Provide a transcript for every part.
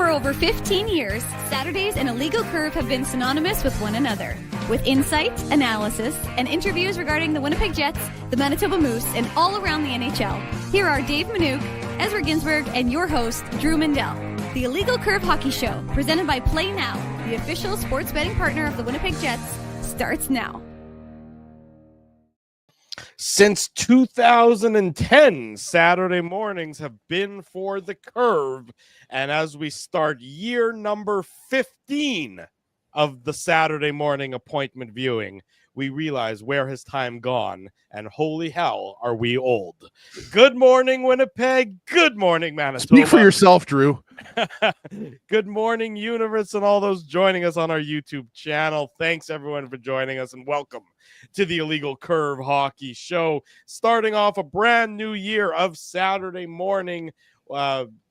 For over 15 years, Saturdays and Illegal Curve have been synonymous with one another. With insight, analysis, and interviews regarding the Winnipeg Jets, the Manitoba Moose, and all around the NHL, here are Dave Minuk, Ezra Ginsburg, and your host, Drew Mindell. The Illegal Curve Hockey Show, presented by Play Now, the official sports betting partner of the Winnipeg Jets, starts now. Since 2010, Saturday mornings have been for the Curve. And as we start year number 15 of the Saturday morning appointment viewing, we realize where has time gone, and holy hell, are we old. Good morning, Winnipeg. Good morning, Manitoba. Speak for yourself, Drew. Good morning, universe, and all those joining us on our YouTube channel. Thanks, everyone, for joining us, and welcome to the Illegal Curve Hockey Show. Starting off a brand new year of Saturday morning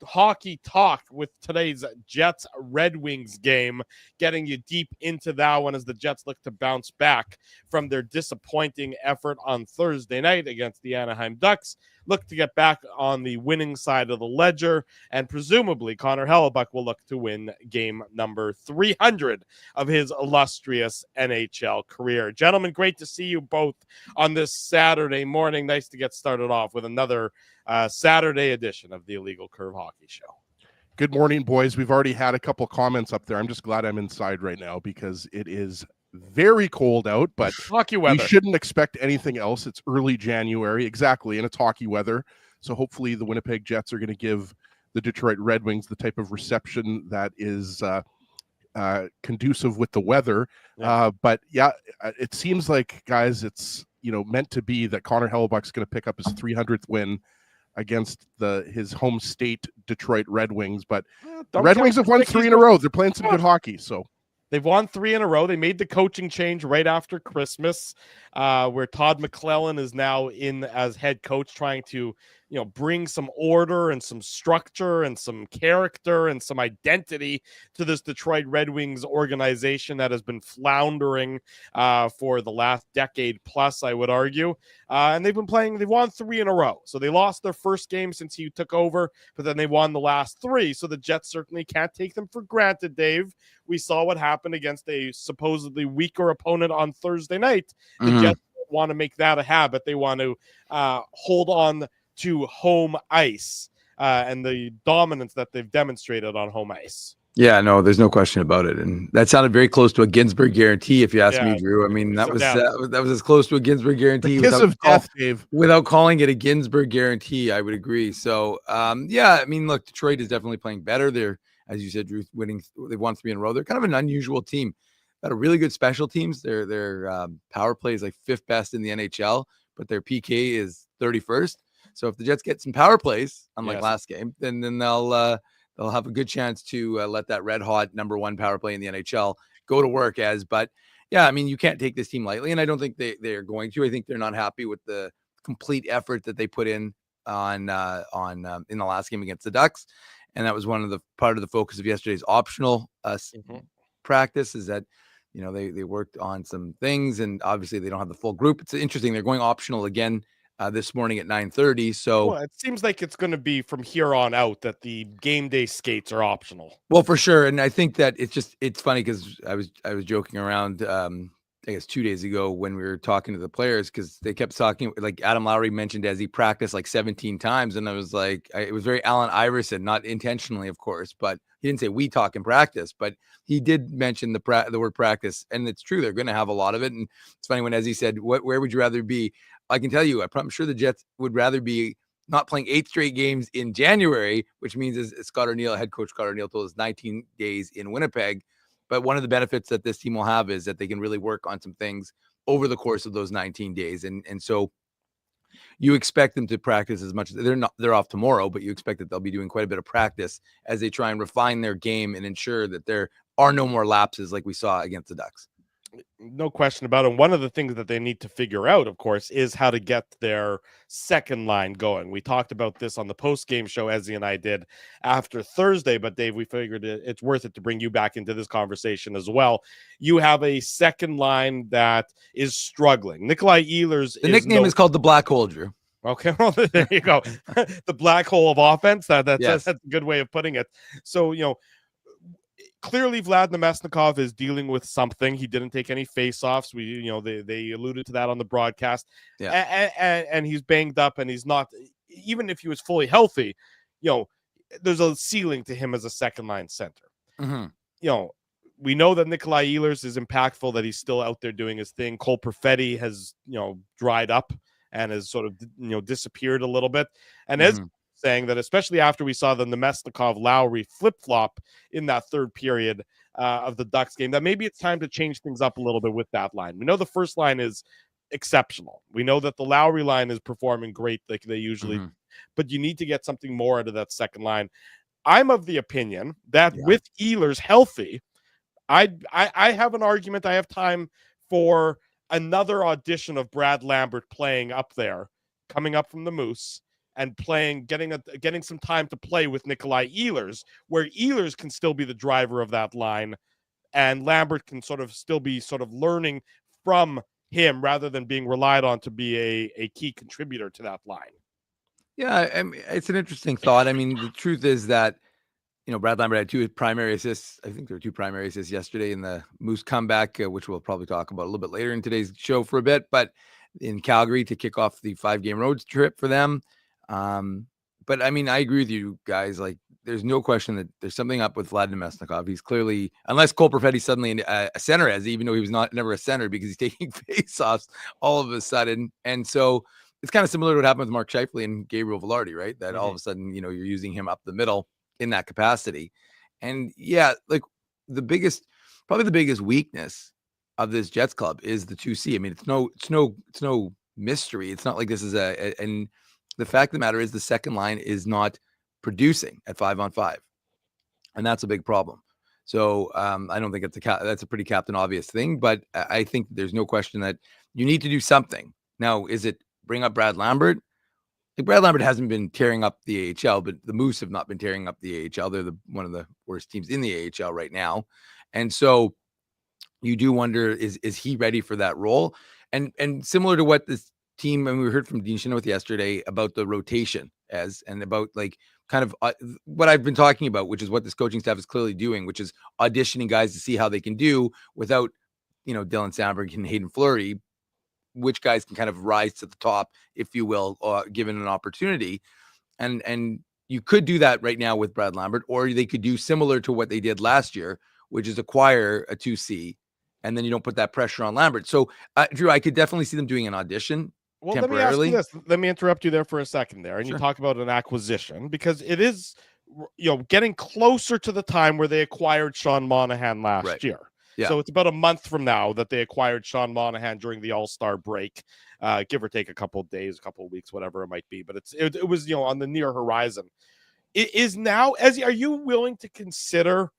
hockey talk with today's Jets Red Wings game, getting you deep into that one as the Jets look to bounce back from their disappointing effort on Thursday night against the Anaheim Ducks, look to get back on the winning side of the ledger, and presumably Connor Hellebuyck will look to win game number 300 of his illustrious NHL career. Gentlemen, great to see you both on this Saturday morning. Nice to get started off with another Saturday edition of the Illegal Curve Hockey Show. Good morning, boys. We've already had a couple comments up there. I'm just glad I'm inside right now because it is very cold out, but hockey weather. We shouldn't expect anything else. It's early January, exactly, and it's hockey weather. So hopefully the Winnipeg Jets are going to give the Detroit Red Wings the type of reception that is conducive with the weather. Yeah. But yeah, it seems like, guys, it's meant to be that Connor Hellebuyck's going to pick up his 300th win against his home state Detroit Red Wings. But the Red Wings have won 3 in a row. They're playing some good hockey. So they've won 3 in a row. They made the coaching change right after Christmas, where Todd McLellan is now in as head coach, trying to bring some order and some structure and some character and some identity to this Detroit Red Wings organization that has been floundering for the last decade plus, I would argue. And they've won 3 in a row. So they lost their first game since he took over, but then they won the last 3. So the Jets certainly can't take them for granted, Dave. We saw what happened against a supposedly weaker opponent on Thursday night. The Jets want to make that a habit. They want to hold on to home ice and the dominance that they've demonstrated on home ice. Yeah, no, there's no question about it. And that sounded very close to a Ginsburg guarantee, if you ask me, Drew. I mean, that was as close to a Ginsburg guarantee without calling it a Ginsburg guarantee, I would agree. So, yeah, I mean, look, Detroit is definitely playing better. They're, as you said, Drew, they've won 3 in a row. They're kind of an unusual team. Got a really good special teams. Their power play is like 5th best in the NHL, but their PK is 31st. So if the Jets get some power plays, unlike last game, then they'll have a good chance to let that red hot number 1 power play in the NHL go to work. But yeah, I mean, you can't take this team lightly, and I don't think they're going to. I think they're not happy with the complete effort that they put in on in the last game against the Ducks, and that was part of the focus of yesterday's optional practice. Is that they worked on some things, and obviously they don't have the full group. It's interesting. They're going optional again this morning at 9:30. So it seems like it's going to be from here on out that the game day skates are optional. Well, for sure. And I think that it's funny because I was joking around, I guess 2 days ago when we were talking to the players, because they kept talking, like Adam Lowry mentioned, as he practiced like 17 times. And I was like, it was very Allen Iverson, not intentionally, of course, but he didn't say we talk in practice, but he did mention the word practice. And it's true. They're going to have a lot of it. And it's funny when, as he said, where would you rather be? I can tell you, I'm sure the Jets would rather be not playing 8 straight games in January, which means, as Scott Arniel, head coach Scott Arniel, told us, 19 days in Winnipeg. But one of the benefits that this team will have is that they can really work on some things over the course of those 19 days. And so you expect them to practice as much as they're off tomorrow, but you expect that they'll be doing quite a bit of practice as they try and refine their game and ensure that there are no more lapses like we saw against the Ducks. No question about it. One of the things that they need to figure out, of course, is how to get their second line going. We talked about this on the post-game show, Ezzy and I did after Thursday, but Dave, we figured it's worth it to bring you back into this conversation as well. You have a second line that is struggling. Nikolai Ehlers. The nickname is called the Black Hole, Drew. Okay, well, there you go. The black hole of offense. That's a good way of putting it. So, clearly Vlad Namestnikov is dealing with something. He didn't take any face-offs. They alluded to that on the broadcast. Yeah. And he's banged up, and he's not, even if he was fully healthy, there's a ceiling to him as a second-line center. Mm-hmm. We know that Nikolai Ehlers is impactful, that he's still out there doing his thing. Cole Perfetti has, dried up and has sort of, disappeared a little bit. And as saying that, especially after we saw the Namestnikov Lowry flip-flop in that third period of the Ducks game, that maybe it's time to change things up a little bit with that line. We know the first line is exceptional. We know that the Lowry line is performing great like they usually do, but you need to get something more out of that second line. I'm of the opinion that with Ehlers healthy, I have an argument. I have time for another audition of Brad Lambert playing up there, coming up from the Moose, and getting some time to play with Nikolai Ehlers, where Ehlers can still be the driver of that line, and Lambert can still be learning from him rather than being relied on to be a key contributor to that line. Yeah, I mean, it's an interesting thought. I mean, the truth is that, Brad Lambert had 2 primary assists. I think there were 2 primary assists yesterday in the Moose comeback, which we'll probably talk about a little bit later in today's show for a bit, but in Calgary to kick off the 5-game road trip for them. But I mean, I agree with you guys. Like, there's no question that there's something up with Vlad Namestnikov. He's clearly, unless Cole Perfetti suddenly a center, even though he was never a center, because he's taking faceoffs all of a sudden. And so it's kind of similar to what happened with Mark Scheifele and Gabriel Velarde, right? That all of a sudden, you're using him up the middle in that capacity. And yeah, like probably the biggest weakness of this Jets club is the 2C. I mean, it's no mystery. It's not like this is and the fact of the matter is the second line is not producing at 5-on-5, and that's a big problem. So I don't think that's a pretty Captain Obvious thing, but I think there's no question that you need to do something. Now, is it bring up Brad Lambert? Like, Brad Lambert hasn't been tearing up the AHL, but the Moose have not been tearing up the AHL. They're one of the worst teams in the AHL right now, and so you do wonder, is he ready for that role? And similar to what this team, and we heard from Dean Chenoweth yesterday about the rotation and about like kind of what I've been talking about, which is what this coaching staff is clearly doing, which is auditioning guys to see how they can do without, Dylan Samberg and Haydn Fleury, which guys can kind of rise to the top, if you will, given an opportunity. And you could do that right now with Brad Lambert, or they could do similar to what they did last year, which is acquire a 2C, and then you don't put that pressure on Lambert. So, Drew, I could definitely see them doing an audition. Well, let me ask you this. Let me interrupt you there for a second there. And you talk about an acquisition, because it is, getting closer to the time where they acquired Sean Monahan last year. Yeah. So it's about a month from now that they acquired Sean Monahan during the All-Star break, give or take a couple of days, a couple of weeks, whatever it might be. But it was, on the near horizon. It is now, are you willing to consider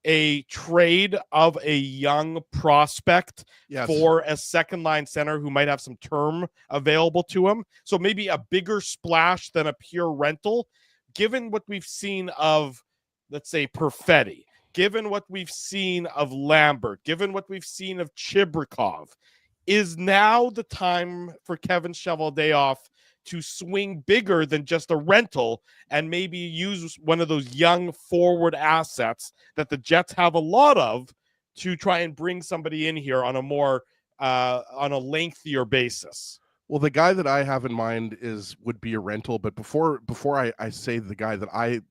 a trade of a young prospect for a second line center who might have some term available to him? So maybe a bigger splash than a pure rental, given what we've seen of, let's say, Perfetti, given what we've seen of Lambert, given what we've seen of Chibrikov. Is now the time for Kevin Cheveldayoff to swing bigger than just a rental and maybe use one of those young forward assets that the Jets have a lot of to try and bring somebody in here on a more on a lengthier basis? Well, the guy that I have in mind would be a rental, but before I say the guy that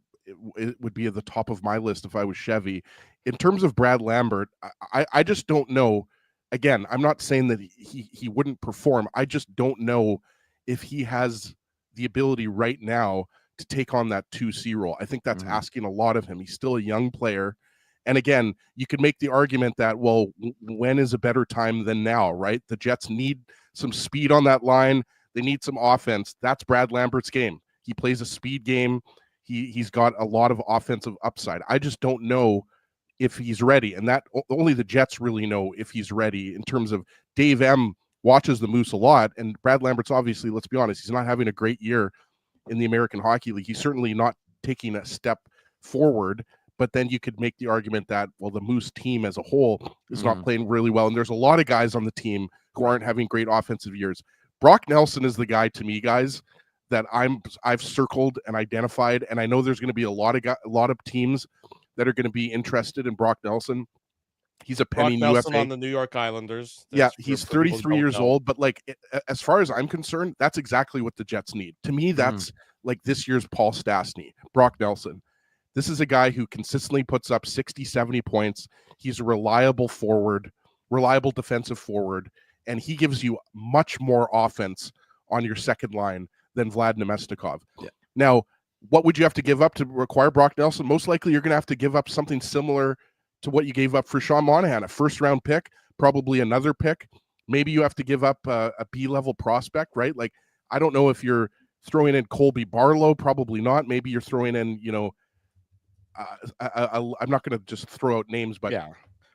it would be at the top of my list if I was Chevy, in terms of Brad Lambert, I just don't know. Again, I'm not saying that he wouldn't perform. I just don't know if he has the ability right now to take on that 2C role. I think that's asking a lot of him. He's still a young player. And again, you could make the argument that, well, when is a better time than now, right? The Jets need some speed on that line. They need some offense. That's Brad Lambert's game. He plays a speed game. He's got a lot of offensive upside. I just don't know if he's ready. And that only the Jets really know if he's ready. In terms of Dave M watches the Moose a lot, and Brad Lambert's obviously, let's be honest, he's not having a great year in the American Hockey League. He's certainly not taking a step forward, but then you could make the argument that, well, the Moose team as a whole is not playing really well, and there's a lot of guys on the team who aren't having great offensive years. Brock Nelson is the guy to me, guys, that I've circled and identified, and I know there's going to be a lot of teams that are going to be interested in Brock Nelson. He's a penny Nelson UFA on the New York Islanders. Yeah, he's 33 years old, but like as far as I'm concerned, that's exactly what the Jets need. To me, that's like this year's Paul Stastny, Brock Nelson. This is a guy who consistently puts up 60, 70 points. He's a reliable forward, reliable defensive forward, and he gives you much more offense on your second line than Vlad Nemestikov. Yeah. Now, what would you have to give up to acquire Brock Nelson? Most likely you're going to have to give up something similar to what you gave up for Sean Monahan, a first-round pick, probably another pick. Maybe you have to give up a B-level prospect, right? Like, I don't know if you're throwing in Colby Barlow, probably not. Maybe you're throwing in, I'm not going to just throw out names, but yeah,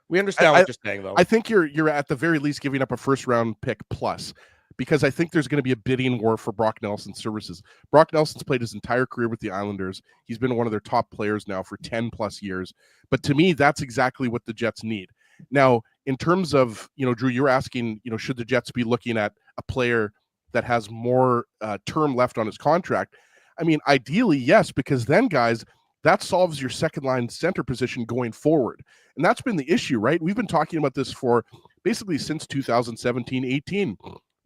we understand what you're saying, though. I think you're at the very least giving up a first-round pick plus, because I think there's going to be a bidding war for Brock Nelson's services. Brock Nelson's played his entire career with the Islanders. He's been one of their top players now for 10 plus years. But to me, that's exactly what the Jets need. Now, in terms of, Drew, you're asking, should the Jets be looking at a player that has more term left on his contract? I mean, ideally, yes, because then, guys, that solves your second line center position going forward. And that's been the issue, right? We've been talking about this for basically since 2017-18.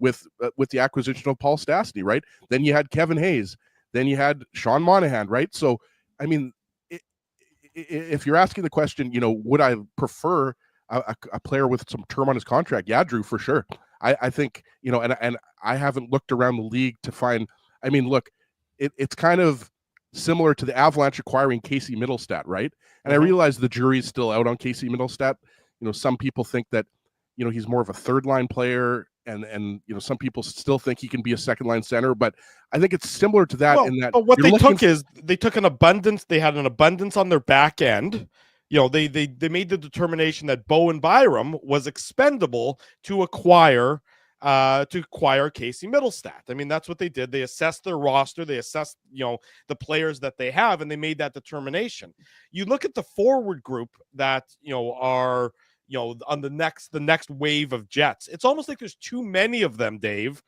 With the acquisition of Paul Stastny, right? Then you had Kevin Hayes. Then you had Sean Monahan, right? So, I mean, if you're asking the question, would I prefer a player with some term on his contract? Yeah, Drew, for sure. I think, and I haven't looked around the league to find, I mean, look, it's kind of similar to the Avalanche acquiring Casey Middlestat, right? And I realize the jury's still out on Casey Middlestat. Some people think that, he's more of a third line player. And some people still think he can be a second line center, but I think it's similar to that. But what they took is they took an abundance. They had an abundance on their back end. They made the determination that Bowen Byram was expendable to acquire Casey Middlestat. I mean, that's what they did. They assessed their roster. They assessed the players that they have, and they made that determination. You look at the forward group that are on the next wave of Jets. It's almost like there's too many of them, Dave,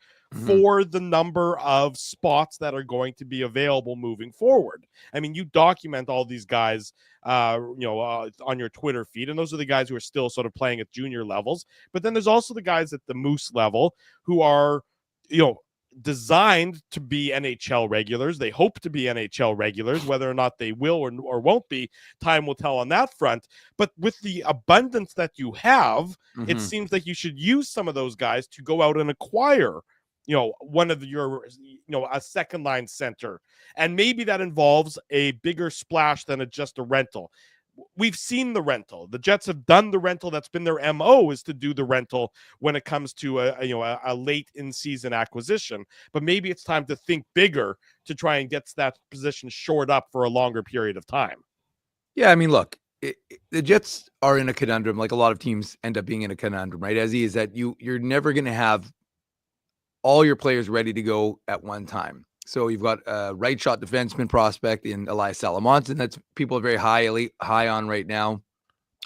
for the number of spots that are going to be available moving forward. I mean, you document all these guys, on your Twitter feed, and those are the guys who are still sort of playing at junior levels. But then there's also the guys at the Moose level who are, designed to be NHL regulars. They hope to be NHL regulars. Whether or not they will or won't be, time will tell on that front. But with the abundance that you have, it seems like you should use some of those guys to go out and acquire, one of your, a second line center. And maybe that involves a bigger splash than just a rental. We've seen the rental. The Jets have done the rental. That's been their MO, is to do the rental when it comes to a late in season acquisition. But maybe it's time to think bigger to try and get that position shored up for a longer period of time. Yeah, I mean, look, the Jets are in a conundrum, like a lot of teams end up being in a conundrum, right? Is that you're never going to have all your players ready to go at one time. So you've got a right shot defenseman prospect in Elias Salamonson that's people are very high on right now.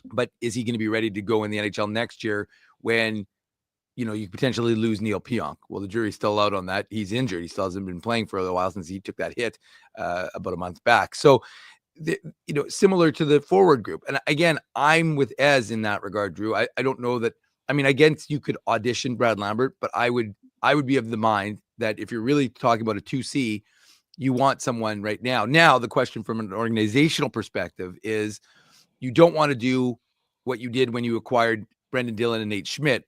But is he going to be ready to go in the NHL next year when, you potentially lose Neil Pionk? Well, the jury's still out on that. He's injured. He still hasn't been playing for a while since he took that hit about a month back. So, similar to the forward group. And again, I'm with Ez in that regard, Drew. I don't know that. I mean, I guess you could audition Brad Lambert, but I would be of the mind that if you're really talking about a 2C, you want someone right now. Now, the question from an organizational perspective is you don't want to do what you did when you acquired Brendan Dillon and Nate Schmidt,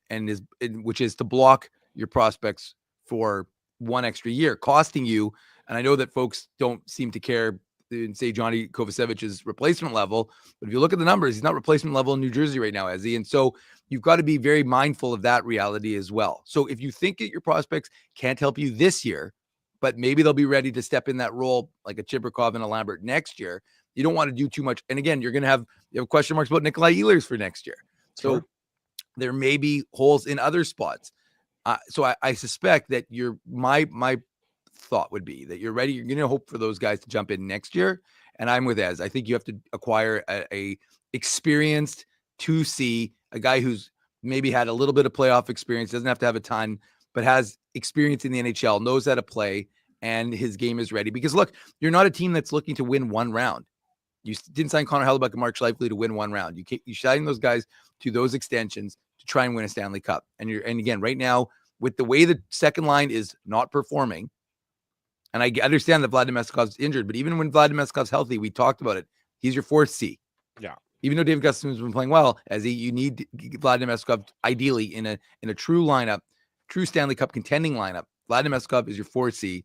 which is to block your prospects for one extra year, costing you. And I know that folks don't seem to care and say Johnny Kovacevic's replacement level, but if you look at the numbers, he's not replacement level in New Jersey right now, is he? And so you've got to be very mindful of that reality as well. So if you think that your prospects can't help you this year, but maybe they'll be ready to step in that role like a Chibrikov and a Lambert next year, you don't want to do too much. And again, you have question marks about Nikolai Ehlers for next year. So there may be holes in other spots. So I suspect that my thought would be that you're ready. You're going to hope for those guys to jump in next year. And I'm with Ez. I think you have to acquire a experienced 2C, a guy who's maybe had a little bit of playoff experience, doesn't have to have a ton, but has experience in the NHL, knows how to play, and his game is ready. Because look, you're not a team that's looking to win one round. You didn't sign Connor Hellebuyck and Mark Scheifele to win one round. You signing those guys to those extensions to try and win a Stanley Cup. And again, right now, with the way the second line is not performing, and I understand that Vlad Domestikov's injured, but even when Vlad Domestikov's healthy, we talked about it. He's your fourth C. Yeah. Even though David Gustafsson's been playing well, you need Vlad Domestikov ideally in a true lineup, true Stanley Cup contending lineup. Vlad Domestikov is your 4C,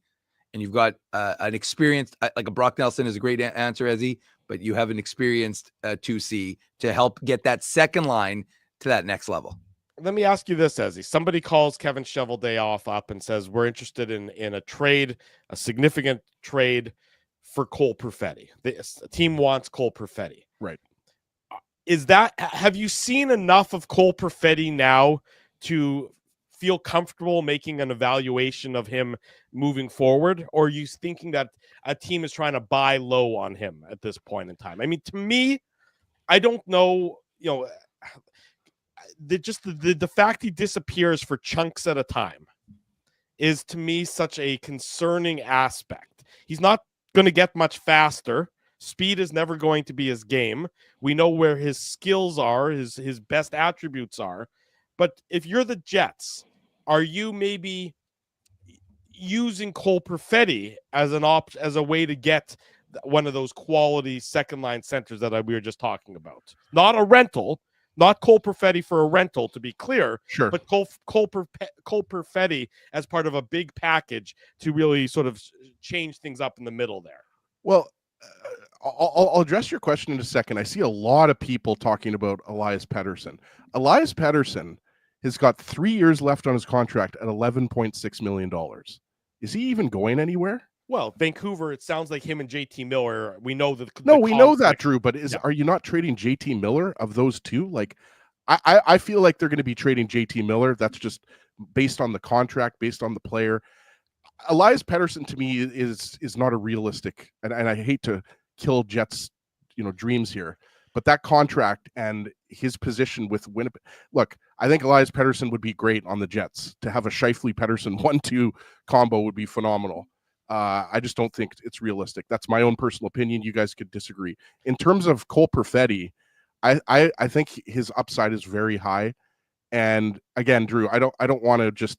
and you've got an experienced, like a Brock Nelson is a great answer, Ezzy, but you have an experienced 2C to help get that second line to that next level. Let me ask you this, Ezzy. Somebody calls Kevin Cheveldayoff up and says, we're interested in a trade, a significant trade for Cole Perfetti. The team wants Cole Perfetti. Right. Have you seen enough of Cole Perfetti now to feel comfortable making an evaluation of him moving forward? Or are you thinking that a team is trying to buy low on him at this point in time? I mean, to me, I don't know, the fact he disappears for chunks at a time is to me such a concerning aspect. He's not going to get much faster. Speed is never going to be his game. We know where his skills are, his best attributes are. But if you're the Jets, are you maybe using Cole Perfetti as a way to get one of those quality second line centers that we were just talking about? Not a rental, not Cole Perfetti for a rental, to be clear. Sure. But Cole Perfetti as part of a big package to really sort of change things up in the middle there. Well, I'll address your question in a second. I see a lot of people talking about Elias Pettersson. Elias Pettersson has got 3 years left on his contract at $11.6 million. Is he even going anywhere? Well, Vancouver, it sounds like him and JT Miller. We know that. We know that, Drew, but are you not trading JT Miller of those two? Like, I feel like they're going to be trading JT Miller. That's just based on the contract, based on the player. Elias Pettersson to me is not a realistic, and I hate to kill Jets, dreams here, but that contract and his position with Winnipeg. Look, I think Elias Pettersson would be great on the Jets. To have a Scheifele Pettersson 1-2 combo would be phenomenal. I just don't think it's realistic. That's my own personal opinion. You guys could disagree. In terms of Cole Perfetti, I think his upside is very high. And again, Drew, I don't want to just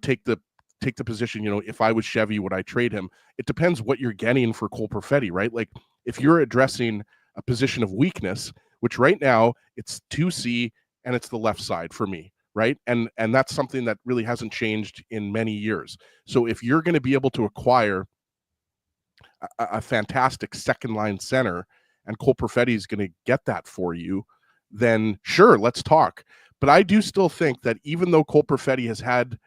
take the position, if I was Chevy, would I trade him? It depends what you're getting for Cole Perfetti, right? Like if you're addressing a position of weakness, which right now it's 2C and it's the left side for me, right? And that's something that really hasn't changed in many years. So if you're going to be able to acquire a fantastic second line center and Cole Perfetti is going to get that for you, then sure, let's talk. But I do still think that even though Cole Perfetti has had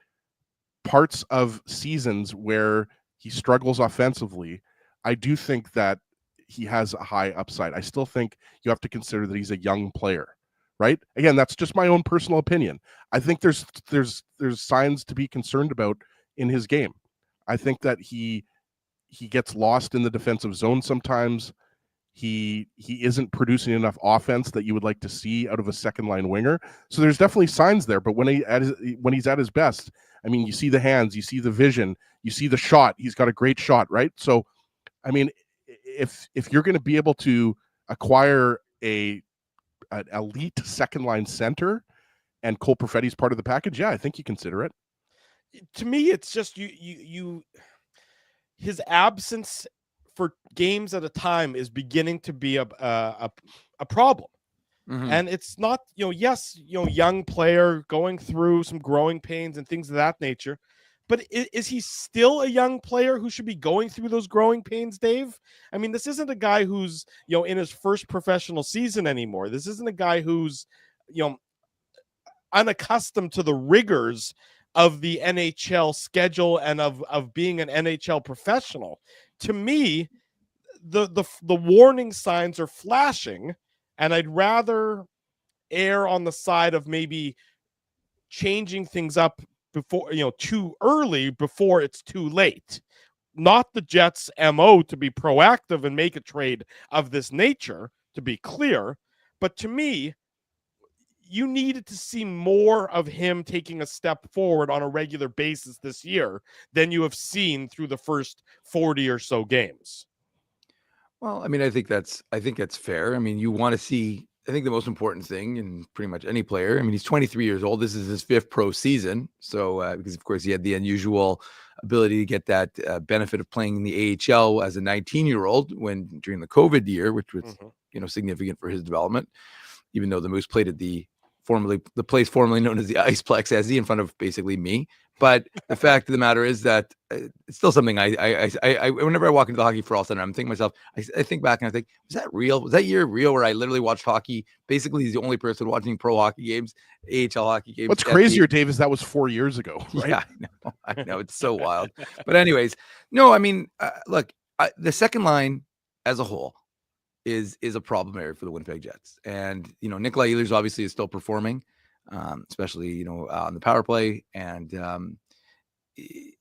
parts of seasons where he struggles offensively, I do think that he has a high upside. I still think you have to consider that he's a young player, right? Again, that's just my own personal opinion. I think there's signs to be concerned about in his game. I think that he gets lost in the defensive zone sometimes. He isn't producing enough offense that you would like to see out of a second line winger. So there's definitely signs there, but when he's at his best, I mean, you see the hands, you see the vision, you see the shot. He's got a great shot, right? So, I mean, if you're going to be able to acquire an elite second line center and Cole Perfetti's part of the package, yeah, I think you consider it. To me, it's just his absence for games at a time is beginning to be a problem. Mm-hmm. And it's not, young player going through some growing pains and things of that nature. But is he still a young player who should be going through those growing pains, Dave? I mean, this isn't a guy who's, in his first professional season anymore. This isn't a guy who's, unaccustomed to the rigors of the NHL schedule and of being an NHL professional. To me, the warning signs are flashing, and I'd rather err on the side of maybe changing things up before, too early before it's too late. Not the Jets' MO to be proactive and make a trade of this nature, to be clear. But to me, you needed to see more of him taking a step forward on a regular basis this year than you have seen through the first 40 or so games. Well, I mean, I think that's fair. I mean, you want to see. I think the most important thing in pretty much any player. I mean, he's 23 years old. This is his 5th pro season. So because of course he had the unusual ability to get that benefit of playing in the AHL as a 19-year-old during the COVID year, which was significant for his development. Even though the Moose played at the place formerly known as the Iceplex SE in front of basically me. But the fact of the matter is that it's still something I whenever I walk into the Hockey for All Center, I'm thinking to myself, I think back and I think, was that real? Was that year real where I literally watched hockey? Basically, he's the only person watching pro hockey games, AHL hockey games. What's crazier, Dave, is that was 4 years ago, right? Yeah, I know. It's so wild. But anyways, no, I mean, look, the second line as a whole is a problem area for the Winnipeg Jets. And, Nikolai Ehlers obviously is still performing, especially, on the power play. And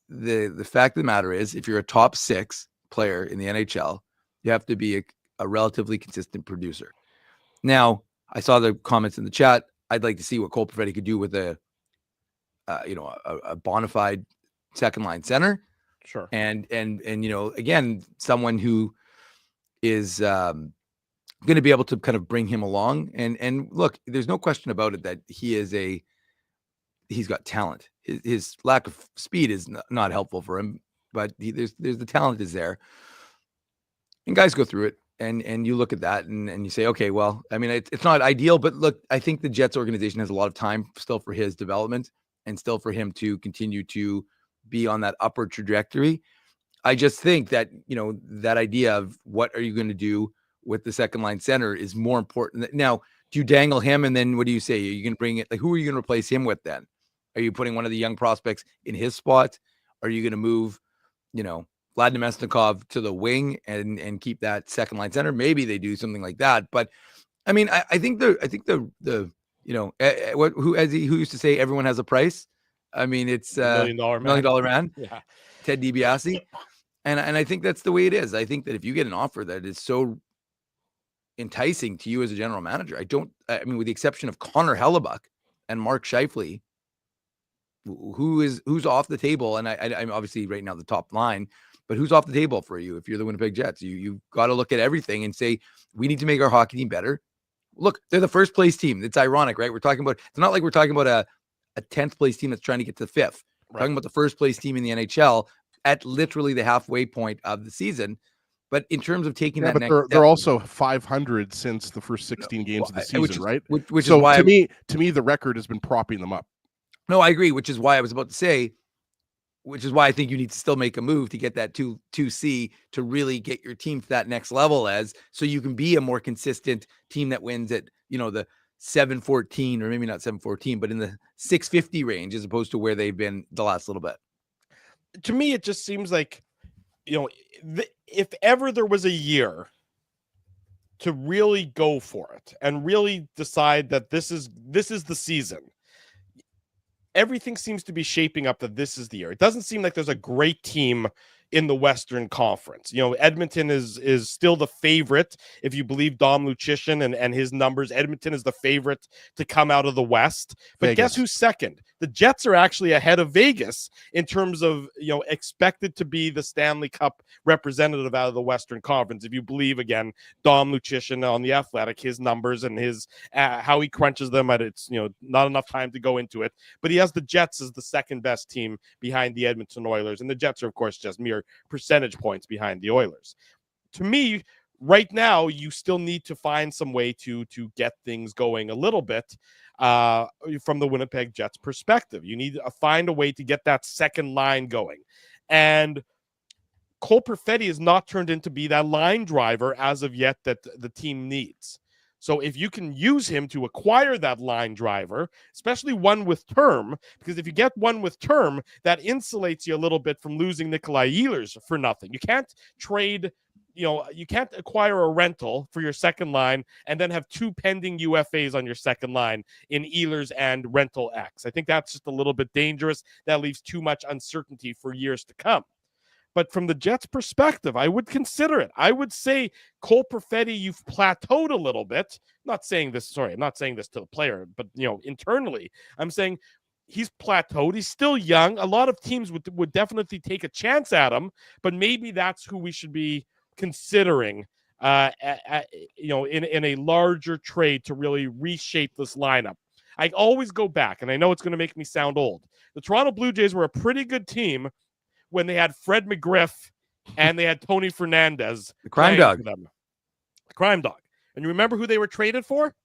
the fact of the matter is, if you're a top 6 player in the NHL, you have to be a relatively consistent producer. Now, I saw the comments in the chat. I'd like to see what Cole Perfetti could do with a bona fide second line center. Sure. And again, someone who is going to be able to kind of bring him along. And look, there's no question about it that he's got talent. His lack of speed is not helpful for him, but there's the talent is there. And guys go through it, and you look at that and you say, okay, well, I mean, it's not ideal, but look, I think the Jets organization has a lot of time still for his development and still for him to continue to be on that upward trajectory. I just think that, that idea of what are you going to do with the second line center is more important. Now, do you dangle him? And then what do you say? Are you going to bring it? Like, who are you going to replace him with then? Are you putting one of the young prospects in his spot? Are you going to move, Vlad Nemesnikov to the wing and keep that second line center? Maybe they do something like that. But I mean, I think who used to say everyone has a price. I mean, it's $1 million man. Yeah. Ted DiBiase. And I think that's the way it is. I think that if you get an offer that is so enticing to you as a general manager, with the exception of Connor Hellebuck and Mark Scheifele, who's off the table. And I'm obviously right now the top line, but who's off the table for you? If you're the Winnipeg Jets, you've got to look at everything and say, we need to make our hockey team better. Look, they're the first place team. It's ironic, right? It's not like we're talking about a 10th place team that's trying to get to 5th. We're talking about the first place team in the NHL at literally the halfway point of the season. But in terms of taking that next step, they're also 500 since the first 16 games of the season, right? Which is why to me, the record has been propping them up. No, I agree, which is why I was about to say, which is why I think you need to still make a move to get that 2C to really get your team to that next level so you can be a more consistent team that wins at, the 714 or maybe not 714, but in the 650 range as opposed to where they've been the last little bit. To me, it just seems like, if ever there was a year to really go for it and really decide that this is the season, everything seems to be shaping up that this is the year. It doesn't seem like there's a great team in the Western Conference. Edmonton is still the favorite. If you believe Dom Lucian and his numbers, Edmonton is the favorite to come out of the West. But Vegas. Guess who's second? The Jets are actually ahead of Vegas in terms of, expected to be the Stanley Cup representative out of the Western Conference. If you believe, again, Dom Lucian on The Athletic, his numbers and his how he crunches them it's not enough time to go into it. But he has the Jets as the second best team behind the Edmonton Oilers. And the Jets are, of course, just mere percentage points behind the Oilers. To me, right now, you still need to find some way to get things going a little bit from the Winnipeg Jets perspective. You need to find a way to get that second line going. And Cole Perfetti has not turned into be that line driver as of yet that the team needs. So if you can use him to acquire that line driver, especially one with term, because if you get one with term, that insulates you a little bit from losing Nikolai Ehlers for nothing. You can't trade, you can't acquire a rental for your second line and then have 2 pending UFAs on your second line in Ehlers and rental X. I think that's just a little bit dangerous. That leaves too much uncertainty for years to come. But from the Jets' perspective, I would consider it. I would say, Cole Perfetti, you've plateaued a little bit. I'm not saying this to the player, but, internally, I'm saying he's plateaued. He's still young. A lot of teams would definitely take a chance at him, but maybe that's who we should be considering in a larger trade to really reshape this lineup. I always go back, and I know it's going to make me sound old. The Toronto Blue Jays were a pretty good team when they had Fred McGriff and they had Tony Fernandez. The crime dog. The crime dog. And you remember who they were traded for?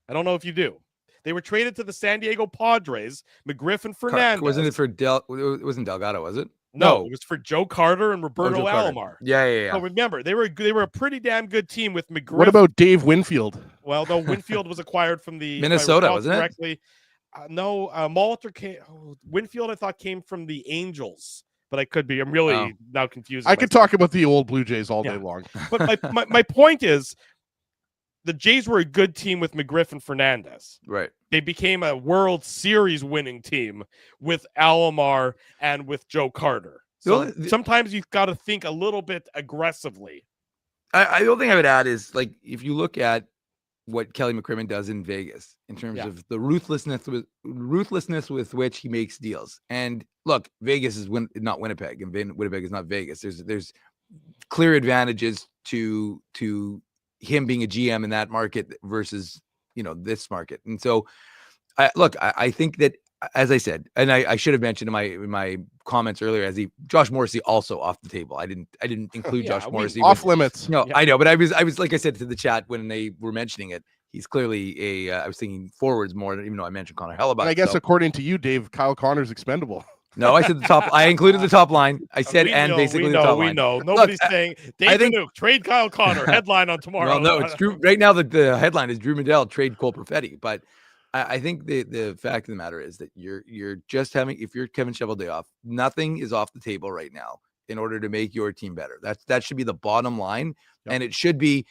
I don't know if you do. They were traded to the San Diego Padres, McGriff and Fernandez. Wasn't it for it wasn't Delgado, was it? No, it was for Joe Carter and Roberto Alomar. Yeah. So remember, they were a pretty damn good team with McGriff. What about Dave Winfield? Well, no, Winfield was acquired from the Minnesota, wasn't it? Correctly. Molitor came. Winfield, I thought, came from the Angels, but I could be. I'm really now confused. I could talk about the old Blue Jays all day long. But my point is, the Jays were a good team with McGriff and Fernandez. Right. They became a World Series winning team with Alomar and with Joe Carter. So sometimes you've got to think a little bit aggressively. The only thing I would add is, like, if you look at what Kelly McCrimmon does in Vegas in terms of the ruthlessness with which he makes deals. And look, Vegas is not Winnipeg, and Winnipeg is not Vegas. There's clear advantages to him being a GM in that market versus this market. And so I think that, as I said, and I should have mentioned in my comments earlier, Josh Morrissey also off the table. I didn't include Josh Morrissey. Off limits. No, I know, but I was like I said to the chat when they were mentioning it, he's clearly I was thinking forwards more, even though I mentioned Connor Hellebuck. And I guess according to you, Dave, Kyle Connor's expendable. No, I said the top. I included the top line. I said basically the top line. We know. Nobody's saying Dave Minuk, trade Kyle Connor, headline on tomorrow. Well, no, it's Drew. Right now, the headline is Drew Medell, trade Cole Perfetti. But I think the fact of the matter is that you're just if you're Kevin Cheveldayoff, nothing is off the table right now in order to make your team better. That should be the bottom line. Yep. And it should be,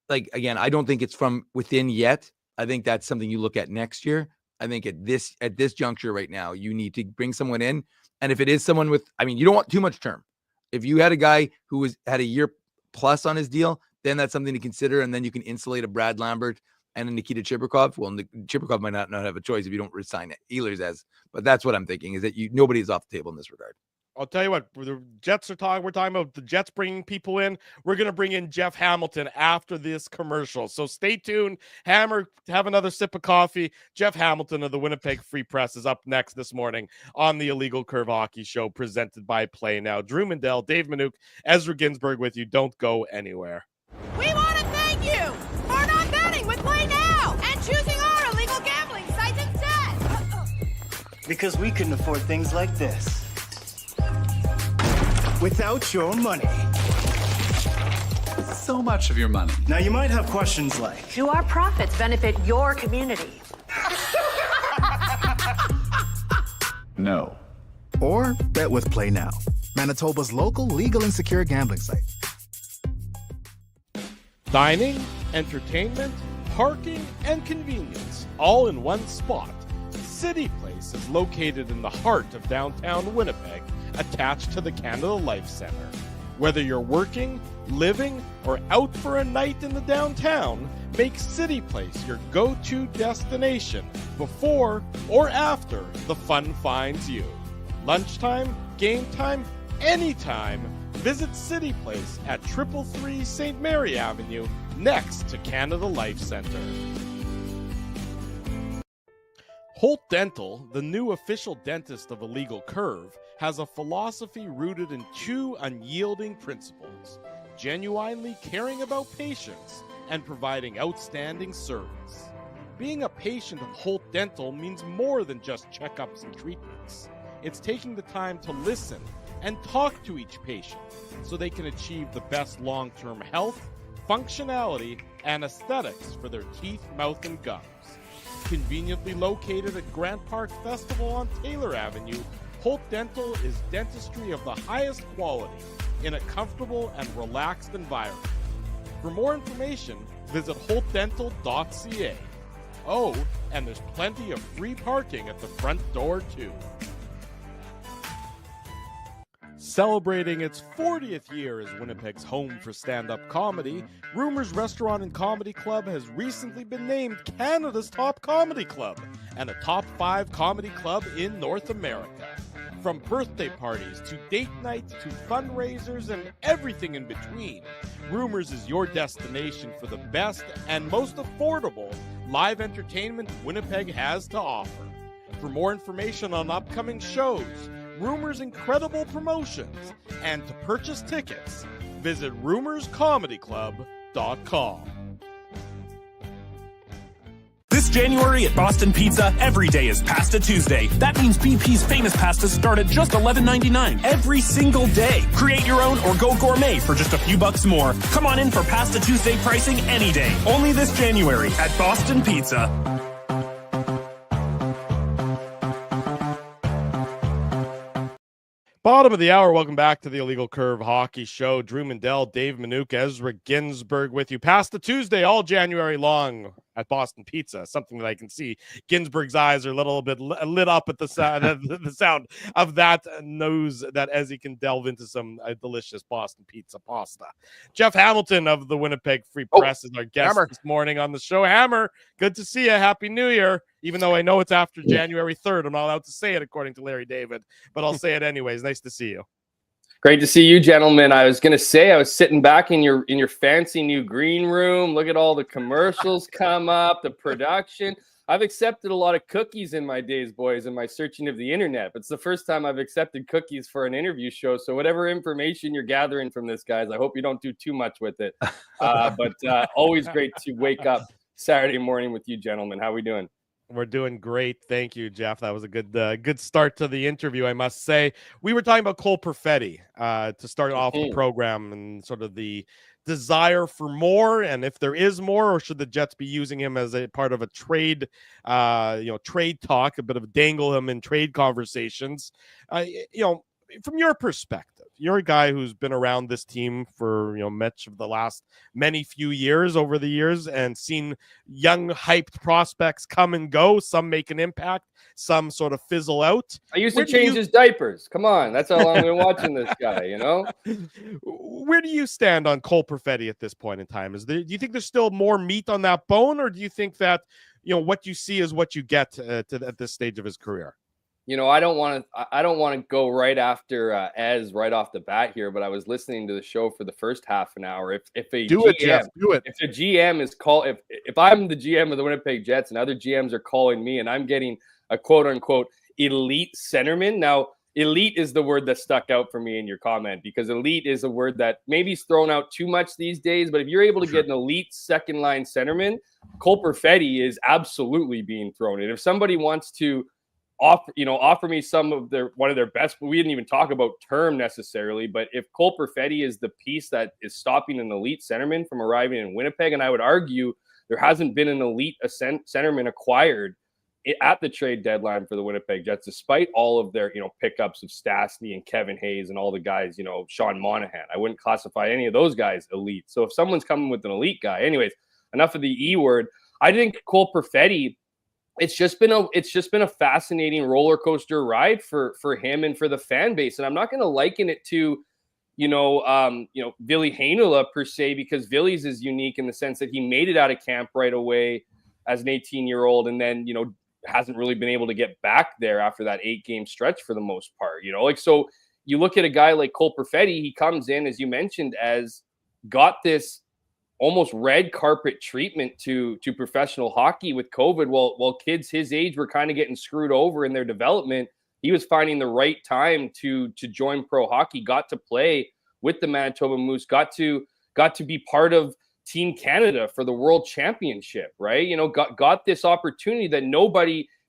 like, again, I don't think it's from within yet. I think that's something you look at next year. I think at this juncture right now, you need to bring someone in. And if it is someone you don't want too much term. If you had a guy who had a year plus on his deal, then that's something to consider. And then you can insulate a Brad Lambert and a Nikita Chibrikov. Well, Chibrikov might not have a choice if you don't resign Ehlers but that's what I'm thinking, is that nobody is off the table in this regard. I'll tell you what, the Jets we're talking about the Jets bringing people in. We're going to bring in Jeff Hamilton after this commercial. So stay tuned. Hammer, have another sip of coffee. Jeff Hamilton of the Winnipeg Free Press is up next this morning on the Illegal Curve Hockey Show, presented by Play Now. Drew Mandel, Dave Minuk, Ezra Ginsburg with you. Don't go anywhere. We want to thank you for not betting with Play Now and choosing our illegal gambling site instead. Because we couldn't afford things like this without your money. So much of your money. Now you might have questions like, do our profits benefit your community? No. Or bet with Play Now, Manitoba's local legal and secure gambling site. Dining, entertainment, parking, and convenience, all in one spot. City Place is located in the heart of downtown Winnipeg, attached to the Canada Life Center. Whether you're working, living, or out for a night in the downtown, make City Place your go-to destination before or after the fun finds you. Lunchtime, game time, anytime, visit City Place at 333 St. Mary Avenue, next to Canada Life Center. Holt Dental, the new official dentist of Illegal Curve, has a philosophy rooted in two unyielding principles: genuinely caring about patients and providing outstanding service. Being a patient of Holt Dental means more than just checkups and treatments. It's taking the time to listen and talk to each patient so they can achieve the best long-term health, functionality, and aesthetics for their teeth, mouth, and gums. Conveniently located at Grant Park Festival on Taylor Avenue, Holt Dental is dentistry of the highest quality in a comfortable and relaxed environment. For more information, visit holtdental.ca. Oh, and there's plenty of free parking at the front door, too. Celebrating its 40th year as Winnipeg's home for stand-up comedy, Rumors Restaurant and Comedy Club has recently been named Canada's top comedy club and a top 5 comedy club in North America. From birthday parties to date nights to fundraisers and everything in between, Rumors is your destination for the best and most affordable live entertainment Winnipeg has to offer. For more information on upcoming shows, Rumors' incredible promotions, and to purchase tickets, visit rumorscomedyclub.com. This January at Boston Pizza, every day is Pasta Tuesday. That means BP's famous pastas start at just $11.99 every single day. Create your own or go gourmet for just a few bucks more. Come on in for Pasta Tuesday pricing any day. Only this January at Boston Pizza. Bottom of the hour, welcome back to the Illegal Curve Hockey Show. Drew Mandel, Dave Minuk, Ezra Ginsburg with you. Past the Tuesday, all January long at Boston Pizza. Something that I can see Ginsburg's eyes are a little bit lit up at the sound of that news, that as he can delve into some delicious Boston Pizza pasta. Jeff Hamilton of the Winnipeg Free Press is our guest this morning on the show. Hammer, good to see you. Happy New Year. Even though I know it's after January 3rd, I'm not allowed to say it according to Larry David, but I'll say it anyways. Nice to see you. Great to see you, gentlemen. I was going to say, I was sitting back in your fancy new green room. Look at all the commercials come up, the production. I've accepted a lot of cookies in my days, boys, in my searching of the internet. But it's the first time I've accepted cookies for an interview show. So whatever information you're gathering from this, guys, I hope you don't do too much with it. But always great to wake up Saturday morning with you, gentlemen. How are we doing? We're doing great. Thank you, Jeff. That was a good start to the interview, I must say. We were talking about Cole Perfetti to start off the program and sort of the desire for more, and if there is more, or should the Jets be using him as a part of a trade, trade talk, a bit of dangle him in trade conversations. From your perspective, you're a guy who's been around this team for much of the last few years over the years, and seen young hyped prospects come and go. Some make an impact, some sort of fizzle out. I used to change his diapers. Come on, that's how long I've been watching this guy. Where do you stand on Cole Perfetti at this point in time? Do you think there's still more meat on that bone, or do you think that what you see is what you get at this stage of his career? I don't want to go right after Ez right off the bat here, but I was listening to the show for the first half an hour. If a GM is if I'm the GM of the Winnipeg Jets and other GMs are calling me and I'm getting a quote unquote elite centerman. Now, elite is the word that stuck out for me in your comment, because elite is a word that maybe is thrown out too much these days. But if you're able to get an elite second line centerman, Cole Perfetti is absolutely being thrown in. If somebody wants to offer me one of their best, but we didn't even talk about term necessarily. But if Cole Perfetti is the piece that is stopping an elite centerman from arriving in Winnipeg, and I would argue there hasn't been an elite centerman acquired at the trade deadline for the Winnipeg Jets, despite all of their pickups of Stastny and Kevin Hayes and all the guys, Sean Monahan. I wouldn't classify any of those guys elite. So if someone's coming with an elite guy, anyways, enough of the E word. I think Cole Perfetti, it's just been a fascinating roller coaster ride for him and for the fan base. And I'm not going to liken it to, Ville Heinola per se, because Ville's is unique in the sense that he made it out of camp right away as an 18-year-old, and then, hasn't really been able to get back there after that 8-game stretch for the most part, so you look at a guy like Cole Perfetti, he comes in, as you mentioned, as got this almost red carpet treatment to professional hockey with COVID. While kids his age were kind of getting screwed over in their development, he was finding the right time to join pro hockey, got to play with the Manitoba Moose, got to be part of Team Canada for the World Championship, right? Got this opportunity that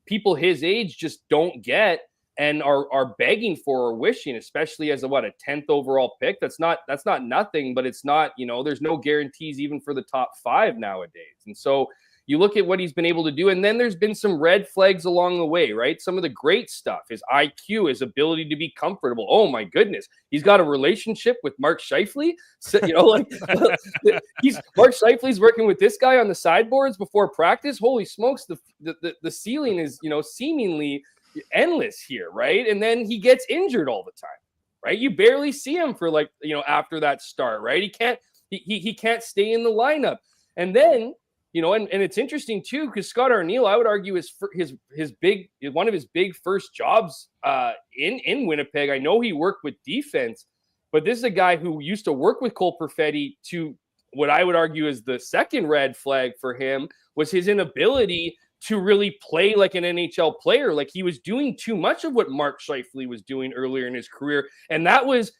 people his age just don't get and are begging for or wishing, especially as a 10th overall pick. That's not nothing, but it's not, there's no guarantees even for the top 5 nowadays. And so you look at what he's been able to do, and then there's been some red flags along the way, right? Some of the great stuff, his IQ, his ability to be comfortable. Oh my goodness. He's got a relationship with Mark Scheifele. So, Mark Scheifele's working with this guy on the sideboards before practice. Holy smokes. The ceiling is, seemingly endless here, right? And then he gets injured all the time, right? You barely see him for after that start, right? He can't stay in the lineup. And then and it's interesting too, because Scott Arniel, I would argue, is one of his big first jobs in Winnipeg. I know he worked with defense, but this is a guy who used to work with Cole Perfetti. To what I would argue is the second red flag for him was his inability to really play like an NHL player. Like, he was doing too much of what Mark Scheifele was doing earlier in his career, and that was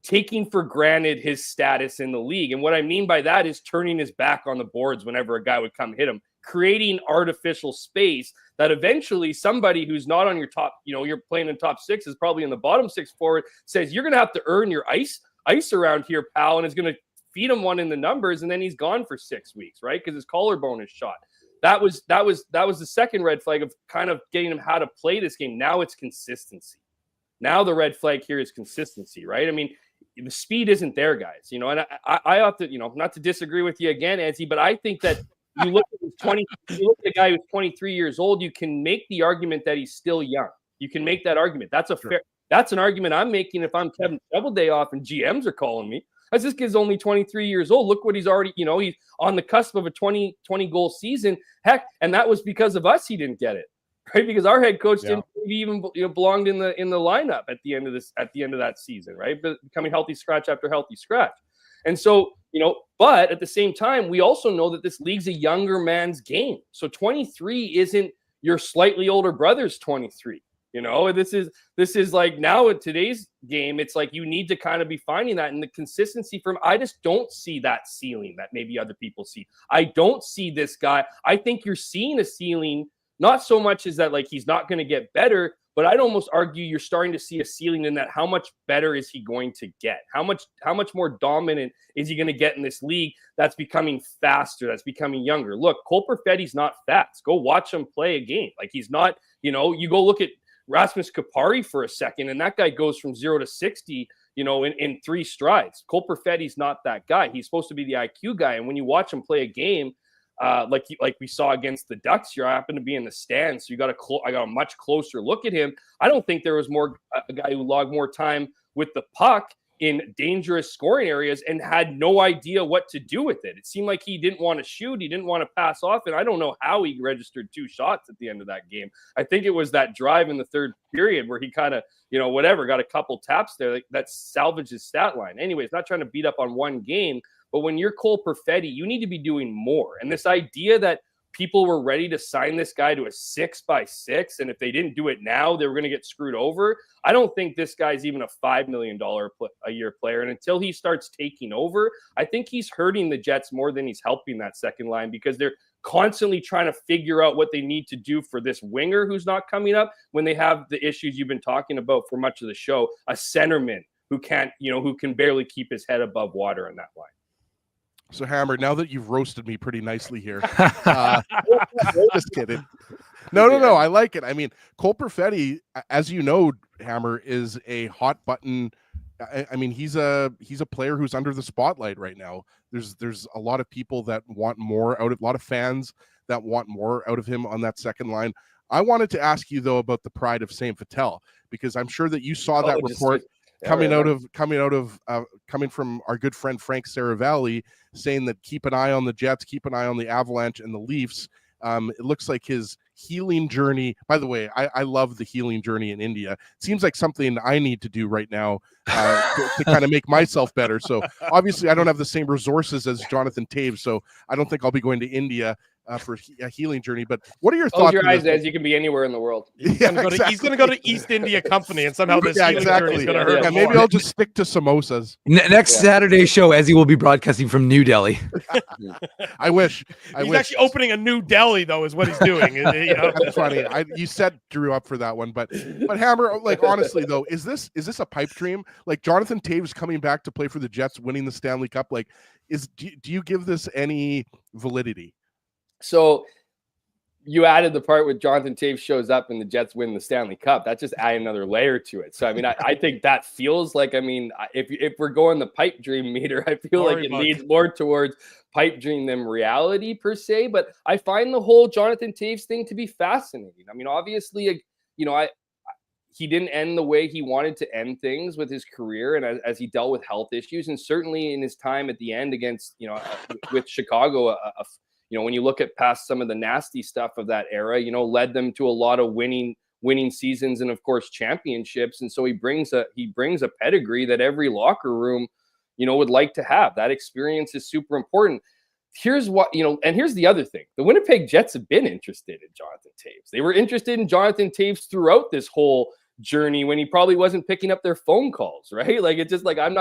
taking for granted his status in the league. And what I mean by that is turning his back on the boards whenever a guy would come hit him, creating artificial space that eventually somebody who's not on your top, you're playing in top six, is probably in the bottom six forward, says, you're going to have to earn your ice around here, pal, and is going to feed him one in the numbers, and then he's gone for 6 weeks, right? Because his collarbone is shot. That was the second red flag of kind of getting him how to play this game. Now it's consistency. Now the red flag here is consistency, right? I mean, the speed isn't there, guys. And I ought to, not to disagree with you again, Anzi, but I think that you look at the guy who's 23 years old, you can make the argument that he's still young. You can make that argument. That's an argument I'm making if I'm Kevin Shoveldayoff and GMs are calling me. As this kid's only 23 years old. Look what he's already, he's on the cusp of a 20 goal season. Heck, and that was because of us he didn't get it. Right, because our head coach didn't even belonged in the lineup at the end of that season, right? But becoming healthy scratch after healthy scratch, and so but at the same time, we also know that this league's a younger man's game. So 23 isn't your slightly older brother's 23. This is like now in today's game, it's like you need to kind of be finding that, and the consistency from. I just don't see that ceiling that maybe other people see. I don't see this guy. I think you're seeing a ceiling. Not so much as that like he's not going to get better, but I'd almost argue you're starting to see a ceiling in that. How much better is he going to get? How much more dominant is he going to get in this league that's becoming faster, that's becoming younger? Look, Cole Perfetti's not fast. Go watch him play a game. Like, he's not, you go look at Rasmus Kupari for a second, and that guy goes from 0 to 60, in 3 strides. Cole Perfetti's not that guy. He's supposed to be the IQ guy. And when you watch him play a game, like we saw against the Ducks here, I happened to be in the stands, so I got a much closer look at him. I don't think there was a guy who logged more time with the puck in dangerous scoring areas and had no idea what to do with it. It seemed like he didn't want to shoot, he didn't want to pass off, and I don't know how he registered 2 shots at the end of that game. I think it was that drive in the third period where he kind of, got a couple taps there that salvaged his stat line. Anyways, not trying to beat up on one game. But when you're Cole Perfetti, you need to be doing more. And this idea that people were ready to sign this guy to a 6x6, and if they didn't do it now, they were going to get screwed over. I don't think this guy's even a $5 million a year player. And until he starts taking over, I think he's hurting the Jets more than he's helping that second line, because they're constantly trying to figure out what they need to do for this winger who's not coming up when they have the issues you've been talking about for much of the show, a centerman who can't, who can barely keep his head above water on that line. So, Hammer, now that you've roasted me pretty nicely here, just kidding. No, I like it. I mean, Cole Perfetti, as you know, Hammer, is a hot button. I mean, he's a player who's under the spotlight right now. There's a lot of people that want more a lot of fans that want more out of him on that second line. I wanted to ask you though about the pride of Saint Vitel, because I'm sure that you saw that report. Coming from our good friend Frank Saravalli, saying that keep an eye on the Jets, keep an eye on the Avalanche and the Leafs. It looks like his healing journey. By the way, I love the healing journey in India. It seems like something I need to do right now to kind of make myself better. So obviously I don't have the same resources as Jonathan Taves, so I don't think I'll be going to India for a healing journey. But what are your thoughts? Close your eyes, as you can be anywhere in the world. He's going to go to East India Company, and somehow this healing journey is going to hurt. Maybe I'll just stick to samosas. Next Saturday show, Ezzy will be broadcasting from New Delhi. I wish. He's actually opening a new deli, though, is what he's doing. That's funny. You set Drew up for that one, but Hammer, like, honestly though, is this a pipe dream? Like, Jonathan Taves coming back to play for the Jets, winning the Stanley Cup. Like, do you give this any validity? So you added the part where Jonathan Taves shows up and the Jets win the Stanley Cup. That just added another layer to it. So, I mean, I think that feels like, I mean, if we're going the pipe dream meter, I feel like it leads more towards pipe dream than reality per se. But I find the whole Jonathan Taves thing to be fascinating. I mean, obviously, he didn't end the way he wanted to end things with his career, and as he dealt with health issues, and certainly in his time at the end against, with Chicago, when you look at past some of the nasty stuff of that era, led them to a lot of winning seasons and of course championships. And so he brings a pedigree that every locker room, would like to have. That experience is super important. Here's what, and here's the other thing. The Winnipeg Jets have been interested in Jonathan Taves. They were interested in Jonathan Taves throughout this whole journey when he probably wasn't picking up their phone calls, right? Like, it's just like, I'm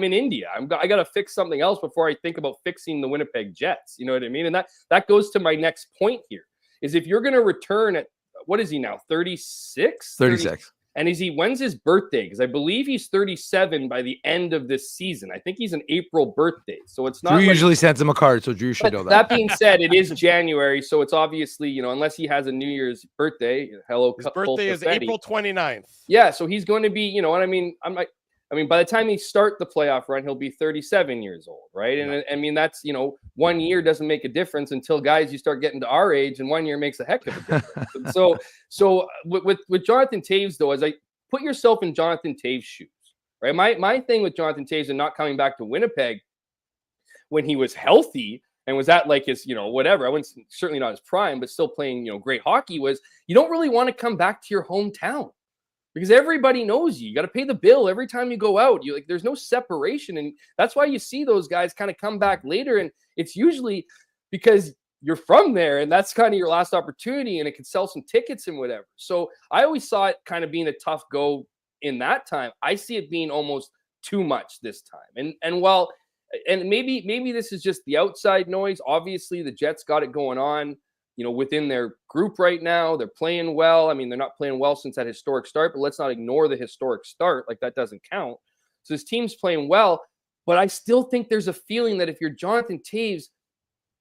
in India. I got to fix something else before I think about fixing the Winnipeg Jets. You know what I mean? And that goes to my next point here, is if you're going to return at, what is he now? 36? 36. And when's his birthday? Because I believe he's 37 by the end of this season. I think he's an April birthday. So it's not. Drew usually sends him a card, so Drew should know that. That being said, it is January. So it's obviously, unless he has a New Year's birthday. Hello, his birthday is April 29th. Yeah. So he's going to be, what I mean? By the time he start the playoff run, he'll be 37 years old, right? And I mean, that's, 1 year doesn't make a difference until guys you start getting to our age, and 1 year makes a heck of a difference. And so with Jonathan Taves, though, as I put yourself in Jonathan Taves' shoes, right? My thing with Jonathan Taves and not coming back to Winnipeg when he was healthy and was at like his, whatever, I wouldn't, certainly not his prime, but still playing, great hockey, was you don't really want to come back to your hometown. Because everybody knows you. You got to pay the bill every time you go out. There's no separation. And that's why you see those guys kind of come back later. And it's usually because you're from there and that's kind of your last opportunity and it can sell some tickets and whatever. So I always saw it kind of being a tough go in that time. I see it being almost too much this time. And while, and maybe this is just the outside noise. Obviously the Jets got it going on, within their group right now. They're playing well. I mean, they're not playing well since that historic start, but let's not ignore the historic start. Like, that doesn't count. So this team's playing well, but I still think there's a feeling that if you're Jonathan Taves,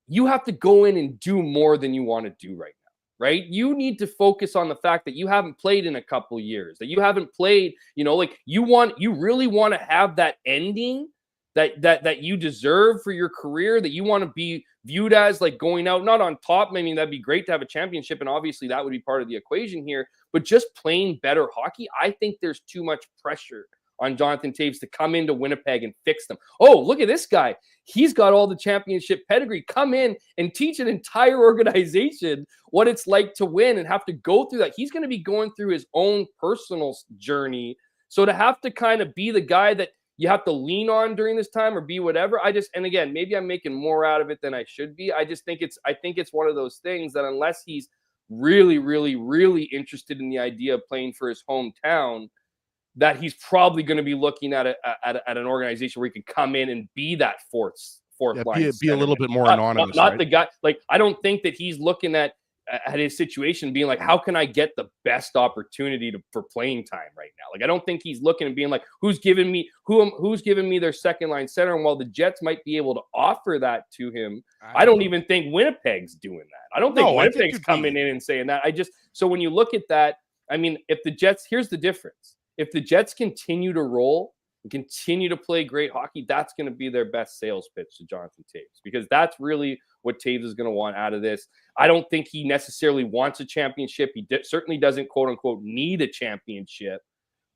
you have to go in and do more than you want to do right now, right? You need to focus on the fact that you haven't played in a couple years, that you haven't played, you really want to have that ending that you deserve for your career, that you want to be viewed as like going out, not on top. I mean, that'd be great to have a championship, and obviously that would be part of the equation here, but just playing better hockey. I think there's too much pressure on Jonathan Taves to come into Winnipeg and fix them. Oh, look at this guy. He's got all the championship pedigree. Come in and teach an entire organization what it's like to win and have to go through that. He's going to be going through his own personal journey. So to have to kind of be the guy that you have to lean on during this time or be whatever. And again, maybe I'm making more out of it than I should be. I think it's one of those things that unless he's really, really, really interested in the idea of playing for his hometown, that he's probably going to be looking at an organization where he can come in and be that fourth line. Be a little bit more anonymous. Not the guy. Like, I don't think that he's looking at his situation being like, how can I get the best opportunity for playing time right now? Like, I don't think he's looking and being like, who's giving me their second line center? And while the Jets might be able to offer that to him, I don't even think Winnipeg's doing that. I don't think Winnipeg's coming in and saying that. So when you look at that, I mean, if the Jets, here's the difference. If the Jets continue to roll and continue to play great hockey, that's going to be their best sales pitch to Jonathan Taves, because that's really what Taves is going to want out of this. I don't think he necessarily wants a championship. He certainly doesn't, quote unquote, need a championship,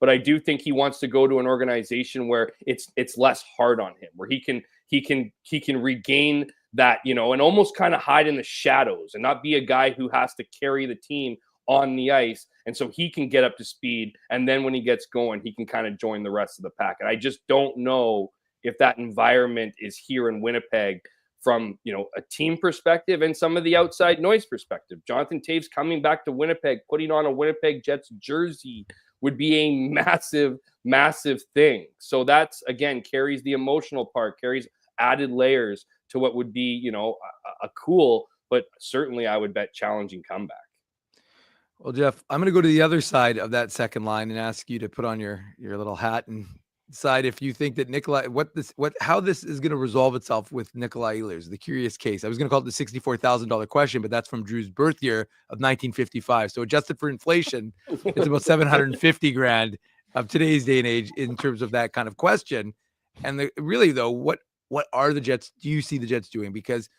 but I do think he wants to go to an organization where it's less hard on him, where he can regain that, and almost kind of hide in the shadows and not be a guy who has to carry the team on the ice. And so he can get up to speed. And then when he gets going, he can kind of join the rest of the pack. And I just don't know if that environment is here in Winnipeg from, a team perspective and some of the outside noise perspective. Jonathan Taves coming back to Winnipeg, putting on a Winnipeg Jets jersey would be a massive, massive thing. So that's, again, carries the emotional part, carries added layers to what would be, a cool, but certainly I would bet challenging comeback. Well, Jeff, I'm going to go to the other side of that second line and ask you to put on your little hat and decide if you think that Nikolai, how this is going to resolve itself with Nikolai Ehlers, the curious case. I was going to call it the $64,000 question, but that's from Drew's birth year of 1955. So adjusted for inflation, it's about $750,000 of today's day and age in terms of that kind of question. And really, though, what are the Jets? Do you see the Jets doing? Because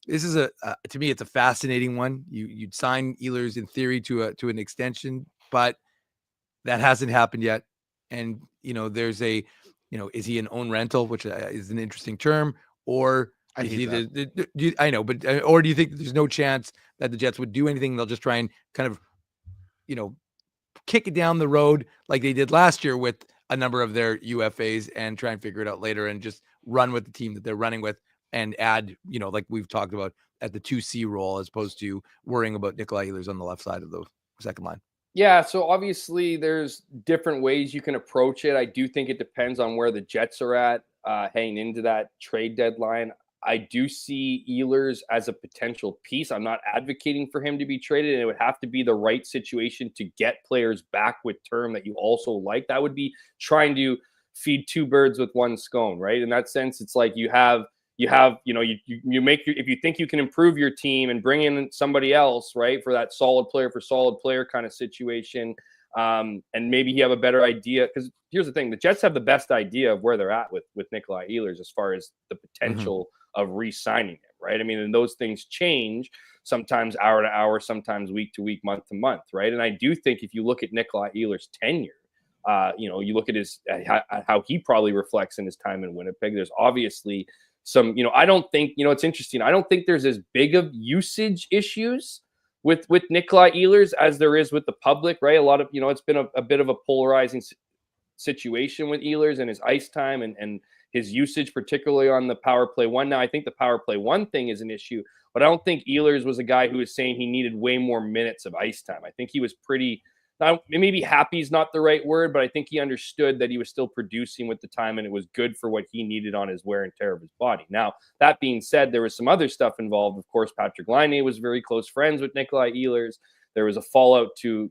this is to me, it's a fascinating one. You'd sign Ehlers in theory to an extension, but that hasn't happened yet. And, there's is he an own rental, which is an interesting term, or I hate that. I know, but or do you think there's no chance that the Jets would do anything? They'll just try and kind of, kick it down the road like they did last year with a number of their UFAs and try and figure it out later and just run with the team that they're running with and add, like we've talked about at the 2C role, as opposed to worrying about Nikolai Ehlers on the left side of the second line. Yeah, so obviously there's different ways you can approach it. I do think it depends on where the Jets are at heading into that trade deadline. I do see Ehlers as a potential piece. I'm not advocating for him to be traded, and it would have to be the right situation to get players back with term that you also like. That would be trying to feed two birds with one stone, right? In that sense, it's like you make if you think you can improve your team and bring in somebody else, right, for that solid player kind of situation, and maybe you have a better idea. Because here's the thing, the Jets have the best idea of where they're at with Nikolai Ehlers as far as the potential of re-signing him, right? I mean, and those things change sometimes hour to hour, sometimes week to week, month to month, right? And I do think if you look at Nikolai Ehlers' tenure, you look at how he probably reflects in his time in Winnipeg. There's obviously some, I don't think, it's interesting. I don't think there's as big of usage issues with Nikolai Ehlers as there is with the public, right? A lot of, it's been a bit of a polarizing situation with Ehlers and his ice time and his usage, particularly on the power play one. Now, I think the power play one thing is an issue, but I don't think Ehlers was a guy who was saying he needed way more minutes of ice time. I think he was pretty, maybe happy is not the right word, but I think he understood that he was still producing with the time and it was good for what he needed on his wear and tear of his body. Now, that being said, there was some other stuff involved. Of course, Patrik Laine was very close friends with Nikolai Ehlers. There was a fallout to,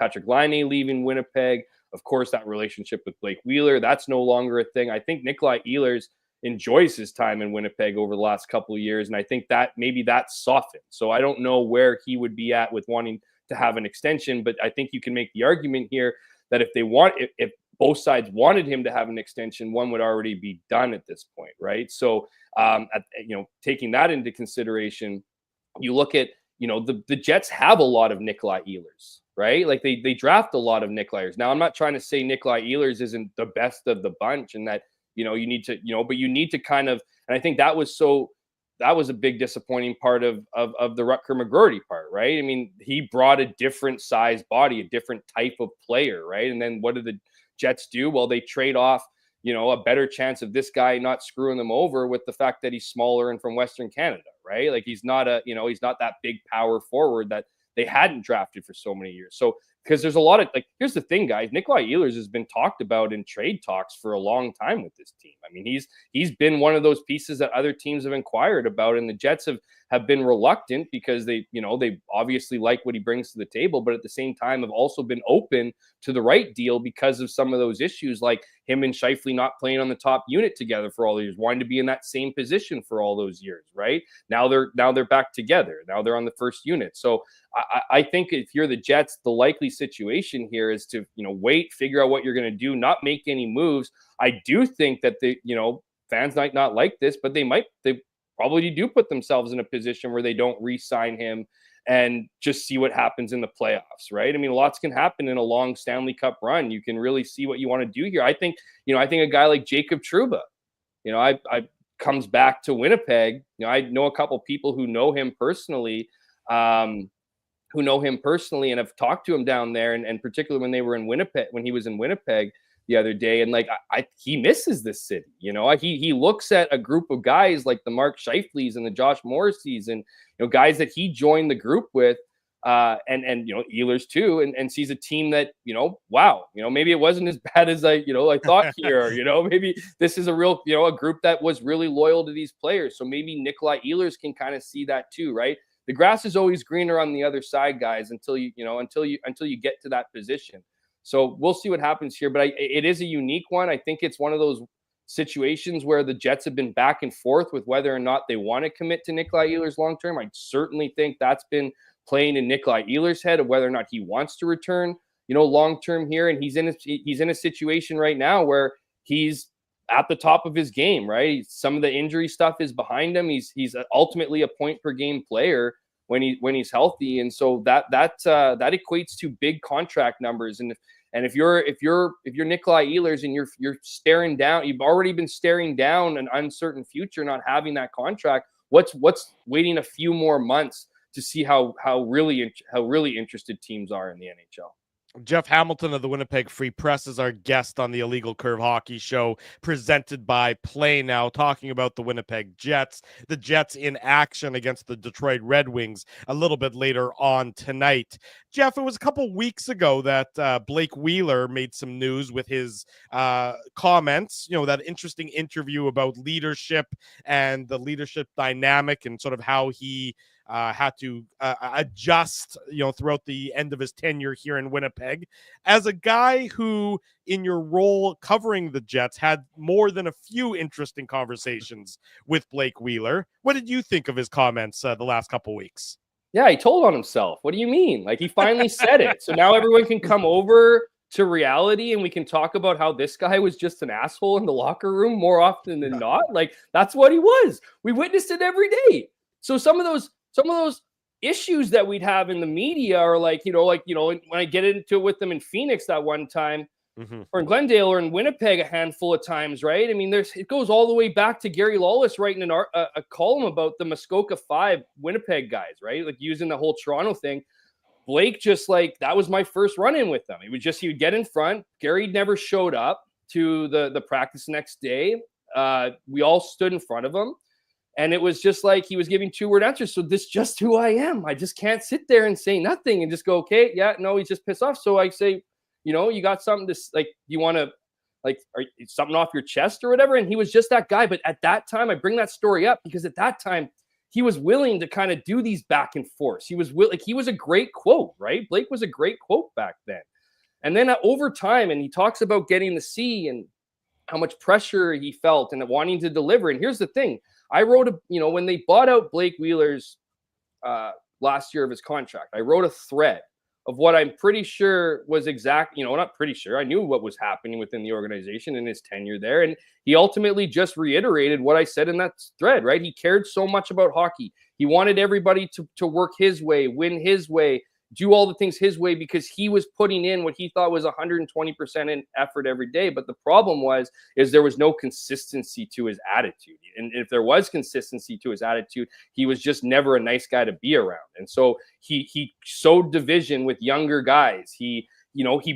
Patrik Laine leaving Winnipeg. Of course, that relationship with Blake Wheeler, that's no longer a thing. I think Nikolai Ehlers enjoys his time in Winnipeg over the last couple of years, and I think that maybe that's softened. So I don't know where he would be at with wanting to have an extension, but I think you can make the argument here that if both sides wanted him to have an extension, one would already be done at this point, right? So, taking that into consideration, you look at, the Jets have a lot of Nikolai Ehlers, right? Like they draft a lot of Nikolai's. Now, I'm not trying to say Nikolai Ehlers isn't the best of the bunch and that, you need to, but you need to kind of, and I think that was a big disappointing part of the Rutger McGroarty part, right? I mean, he brought a different size body, a different type of player, right? And then what do the Jets do? Well, they trade off, a better chance of this guy not screwing them over with the fact that he's smaller and from Western Canada, right? Like he's not that big power forward that they hadn't drafted for so many years. So, because there's a lot of, here's the thing, guys, Nikolai Ehlers has been talked about in trade talks for a long time with this team. I mean, he's been one of those pieces that other teams have inquired about, and the Jets have been reluctant because they obviously like what he brings to the table, but at the same time have also been open to the right deal because of some of those issues, like him and Scheifele not playing on the top unit together for all the years, wanting to be in that same position for all those years, right? Now they're back together. Now they're on the first unit. So I think if you're the Jets, the likely situation here is to, wait, figure out what you're going to do, not make any moves. I do think that fans might not like this, but they probably do put themselves in a position where they don't re-sign him and just see what happens in the playoffs, right? I mean, lots can happen in a long Stanley Cup run. You can really see what you want to do here. I think a guy like Jacob Trouba, I comes back to Winnipeg. I know a couple people who know him personally, and have talked to him down there, and particularly when he was in Winnipeg the other day, and he misses this city. He looks at a group of guys like the Mark Scheifeles and the Josh Morrisseys, and guys that he joined the group with, and Ehlers too, and sees a team that wow, maybe it wasn't as bad as I thought here. Maybe this is a real a group that was really loyal to these players. So maybe Nikolai Ehlers can kind of see that too, right? The grass is always greener on the other side, guys, until you get to that position. So we'll see what happens here, but it is a unique one. I think it's one of those situations where the Jets have been back and forth with whether or not they want to commit to Nikolai Ehlers long term. I certainly think that's been playing in Nikolai Ehlers' head of whether or not he wants to return, long term here. And he's in a situation right now where he's at the top of his game, right? Some of the injury stuff is behind him. He's ultimately a point per game player when he's healthy, and so that equates to big contract numbers. And And if you're Nikolai Ehlers and you're staring down, you've already been staring down an uncertain future, not having that contract. What's waiting a few more months to see how really interested teams are in the NHL? Jeff Hamilton of the Winnipeg Free Press is our guest on the Illegal Curve Hockey Show, presented by Play Now, talking about the Winnipeg Jets. The Jets in action against the Detroit Red Wings a little bit later on tonight. Jeff, it was a couple weeks ago that Blake Wheeler made some news with his comments, that interesting interview about leadership and the leadership dynamic and sort of how he had to adjust, throughout the end of his tenure here in Winnipeg. As a guy who, in your role covering the Jets, had more than a few interesting conversations with Blake Wheeler, what did you think of his comments the last couple weeks? Yeah, he told on himself. What do you mean? Like, he finally said it. So now everyone can come over to reality and we can talk about how this guy was just an asshole in the locker room more often than not. Like, that's what he was. We witnessed it every day. So some of those issues that we'd have in the media are when I get into it with them in Phoenix that one time, or in Glendale or in Winnipeg a handful of times, right? I mean, it goes all the way back to Gary Lawless writing a column about the Muskoka 5 Winnipeg guys, right? Like, using the whole Toronto thing. Blake that was my first run-in with them. He would get in front. Gary never showed up to the practice next day. We all stood in front of him. And it was just like he was giving 2-word answers. So this is just who I am. I just can't sit there and say nothing and just go, okay, yeah, no, he's just pissed off. So I say, you got something to, you want to, something off your chest or whatever. And he was just that guy. But at that time, I bring that story up because at that time, he was willing to kind of do these back and forth. He was a great quote, right? Blake was a great quote back then. And then over time, and he talks about getting the C and how much pressure he felt and wanting to deliver. And here's the thing. I wrote when they bought out Blake Wheeler's last year of his contract, I wrote a thread of what I'm pretty sure was not pretty sure. I knew what was happening within the organization in his tenure there. And he ultimately just reiterated what I said in that thread, right? He cared so much about hockey. He wanted everybody to work his way, win his way, do all the things his way, because he was putting in what he thought was 120% in effort every day. But the problem is there was no consistency to his attitude. And if there was consistency to his attitude, he was just never a nice guy to be around. And so he sowed division with younger guys. He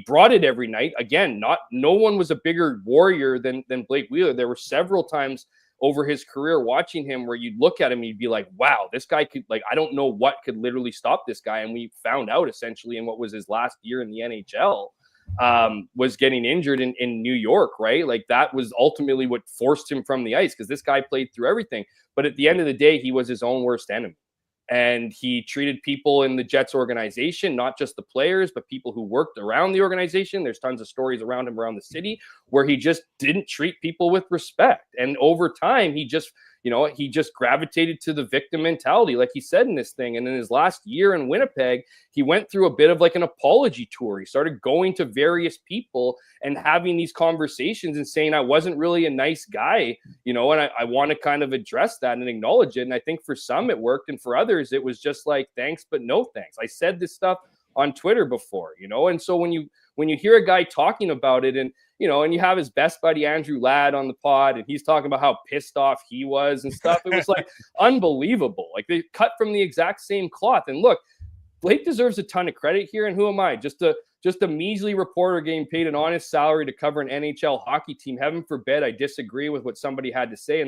brought it every night. Again, no one was a bigger warrior than Blake Wheeler. There were several times over his career watching him where you'd look at him, you'd be like, wow, this guy could, I don't know what could literally stop this guy. And we found out essentially in what was his last year in the NHL, was getting injured in New York, right? Like, that was ultimately what forced him from the ice, because this guy played through everything. But at the end of the day, he was his own worst enemy. And he treated people in the Jets organization, not just the players, but people who worked around the organization. There's tons of stories around him around the city where he just didn't treat people with respect. And over time, he just gravitated to the victim mentality, like he said in this thing. And in his last year in Winnipeg, he went through a bit of an apology tour. He started going to various people and having these conversations and saying, I wasn't really a nice guy, and I want to kind of address that and acknowledge it. And I think for some it worked. And for others, it was just like, thanks, but no thanks. I said this stuff on Twitter before, and so when you hear a guy talking about it and you have his best buddy Andrew Ladd on the pod and he's talking about how pissed off he was and stuff, it was unbelievable. Like, they cut from the exact same cloth. And look, Blake deserves a ton of credit here. And who am I? Just a measly reporter getting paid an honest salary to cover an NHL hockey team. Heaven forbid I disagree with what somebody had to say.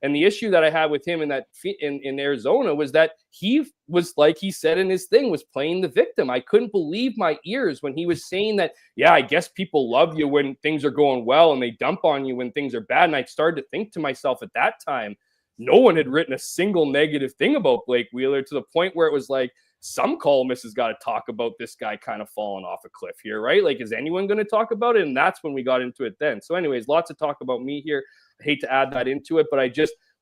And the issue that I had with him in Arizona was that he was, like he said in his thing, was playing the victim. I couldn't believe my ears when he was saying that, yeah, I guess people love you when things are going well and they dump on you when things are bad. And I started to think to myself at that time, no one had written a single negative thing about Blake Wheeler, to the point where it was like, some columnist has got to talk about this guy kind of falling off a cliff here, right? Like, is anyone going to talk about it? And that's when we got into it then. So anyways, lots of talk about me here. I hate to add that into it, but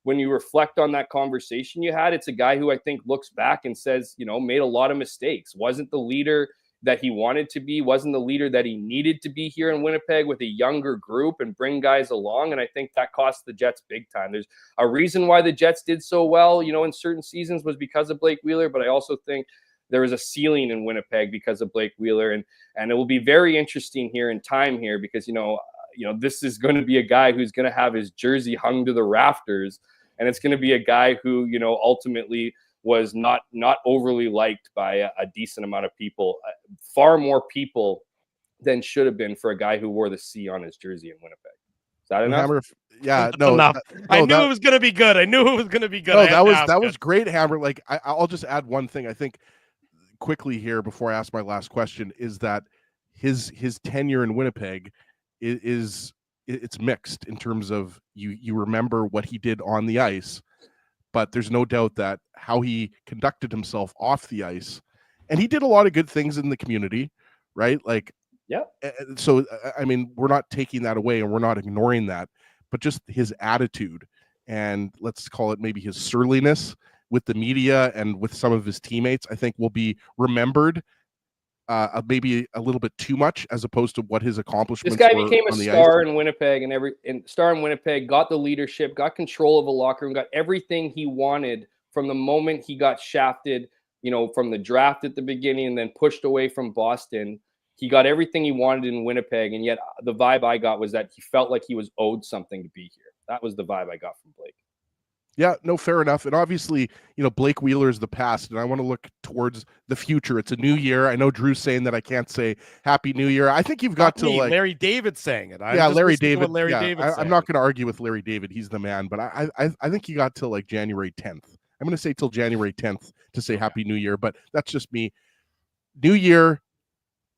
when you reflect on that conversation you had, it's a guy who I think looks back and says, made a lot of mistakes, wasn't the leader that he wanted to be, wasn't the leader that he needed to be here in Winnipeg with a younger group and bring guys along. And I think that cost the Jets big time. There's a reason why the Jets did so well, in certain seasons was because of Blake Wheeler, but I also think there is a ceiling in Winnipeg because of Blake Wheeler, and it will be very interesting here in time here because this is going to be a guy who's going to have his jersey hung to the rafters, and it's going to be a guy who ultimately was not overly liked by a decent amount of people, far more people than should have been for a guy who wore the C on his jersey in Winnipeg. Is that enough? Hammer, yeah, no, enough. I knew it was going to be good. I knew it was going to be good. No, that was great, Hammer. Like I'll just add one thing. I think quickly here before I ask my last question is that his tenure in Winnipeg is it's mixed in terms of you remember what he did on the ice, but there's no doubt that how he conducted himself off the ice, and he did a lot of good things in the community, right? Like, yeah. So, I mean, we're not taking that away and we're not ignoring that, but just his attitude and let's call it maybe his surliness with the media and with some of his teammates, I think will be remembered maybe a little bit too much as opposed to what his accomplishments were. This guy were became a on the star ice. in Winnipeg star in Winnipeg, got the leadership, got control of a locker room, got everything he wanted from the moment he got shafted, from the draft at the beginning and then pushed away from Boston. He got everything he wanted in Winnipeg, and yet the vibe I got was that he felt like he was owed something to be here. That was the vibe I got from Blake. Yeah, no, fair enough. And obviously, Blake Wheeler is the past, and I want to look towards the future. It's a new year. I know Drew's saying that I can't say Happy New Year. I think you've got to Larry David saying it. Larry David. David. I'm not going to argue with Larry David. He's the man. But I think you got till like January 10th. I'm going to say till January 10th to say Happy New Year. But that's just me. New Year.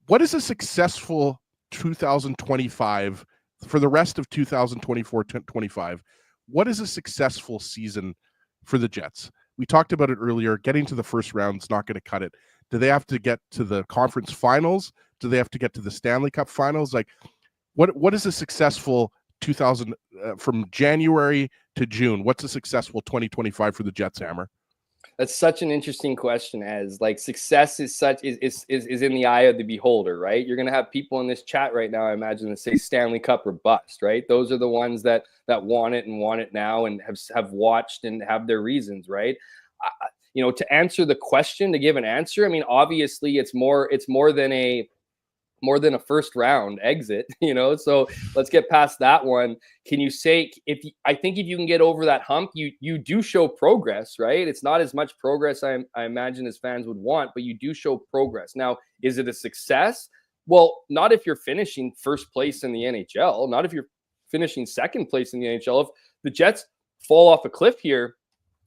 What is a successful 2025 for the rest of 2024-25? What is a successful season for the Jets? We talked about it earlier. Getting to the first round is not going to cut it. Do they have to get to the conference finals? Do they have to get to the Stanley Cup finals? Like, what is a successful from January to June? What's a successful 2025 for the Jets, Hammer? That's such an interesting question, as like success is in the eye of the beholder, right? You're going to have people in this chat right now, I imagine, that say Stanley Cup or bust, right? Those are the ones that want it and want it now and have watched and have their reasons, right? To answer the question, to give an answer, I mean, obviously it's more than a first round exit, so let's get past that one. Can you say, I think if you can get over that hump, you do show progress, right? It's not as much progress I imagine as fans would want, but you do show progress. Now, is it a success? Well, not if you're finishing first place in the NHL, not if you're finishing second place in the NHL. If the Jets fall off a cliff here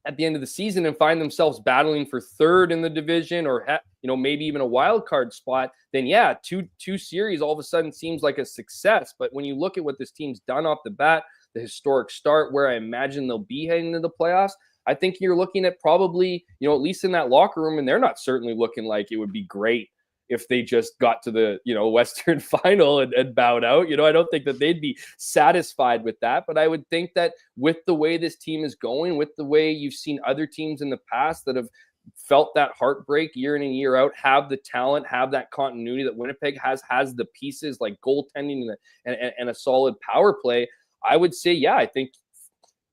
at the end of the season and find themselves battling for third in the division or maybe even a wild card spot, then yeah, two series all of a sudden seems like a success. But when you look at what this team's done off the bat, the historic start where I imagine they'll be heading into the playoffs, I think you're looking at probably, at least in that locker room, and they're not certainly looking like it would be great if they just got to the, Western final and bowed out. I don't think that they'd be satisfied with that. But I would think that with the way this team is going, with the way you've seen other teams in the past that have felt that heartbreak year in and year out, have the talent, have that continuity that Winnipeg has the pieces like goaltending and a solid power play, I would say, yeah, I think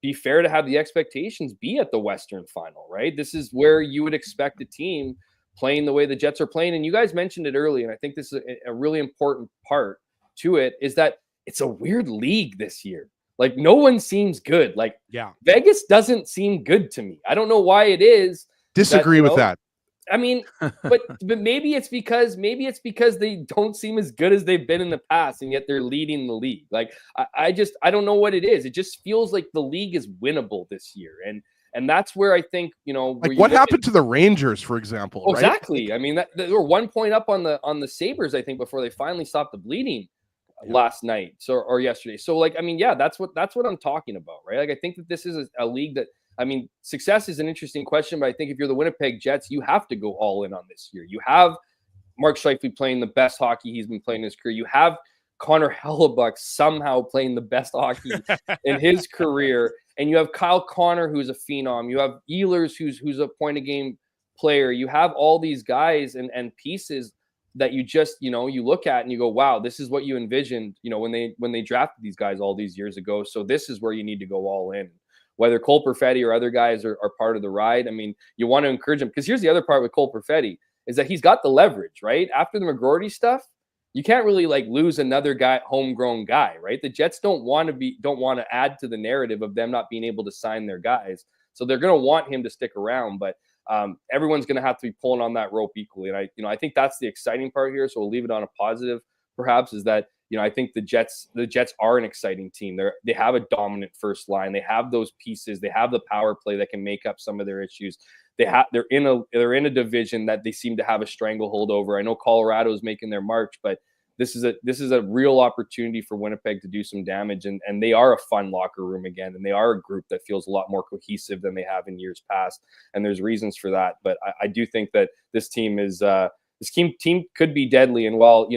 be fair to have the expectations be at the Western final, right? This is where you would expect a team playing the way the Jets are playing. And you guys mentioned it earlier, and I think this is a really important part to it, is that it's a weird league this year. Like, no one seems good. Like, yeah, Vegas doesn't seem good to me. I don't know why it is. Disagree with that. I mean, but maybe it's because they don't seem as good as they've been in the past, and yet they're leading the league. Like, I don't know what it is. It just feels like the league is winnable this year. And that's where I think, like what happened to the Rangers, for example. Right? Exactly. I mean, they were 1 point up on the Sabres, I think, before they finally stopped the bleeding last night or yesterday. So, like, I mean, yeah, that's what I'm talking about, right? Like, I think that this is a league that, I mean, success is an interesting question, but I think if you're the Winnipeg Jets, you have to go all in on this year. You have Mark Scheifele playing the best hockey he's been playing in his career. You have Connor Hellebuyck somehow playing the best hockey in his career. And you have Kyle Connor, who's a phenom. You have Ehlers, who's a point-a-game player. You have all these guys and pieces that you just, you look at and you go, wow, this is what you envisioned, when they drafted these guys all these years ago. So this is where you need to go all in. Whether Cole Perfetti or other guys are part of the ride, I mean, you want to encourage them. Because here's the other part with Cole Perfetti. is that he's got the leverage, right? After the McGroarty stuff, you can't really like lose another guy, homegrown guy, right? The Jets don't want to add to the narrative of them not being able to sign their guys. So they're going to want him to stick around, but everyone's going to have to be pulling on that rope equally. And I think that's the exciting part here. So we'll leave it on a positive, perhaps, is that, I think the Jets are an exciting team. They have a dominant first line. They have those pieces. They have the power play that can make up some of their issues. They're in a division that they seem to have a stranglehold over. I know Colorado is making their march, but this is a real opportunity for Winnipeg to do some damage, and they are a fun locker room again, and they are a group that feels a lot more cohesive than they have in years past, and there's reasons for that. But I do think that this team could be deadly, and while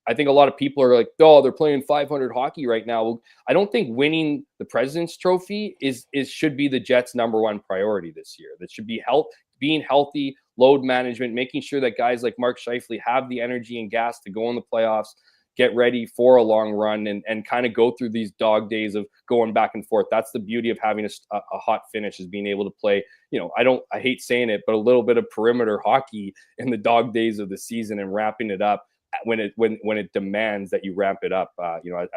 I think a lot of people are like, oh, they're playing 500 hockey right now. Well, I don't think winning the President's Trophy should be the Jets' number one priority this year. That should be being healthy, load management, making sure that guys like Mark Scheifele have the energy and gas to go in the playoffs, get ready for a long run, and kind of go through these dog days of going back and forth. That's the beauty of having a hot finish, is being able to play, I hate saying it, but a little bit of perimeter hockey in the dog days of the season and wrapping it up when it demands that you ramp it up,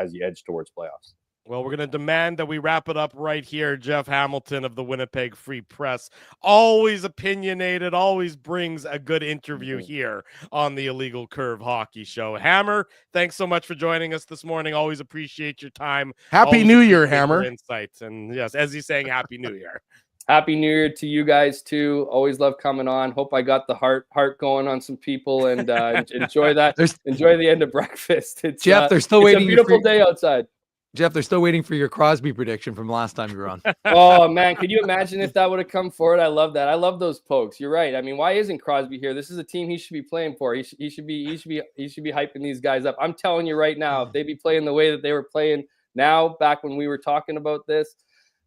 as you edge towards playoffs. Well, we're going to demand that we wrap it up right here. Jeff Hamilton of the Winnipeg Free Press, always opinionated, always brings a good interview here on the Illegal Curve Hockey Show. Hammer, thanks so much for joining us this morning. Always appreciate your time. Happy New Year, Hammer. Insights. And yes, as he's saying, Happy New Year. Happy New Year to you guys too. Always love coming on. Hope I got the heart going on some people, and enjoy that. Enjoy the end of breakfast. It's, Jeff, they're still waiting. It's a beautiful day outside. Jeff, they're still waiting for your Crosby prediction from last time you were on. Oh man, could you imagine if that would have come forward? I love that. I love those pokes. You're right. I mean, why isn't Crosby here? This is a team he should be playing for. He should be hyping these guys up. I'm telling you right now, if they be playing the way that they were playing now, back when we were talking about this,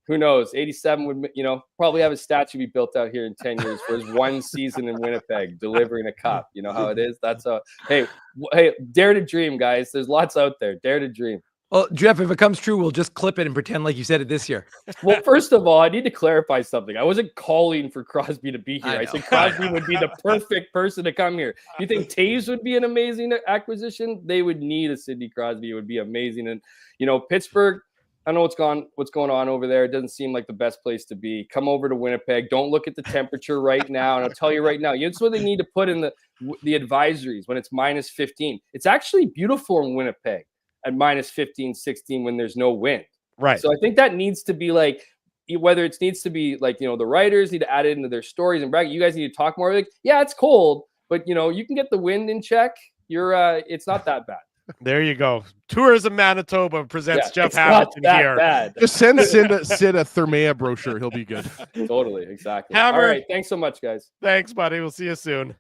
who knows? 87 would, probably have a statue be built out here in 10 years for his one season in Winnipeg, delivering a cup. You know how it is? That's hey, dare to dream, guys. There's lots out there. Dare to dream. Well, Jeff, if it comes true, we'll just clip it and pretend like you said it this year. Well, first of all, I need to clarify something. I wasn't calling for Crosby to be here. I said Crosby would be the perfect person to come here. You think Taves would be an amazing acquisition? They would need a Sidney Crosby. It would be amazing. And, Pittsburgh, I know what's going on over there. It doesn't seem like the best place to be. Come over to Winnipeg. Don't look at the temperature right now. And I'll tell you right now, it's what they need to put in the advisories when it's minus 15. It's actually beautiful in Winnipeg at minus 15, 16 when there's no wind. Right. So I think that needs to be like, whether it needs to be like, the writers need to add it into their stories and bracket. You guys need to talk more. Like, yeah, it's cold, but you can get the wind in check. It's not that bad. There you go. Tourism Manitoba presents Jeff Hamilton here. Bad. Just send Sid a Thermea brochure. He'll be good. Totally. Exactly. Hammer. All right. Thanks so much, guys. Thanks, buddy. We'll see you soon.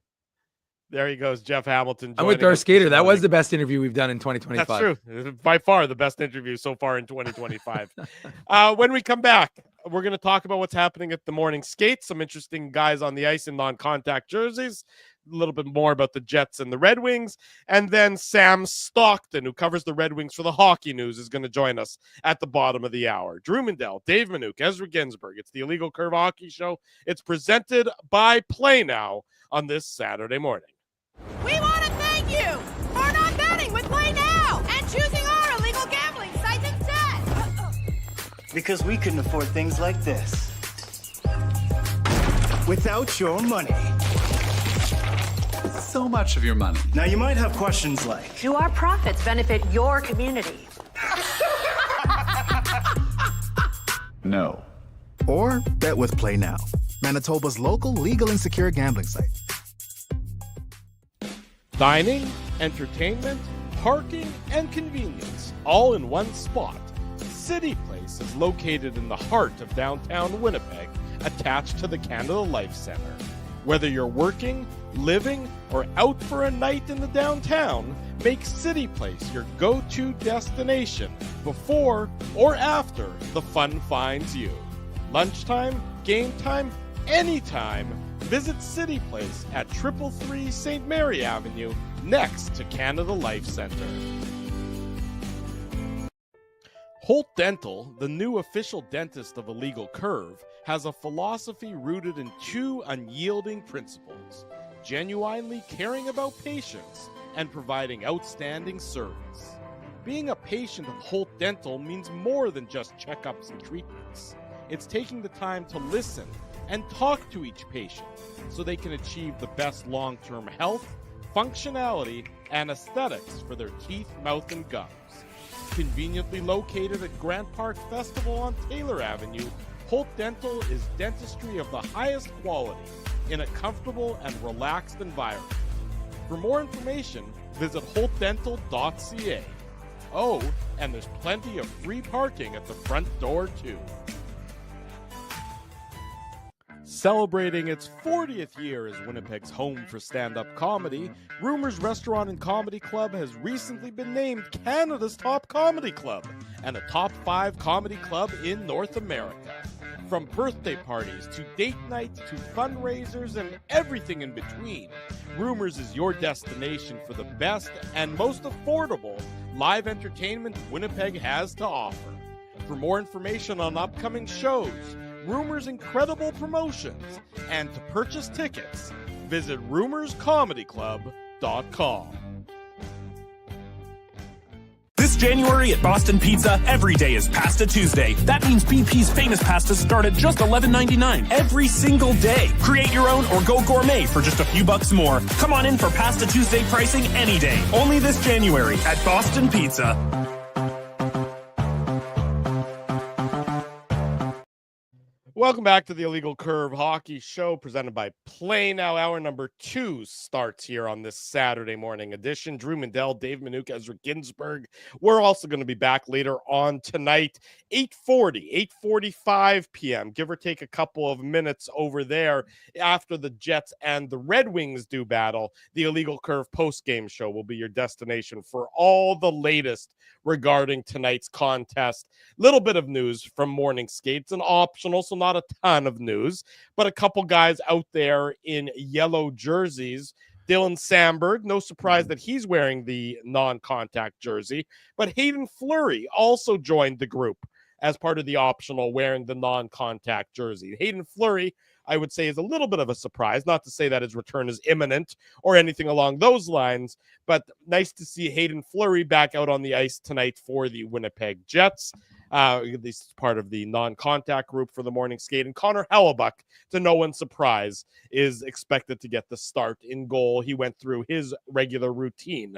There he goes, Jeff Hamilton. I'm with Darth Skater. That was the best interview we've done in 2025. That's true. By far the best interview so far in 2025. When we come back, we're going to talk about what's happening at the morning skate. Some interesting guys on the ice in non-contact jerseys. A little bit more about the Jets and the Red Wings. And then Sam Stockton, who covers the Red Wings for the Hockey News, is going to join us at the bottom of the hour. Drew Mandel, Dave Minuk, Ezra Ginsburg. It's the Illegal Curve Hockey Show. It's presented by Play Now on this Saturday morning. We want to thank you for not betting with Play Now and choosing our illegal gambling sites instead. Because we couldn't afford things like this without your money. So much of your money. Now you might have questions like, Do our profits benefit your community? No. Or bet with Play Now, Manitoba's local legal and secure gambling site. Dining, entertainment, parking, and convenience, all in one spot. City Place is located in the heart of downtown Winnipeg, attached to the Canada Life Centre. Whether you're working, living, or out for a night in the downtown, make City Place your go-to destination before or after the fun finds you. Lunchtime, game time, anytime. Visit City Place at 333 St. Mary Avenue, next to Canada Life Centre. Holt Dental, the new official dentist of Illegal Curve, has a philosophy rooted in two unyielding principles: genuinely caring about patients and providing outstanding service. Being a patient of Holt Dental means more than just checkups and treatments. It's taking the time to listen and talk to each patient so they can achieve the best long-term health, functionality, and aesthetics for their teeth, mouth, and gums. Conveniently located at Grant Park Festival on Taylor Avenue, Holt Dental is dentistry of the highest quality in a comfortable and relaxed environment. For more information, visit holtdental.ca. Oh, and there's plenty of free parking at the front door, too. Celebrating its 40th year as Winnipeg's home for stand-up comedy, Rumors Restaurant and Comedy Club has recently been named Canada's top comedy club and a top 5 comedy club in North America. From birthday parties to date nights to fundraisers and everything in between, Rumors is your destination for the best and most affordable live entertainment Winnipeg has to offer. For more information on upcoming shows, Rumors' incredible promotions, and to purchase tickets, visit rumorscomedyclub.com. This January at Boston Pizza, every day is Pasta Tuesday. That means BP's famous pastas start at just $11.99 every single day. Create your own or go gourmet for just a few bucks more. Come on in for Pasta Tuesday pricing any day. Only this January at Boston Pizza. Welcome back to the Illegal Curve Hockey Show presented by Play Now. Hour number 2 starts here on this Saturday morning edition. Drew Mandel, Dave Minuk, Ezra Ginsburg. We're also going to be back later on tonight, 8:45 p.m., give or take a couple of minutes over there after the Jets and the Red Wings do battle. The Illegal Curve post-game show will be your destination for all the latest regarding tonight's contest. Little bit of news from morning skates, an optional, so not a ton of news, but a couple guys out there in yellow jerseys. Dylan Samberg, no surprise that he's wearing the non-contact jersey, but Haydn Fleury also joined the group as part of the optional wearing the non-contact jersey. Haydn Fleury, I would say, is a little bit of a surprise, not to say that his return is imminent or anything along those lines, but nice to see Haydn Fleury back out on the ice tonight for the Winnipeg Jets. This is part of the non-contact group for the morning skate. And Connor Hellebuck, to no one's surprise, is expected to get the start in goal. He went through his regular routine,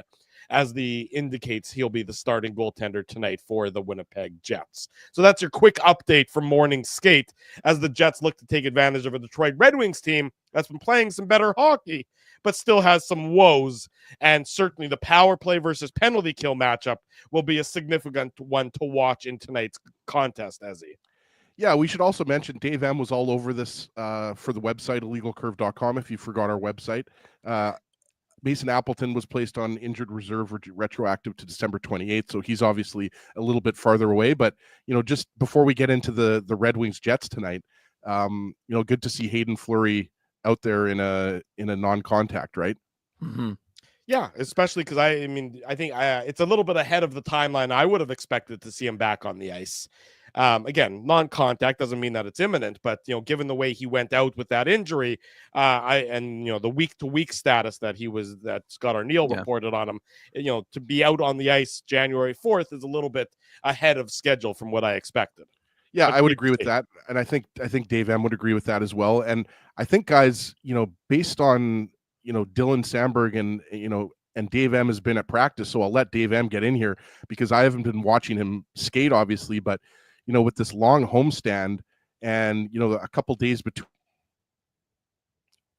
as the indicates he'll be the starting goaltender tonight for the Winnipeg Jets. So that's your quick update from morning skate as the Jets look to take advantage of a Detroit Red Wings team that's been playing some better hockey, but still has some woes. And certainly the power play versus penalty kill matchup will be a significant one to watch in tonight's contest, Ezzy. Yeah, we should also mention Dave M was all over this for the website, illegalcurve.com, if you forgot our website. Mason Appleton was placed on injured reserve retroactive to December 28th, so he's obviously a little bit farther away. But, you know, just before we get into the Red Wings Jets tonight, you know, good to see Haydn Fleury out there in a non-contact, right? Mm-hmm. Yeah, especially because I think it's a little bit ahead of the timeline I would have expected to see him back on the ice. Again, non-contact doesn't mean that it's imminent, but, you know, given the way he went out with that injury, the week-to-week status that Scott Arniel reported on him, you know, to be out on the ice January 4th is a little bit ahead of schedule from what I expected. Yeah, I would agree with that. And I think Dave M would agree with that as well. And I think, guys, you know, based on, you know, Dylan Samberg and Dave M has been at practice, so I'll let Dave M get in here because I haven't been watching him skate, obviously, but, you know, with this long homestand and, you know, a couple days between.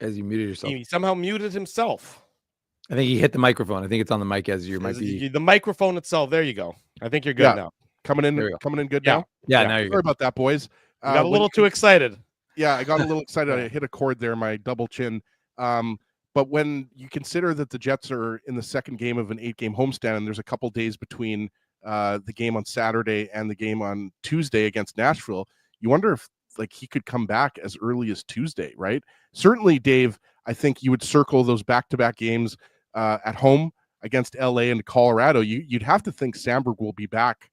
As you muted yourself. He somehow muted himself. I think he hit the microphone. I think it's on the mic as you might be. The microphone itself. There you go. I think you're good now. Coming in good now? Yeah, now you're good. Sorry about that, boys. Got a little too excited. Yeah, I got a little excited. I hit a chord there, my double chin. But when you consider that the Jets are in the second game of an 8-game homestand, and there's a couple days between the game on Saturday and the game on Tuesday against Nashville, you wonder if he could come back as early as Tuesday, right? Certainly, Dave, I think you would circle those back-to-back games at home against LA and Colorado. You'd have to think Samberg will be back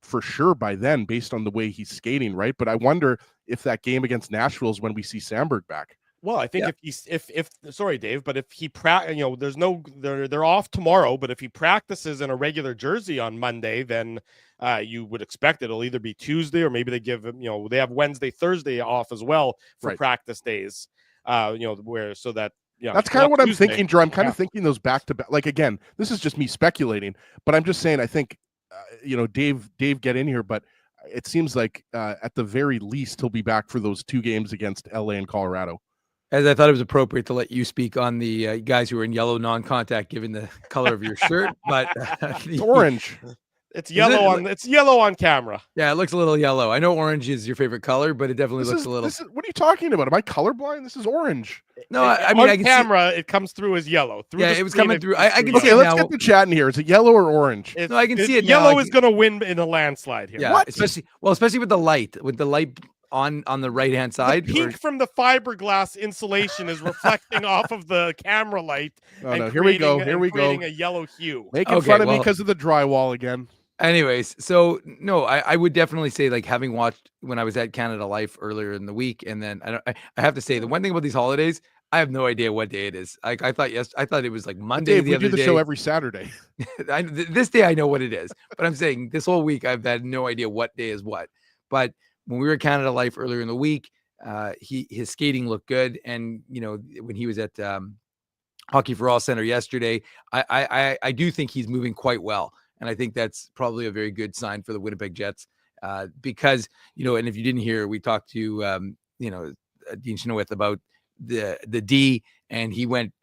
for sure by then, based on the way he's skating, right? But I wonder if that game against Nashville is when we see Samberg back. Well, I think if sorry, Dave, but if he they're off tomorrow, but if he practices in a regular jersey on Monday, then you would expect it'll either be Tuesday or maybe they give him, they have Wednesday, Thursday off as well for practice days. So that that's kind of what Tuesday. I'm thinking, Drew. I'm kind of thinking those back to back. Like again, this is just me speculating, but I'm just saying I think Dave get in here, but it seems like at the very least he'll be back for those 2 games against LA and Colorado. As I thought it was appropriate to let you speak on the guys who are in yellow non-contact, given the color of your shirt, but it's orange. It's yellow it's yellow on camera. Yeah, it looks a little yellow. I know orange is your favorite color, but it definitely looks a little. What are you talking about? Am I colorblind? This is orange. No, I mean, on camera it comes through as yellow. It was coming through. I can see. Okay, let's get the chat in here. Is it yellow or orange? No, I can see it. Yellow is going to win in a landslide here. Yeah, what? especially with the light. On the right-hand side. The pink from the fiberglass insulation is reflecting off of the camera light. Here we go. Creating a yellow hue. Making fun of me because of the drywall again. Anyways, so no, I would definitely say, like, having watched when I was at Canada Life earlier in the week, and then I have to say the one thing about these holidays, I have no idea what day it is. I thought it was like Monday. Dave, we do the show every Saturday. This day I know what it is, but I'm saying this whole week I've had no idea what day is what. But when we were at Canada Life earlier in the week, his skating looked good, and when he was at Hockey for All Center yesterday, I do think he's moving quite well. And I think that's probably a very good sign for the Winnipeg Jets because, and if you didn't hear, we talked to, Dean Chenoweth about the D, and he went,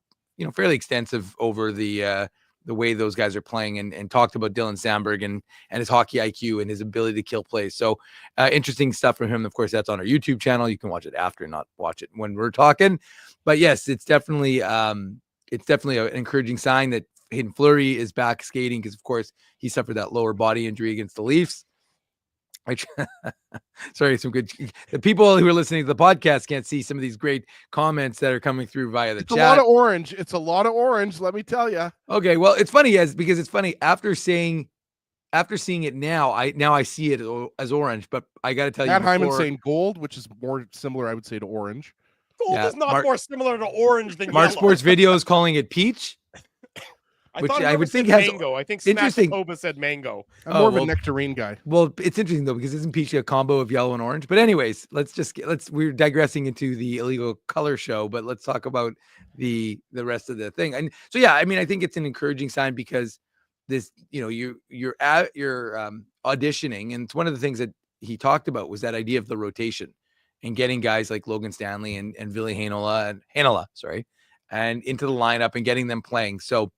fairly extensive over the way those guys are playing and talked about Dylan Samberg and his hockey IQ and his ability to kill plays. So interesting stuff from him. Of course, that's on our YouTube channel. You can watch it after, not watch it when we're talking. But yes, it's definitely an encouraging sign that Haydn Fleury is back skating because, of course, he suffered that lower body injury against the Leafs. Sorry, the people who are listening to the podcast can't see some of these great comments that are coming through via the chat. It's a lot of orange. It's a lot of orange. Let me tell you. Okay, well, it's funny because it's funny after seeing it now. I see it as orange, but I got to tell you, Hyman saying gold, which is more similar, I would say, to orange. Gold is not more similar to orange than Mark yellow. Sports Videos calling it peach. Which I would think has mango. I think Manitoba said mango. I'm more of a nectarine guy. Well, it's interesting though because isn't peach a combo of yellow and orange? But anyways, we're digressing into the illegal color show, but let's talk about the rest of the thing. And so yeah, I mean, I think it's an encouraging sign because this, you're auditioning, and it's one of the things that he talked about was that idea of the rotation and getting guys like Logan Stanley and Ville Heinola and into the lineup and getting them playing. So.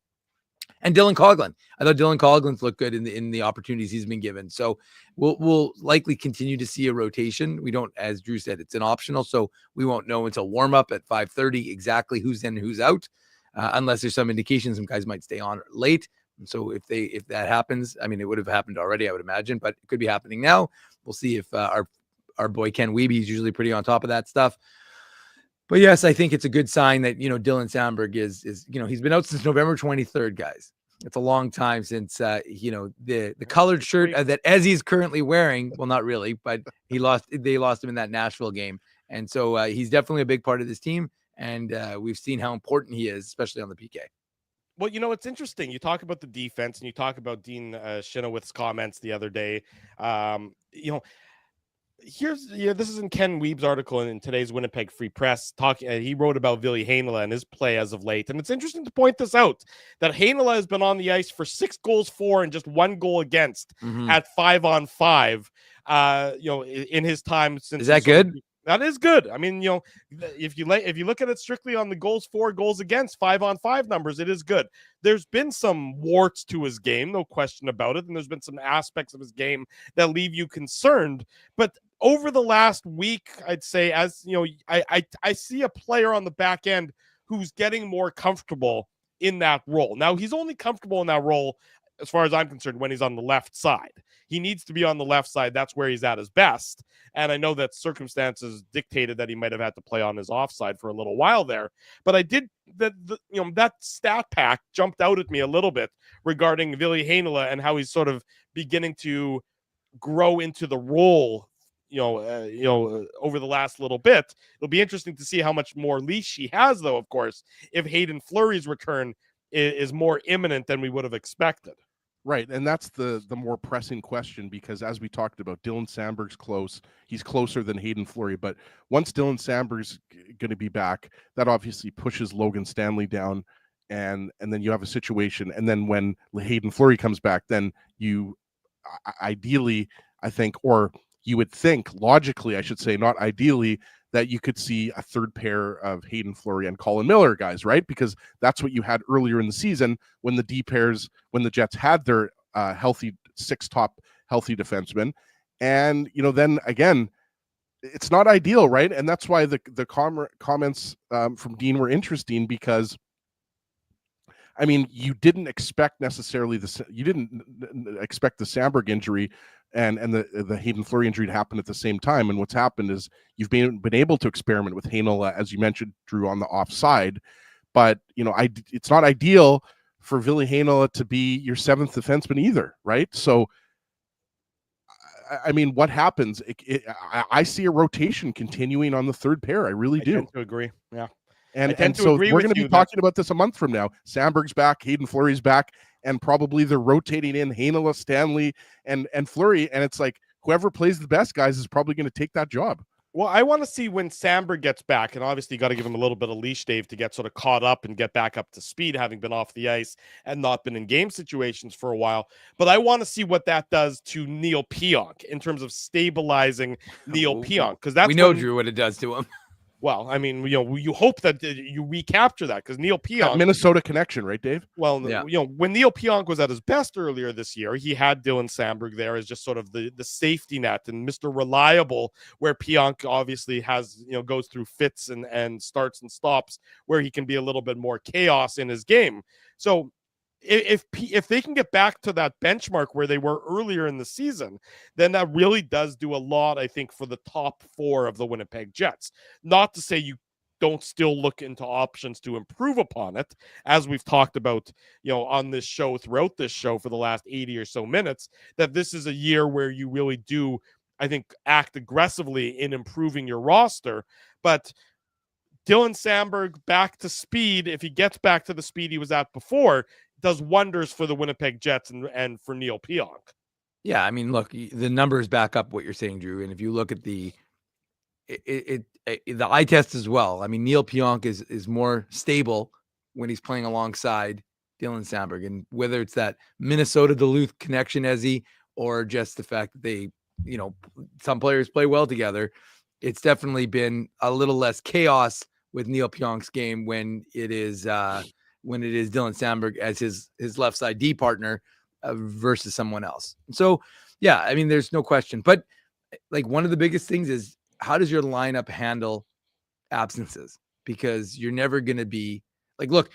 And Dylan Coghlan. I thought Dylan Coughlin's looked good in the opportunities he's been given. So we'll likely continue to see a rotation. We don't, as Drew said, it's an optional, so we won't know until warm up at 5:30 exactly who's in and who's out, unless there's some indication some guys might stay on late. And so if that happens, I mean, it would have happened already, I would imagine, but it could be happening now. We'll see if our boy Ken Wiebe is usually pretty on top of that stuff. But yes, I think it's a good sign that, Dylan Samberg is he's been out since November 23rd, guys. It's a long time since, the colored shirt that Ezzy's currently wearing. Well, not really, but they lost him in that Nashville game. And so he's definitely a big part of this team. And we've seen how important he is, especially on the PK. Well, it's interesting. You talk about the defense and you talk about Dean Chenoweth's comments the other day. This is in Ken Wiebe's article in today's Winnipeg Free Press. He wrote about Ville Heinola and his play as of late, and it's interesting to point this out that Heinola has been on the ice for 6 goals for and just 1 goal against at 5-on-5. In his time since. Is that good? That is good. I mean, if you look at it strictly on the goals for, goals against, 5-on-5 numbers, it is good. There's been some warts to his game, no question about it, and there's been some aspects of his game that leave you concerned. But over the last week, I'd say, as I see a player on the back end who's getting more comfortable in that role. Now, he's only comfortable in that role, as far as I'm concerned, when he's on the left side. He needs to be on the left side. That's where he's at his best. And I know that circumstances dictated that he might have had to play on his offside for a little while there. But I did that stat pack jumped out at me a little bit regarding Ville Heinola and how he's sort of beginning to grow into the role, over the last little bit. It'll be interesting to see how much more leash he has, though, of course, if Haydn Fleury's return is more imminent than we would have expected. Right, and that's the more pressing question, because as we talked about, Dylan Samberg's close. He's closer than Haydn Fleury, but once Dylan Samberg's going to be back, that obviously pushes Logan Stanley down, and then you have a situation, and then when Haydn Fleury comes back, then you ideally, I think, or you would think, logically, I should say, not ideally, that you could see a third pair of Haydn Fleury and Colin Miller guys, right? Because that's what you had earlier in the season when the D pairs, when the Jets had their healthy 6 top healthy defensemen. And, then again, it's not ideal, right? And that's why the comments from Dean were interesting, because I mean, you didn't expect necessarily you didn't expect the Samberg injury and the Haydn Fleury injury to happen at the same time. And what's happened is you've been able to experiment with Heinola, as you mentioned, Drew, on the offside. But, it's not ideal for Ville Heinola to be your 7th defenseman either, right? So, I mean, what happens? I see a rotation continuing on the third pair. I really do. I tend to agree. Yeah. And so we're going to be talking about this a month from now. Samberg's back, Haydn Fleury's back, and probably they're rotating in Heinola, Stanley, and Fleury. And it's like whoever plays the best, guys, is probably going to take that job. Well, I want to see when Samberg gets back, and obviously you got to give him a little bit of leash, Dave, to get sort of caught up and get back up to speed, having been off the ice and not been in game situations for a while. But I want to see what that does to Neil Pionk in terms of stabilizing Neil Pionk, because that's Drew, what it does to him. Well, I mean, you hope that you recapture that, because Neil Pionk, that Minnesota connection, right, Dave? Well, yeah. When Neil Pionk was at his best earlier this year, he had Dylan Samberg there as just sort of the safety net and Mr. Reliable, where Pionk obviously has, goes through fits and starts and stops where he can be a little bit more chaos in his game. So if they can get back to that benchmark where they were earlier in the season, then that really does do a lot, I think, for the top 4 of the Winnipeg Jets. Not to say you don't still look into options to improve upon it, as we've talked about, on this show, throughout this show for the last 80 or so minutes, that this is a year where you really do, I think, act aggressively in improving your roster. But Dylan Samberg back to speed, if he gets back to the speed he was at before, does wonders for the Winnipeg Jets and for Neil Pionk. Yeah, I mean, look, the numbers back up what you're saying, Drew. And if you look at the eye test as well, I mean, Neil Pionk is more stable when he's playing alongside Dylan Samberg. And whether it's that Minnesota Duluth connection, or just the fact that they, some players play well together, it's definitely been a little less chaos with Neil Pionk's game when it is Dylan Samberg as his left side D partner versus someone else. So, yeah, I mean, there's no question. But like, one of the biggest things is, how does your lineup handle absences? Because you're never going to be like, look,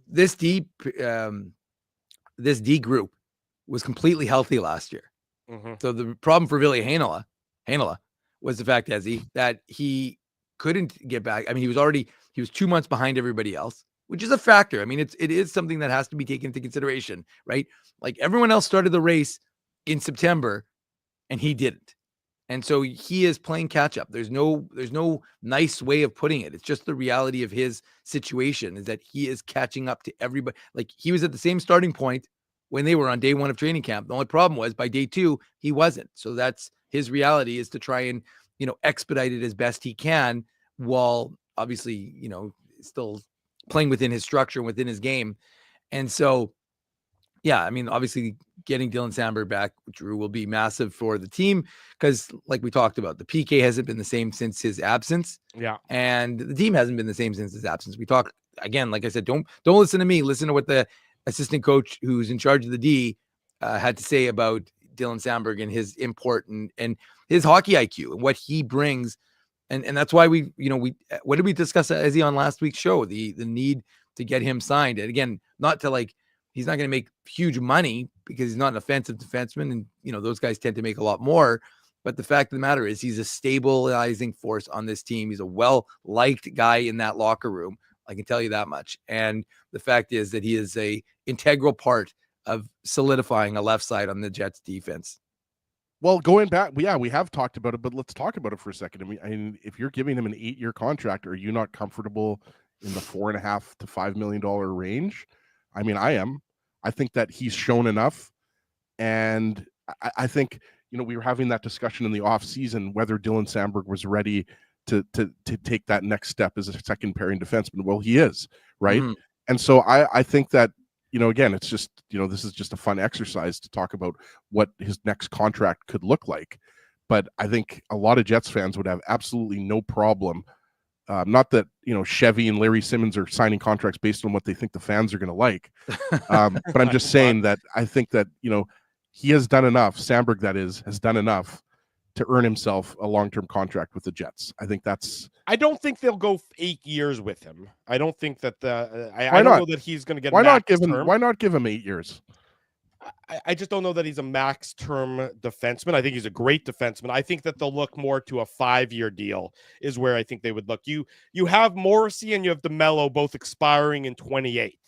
this D group was completely healthy last year. Mm-hmm. So the problem for Ville Heinola was the fact that he couldn't get back. I mean, he was 2 months behind everybody else, which is a factor. I mean, it is something that has to be taken into consideration, right? Like, everyone else started the race in September and he didn't. And so he is playing catch up. There's no nice way of putting it. It's just the reality of his situation, is that he is catching up to everybody. Like, he was at the same starting point when they were on day 1 of training camp. The only problem was by day 2, he wasn't. So that's his reality, is to try and, expedite it as best he can, while obviously, still playing within his structure, within his game. And so, yeah, I mean, obviously getting Dylan Samberg back, Drew, will be massive for the team, because like we talked about, the PK hasn't been the same since his absence. Yeah. And the team hasn't been the same since his absence. We talk again, like I said, don't listen to me, listen to what the assistant coach who's in charge of the D had to say about Dylan Samberg and his import and his hockey IQ and what he brings. And that's why we what did we discuss as he on last week's show? The need to get him signed. And again, not to he's not going to make huge money because he's not an offensive defenseman. And, those guys tend to make a lot more. But the fact of the matter is, he's a stabilizing force on this team. He's a well-liked guy in that locker room. I can tell you that much. And the fact is that he is a integral part of solidifying a left side on the Jets defense. Well, going back, yeah, we have talked about it, but let's talk about it for a second. I mean, if you're giving him an 8-year contract, are you not comfortable in the $4.5 to $5 million range? I mean, I am. I think that he's shown enough, and I think, you know, we were having that discussion in the off season whether Dylan Samberg was ready to take that next step as a second pairing defenseman. Well, he is, right? Mm-hmm. And so I think that, you know, again, it's just, you know, this is just a fun exercise to talk about what his next contract could look like. But I think a lot of Jets fans would have absolutely no problem. Not that, you know, Chevy and Larry Simmons are signing contracts based on what they think the fans are going to like. But I'm just saying that I think that, you know, he has done enough. Samberg, that is, has done enough to earn himself a long-term contract with the Jets. I think that's. I don't think they'll go 8 years with him. I don't think that I don't know that he's going to get. Why not give him 8 years? I just don't know that he's a max term defenseman. I think he's a great defenseman. I think that they'll look more to a 5-year deal is where I think they would look. You have Morrissey and you have DeMello both expiring in 28.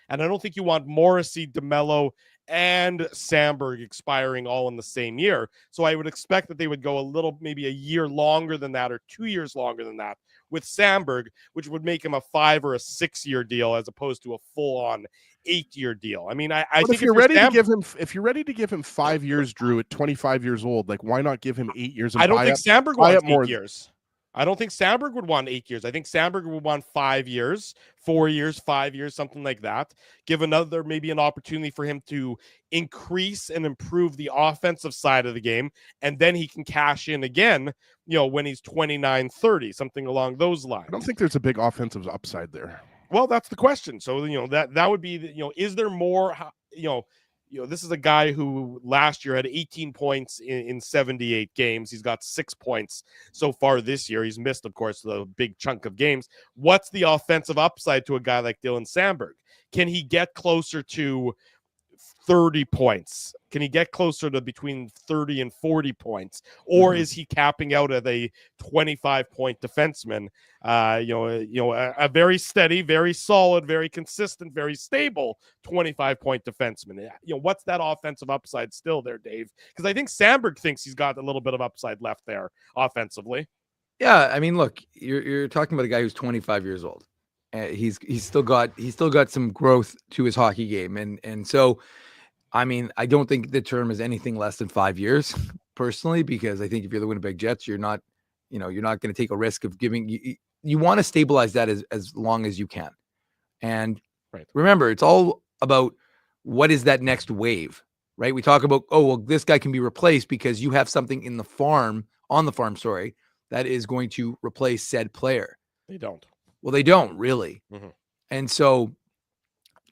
And I don't think you want Morrissey, DeMello, and Samberg expiring all in the same year. So I would expect that they would go maybe a year longer than that or 2 years longer than that with Samberg, which would make him a 5 or a 6 year deal as opposed to a full-on 8-year deal. I mean, I think if you're ready to give him 5 years, Drew, at 25 years old, like why not give him 8 years? And I don't think Samberg wants 8 years. I don't think Samberg would want 8 years. I think Samberg would want 5 years, 4 years, 5 years, something like that. Give another, maybe an opportunity for him to increase and improve the offensive side of the game. And then he can cash in again, you know, when he's 29, 30, something along those lines. I don't think there's a big offensive upside there. Well, that's the question. So, you know, that would be, you know, is there more, you know, this is a guy who last year had 18 points in 78 games. He's got 6 points so far this year. He's missed, of course, the big chunk of games. What's the offensive upside to a guy like Dylan Samberg? Can he get closer to 30 points? Can he get closer to between 30 and 40 points? Or is he capping out at a 25-point defenseman? A very steady, very solid, very consistent, very stable 25-point defenseman. You know, what's that offensive upside still there, Dave? Because I think Samberg thinks he's got a little bit of upside left there offensively. Yeah, I mean, look, you're talking about a guy who's 25 years old. He's still got some growth to his hockey game, and so. I mean, I don't think the term is anything less than 5 years, personally, because I think if you're the Winnipeg Jets, you're not going to take a risk of giving. You want to stabilize that as long as you can, and remember, it's all about what is that next wave, right? We talk about, oh well, this guy can be replaced because you have something on the farm, that is going to replace said player. They don't. Well, they don't really, and so,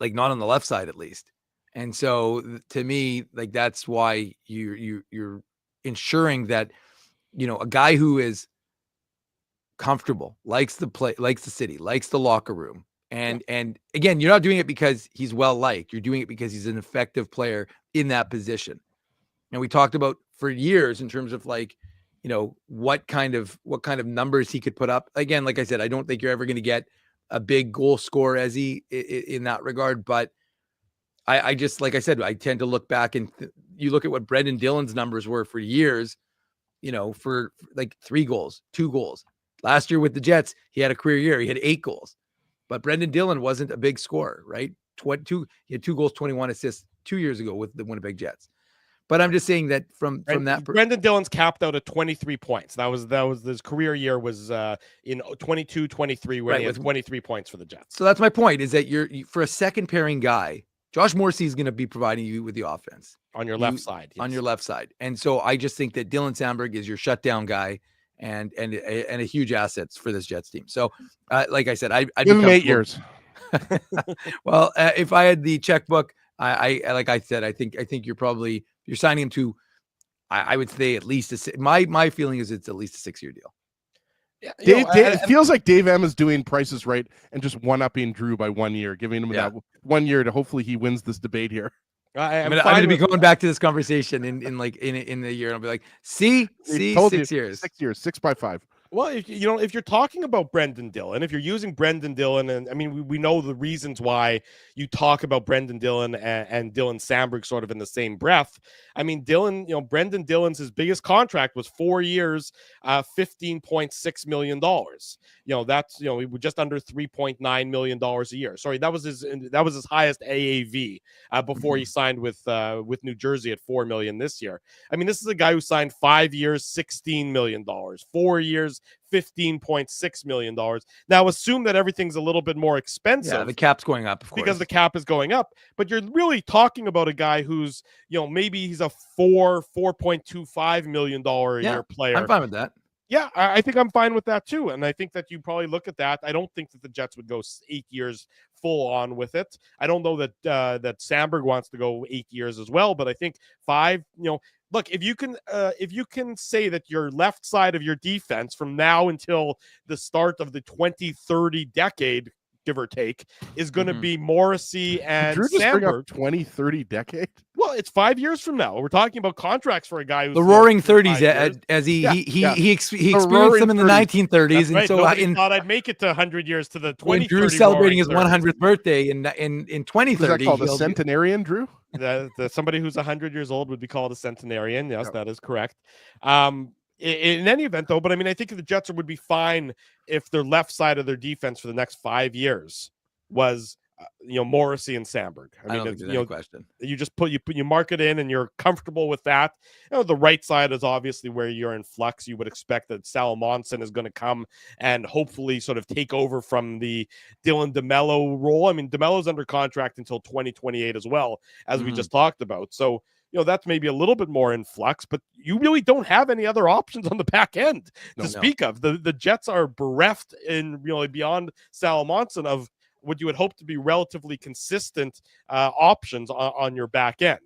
like, not on the left side at least. And so to me, like, that's why you're ensuring that, you know, a guy who is comfortable, likes the play, likes the city, likes the locker room. And again, you're not doing it because he's well liked. You're doing it because he's an effective player in that position. And we talked about for years in terms of, like, you know, what kind of numbers he could put up. Again, like I said, I don't think you're ever going to get a big goal scorer as he in that regard, but I just, like I said, I tend to look back and you look at what Brendan Dillon's numbers were for years, you know, for like 3 goals, 2 goals. Last year with the Jets, he had a career year. He had 8 goals, but Brendan Dillon wasn't a big scorer, right? He had 2 goals, 21 assists 2 years ago with the Winnipeg Jets. But I'm just saying that from that, Brendan Dillon's capped out at 23 points. That was his career year was in 22-23 where he had 23 points for the Jets. So that's my point, is that you're for a second pairing guy. Josh Morrissey is going to be providing you with the offense on your left side. Yes. On your left side, and so I just think that Dylan Samberg is your shutdown guy, and a huge asset for this Jets team. So, like I said, I'd give him 8 years. Well, if I had the checkbook, I like I said, I think you're signing him to. I would say at least my feeling is it's at least a 6-year deal. Yeah, it feels like Dave M is doing Prices Right and just one-upping Drew by 1 year, giving him that 1 year to hopefully he wins this debate here. I'm going to be going back to this conversation in the year, and I'll be like, see, 6 years. 6 years, 6 by 5. Well, if you're talking about Brendan Dillon, if you're using Brendan Dillon, and I mean, we know the reasons why you talk about Brendan Dillon and Dylan Samberg sort of in the same breath. I mean, Brendan Dillon's his biggest contract was 4 years, $15.6 million. That's just under $3.9 million a year. Sorry, that was his highest AAV before he signed with New Jersey at $4 million this year. I mean, this is a guy who signed 5 years, $16 million, 4 years, $15.6 million. Now, assume that everything's a little bit more expensive. Yeah, the cap's going up, of course. Because the cap is going up. But you're really talking about a guy who's, maybe he's a $4.25 million a year player. I'm fine with that. Yeah, I think I'm fine with that too. And I think that you probably look at that. I don't think that the Jets would go 8 years full on with it. I don't know that Samberg wants to go 8 years as well, but I think 5, look, if you can say that your left side of your defense from now until the start of the 2030 decade, give or take, is going to be Morrissey and Drew just Samberg. bring up 2030 decade? Well, it's 5 years from now. We're talking about contracts for a guy who's the Roaring 30s, as he experienced them in the 1930s, That's and right. so Nobody thought I'd make it to 100 years to the 2030. When Drew's celebrating his 100th birthday in 2030, is that called a centenarian, Drew? Somebody who's 100 years old would be called a centenarian. Yes, that is correct. In any event, though, but I mean, I think the Jets would be fine if their left side of their defense for the next 5 years was, Morrissey and Samberg. I don't think there's any question. You just you mark it in, and you're comfortable with that. The right side is obviously where you're in flux. You would expect that Sal Monson is going to come and hopefully sort of take over from the Dylan DeMello role. I mean, DeMello's under contract until 2028 as well, as we just talked about. So, that's maybe a little bit more in flux, but you really don't have any other options on the back end to speak of. The Jets are bereft in beyond Sal Monson of what you would hope to be relatively consistent options on your back end.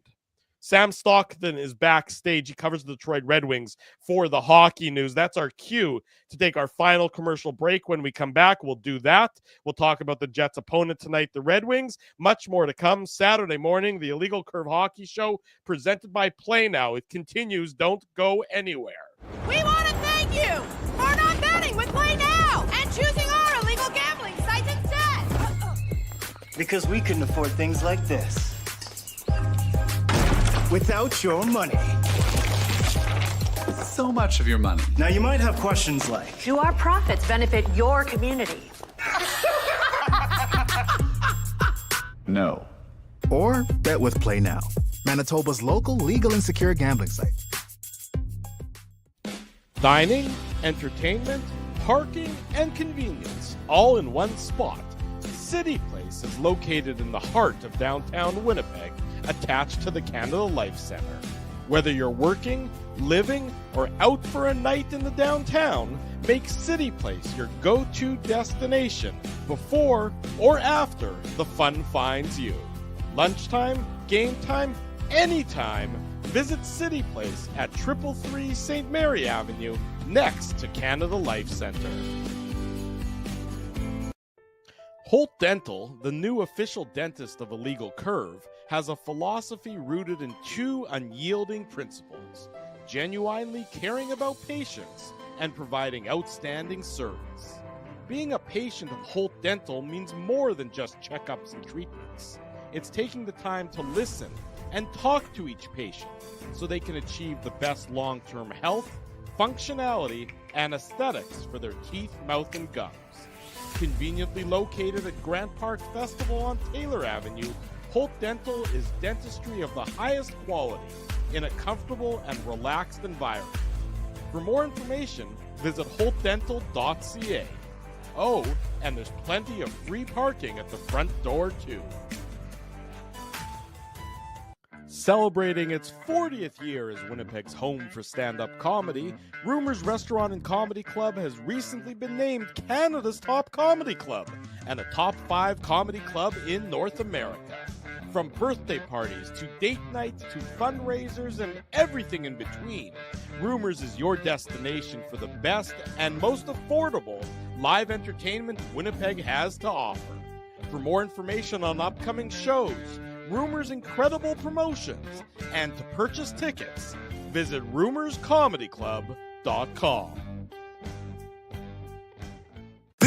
Sam Stockton is backstage. He covers the Detroit Red Wings for the hockey news. That's our cue to take our final commercial break. When we come back, we'll do that. We'll talk about the Jets' opponent tonight, the Red Wings. Much more to come. Saturday morning, the Illegal Curve Hockey Show presented by Play Now. It continues. Don't go anywhere. We want to thank you for not betting with Play Now and choosing our illegal gambling sites instead. Because we couldn't afford things like this without your money. So much of your money. Now, you might have questions like, Do our profits benefit your community? No. Or bet with Play Now, Manitoba's local legal and secure gambling site. Dining, entertainment, parking, and convenience, all in one spot. City Place is located in the heart of downtown Winnipeg, attached to the Canada Life Center. Whether you're working, living, or out for a night in the downtown, make City Place your go-to destination before or after the fun finds you. Lunchtime, game time, anytime, visit City Place at 333 St. Mary Avenue, next to Canada Life Center. Holt Dental, the new official dentist of Illegal Curve, has a philosophy rooted in two unyielding principles: genuinely caring about patients and providing outstanding service. Being a patient of Holt Dental means more than just checkups and treatments. It's taking the time to listen and talk to each patient so they can achieve the best long-term health, functionality, and aesthetics for their teeth, mouth, and gums. Conveniently located at Grant Park Festival on Taylor Avenue, Holt Dental is dentistry of the highest quality in a comfortable and relaxed environment. For more information, visit holtdental.ca. Oh, and there's plenty of free parking at the front door, too. Celebrating its 40th year as Winnipeg's home for stand-up comedy, Rumors Restaurant and Comedy Club has recently been named Canada's top comedy club and a top 5 comedy club in North America. From birthday parties to date nights to fundraisers and everything in between, Rumors is your destination for the best and most affordable live entertainment Winnipeg has to offer. For more information on upcoming shows, Rumors' incredible promotions, and to purchase tickets, visit rumorscomedyclub.com.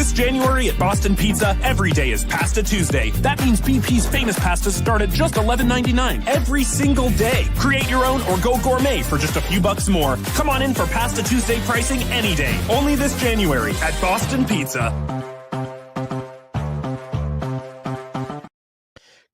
this January at Boston Pizza, every day is Pasta Tuesday. That means BP's famous pastas start at just $11.99 every single day. Create your own or go gourmet for just a few bucks more. Come on in for Pasta Tuesday pricing any day. Only this January at Boston Pizza.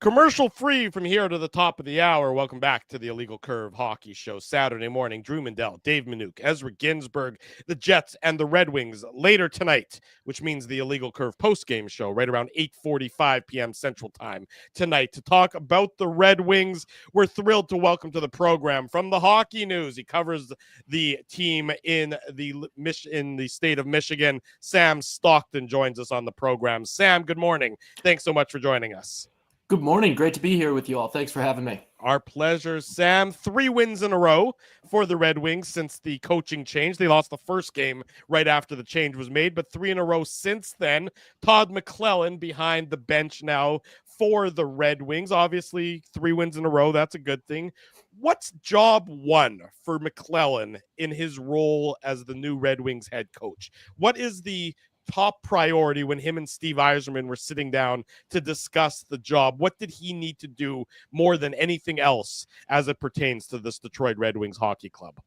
Commercial free from here to the top of the hour. Welcome back to the Illegal Curve Hockey Show. Saturday morning, Drew Mandel, Dave Minuk, Ezra Ginsburg, the Jets, and the Red Wings later tonight, which means the Illegal Curve postgame show right around 8:45 p.m. Central Time tonight to talk about the Red Wings. We're thrilled to welcome to the program from the Hockey News. He covers the team in the state of Michigan. Sam Stockton joins us on the program. Sam, good morning. Thanks so much for joining us. Good morning. Great to be here with you all. Thanks for having me. Our pleasure, Sam. 3 wins in a row for the Red Wings since the coaching change. They lost the first game right after the change was made, but 3 in a row since then. Todd McLellan behind the bench now for the Red Wings. Obviously, 3 wins in a row. That's a good thing. What's job 1 for McLellan in his role as the new Red Wings head coach? What is the top priority when him and Steve Yzerman were sitting down to discuss the job? What did he need to do more than anything else as it pertains to this Detroit Red Wings hockey club?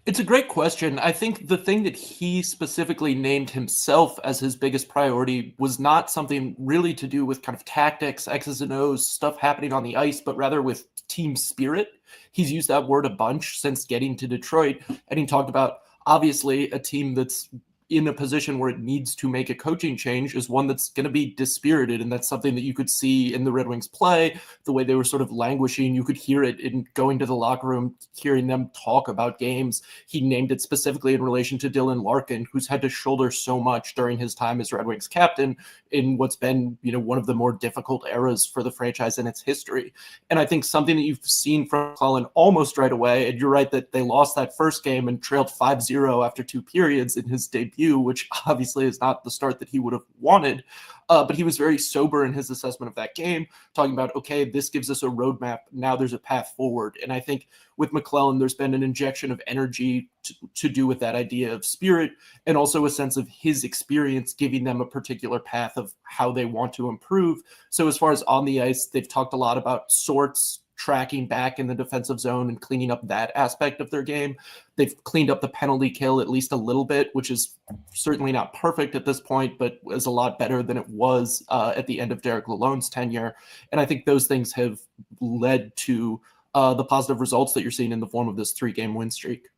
It's a great question. I think the thing that he specifically named himself as his biggest priority was not something really to do with kind of tactics, X's and O's, stuff happening on the ice, but rather with team spirit. He's used that word a bunch since getting to Detroit, and he talked about obviously a team that's in a position where it needs to make a coaching change is one that's going to be dispirited. And that's something that you could see in the Red Wings play, the way they were sort of languishing. You could hear it in going to the locker room, hearing them talk about games. He named it specifically in relation to Dylan Larkin, who's had to shoulder so much during his time as Red Wings captain in what's been, one of the more difficult eras for the franchise in its history. And I think something that you've seen from McLellan almost right away, and you're right that they lost that first game and trailed 5-0 after 2 periods in his debut, which obviously is not the start that he would have wanted. But he was very sober in his assessment of that game, talking about, okay, this gives us a roadmap. Now there's a path forward. And I think with McLellan, there's been an injection of energy to do with that idea of spirit, and also a sense of his experience giving them a particular path of how they want to improve. So as far as on the ice, they've talked a lot about sorts, tracking back in the defensive zone and cleaning up that aspect of their game. They've cleaned up the penalty kill at least a little bit, which is certainly not perfect at this point, but is a lot better than it was at the end of Derek Lalonde's tenure. And I think those things have led to the positive results that you're seeing in the form of this 3-game win streak.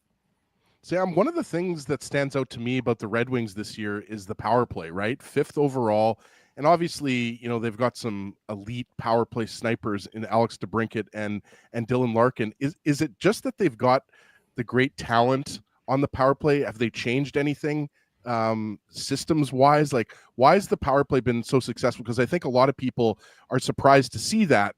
Sam, one of the things that stands out to me about the Red Wings this year is the power play, right? 5th overall. And obviously, they've got some elite power play snipers in Alex DeBrincat and Dylan Larkin. Is it just that they've got the great talent on the power play? Have they changed anything systems-wise? Like, why has the power play been so successful? Because I think a lot of people are surprised to see that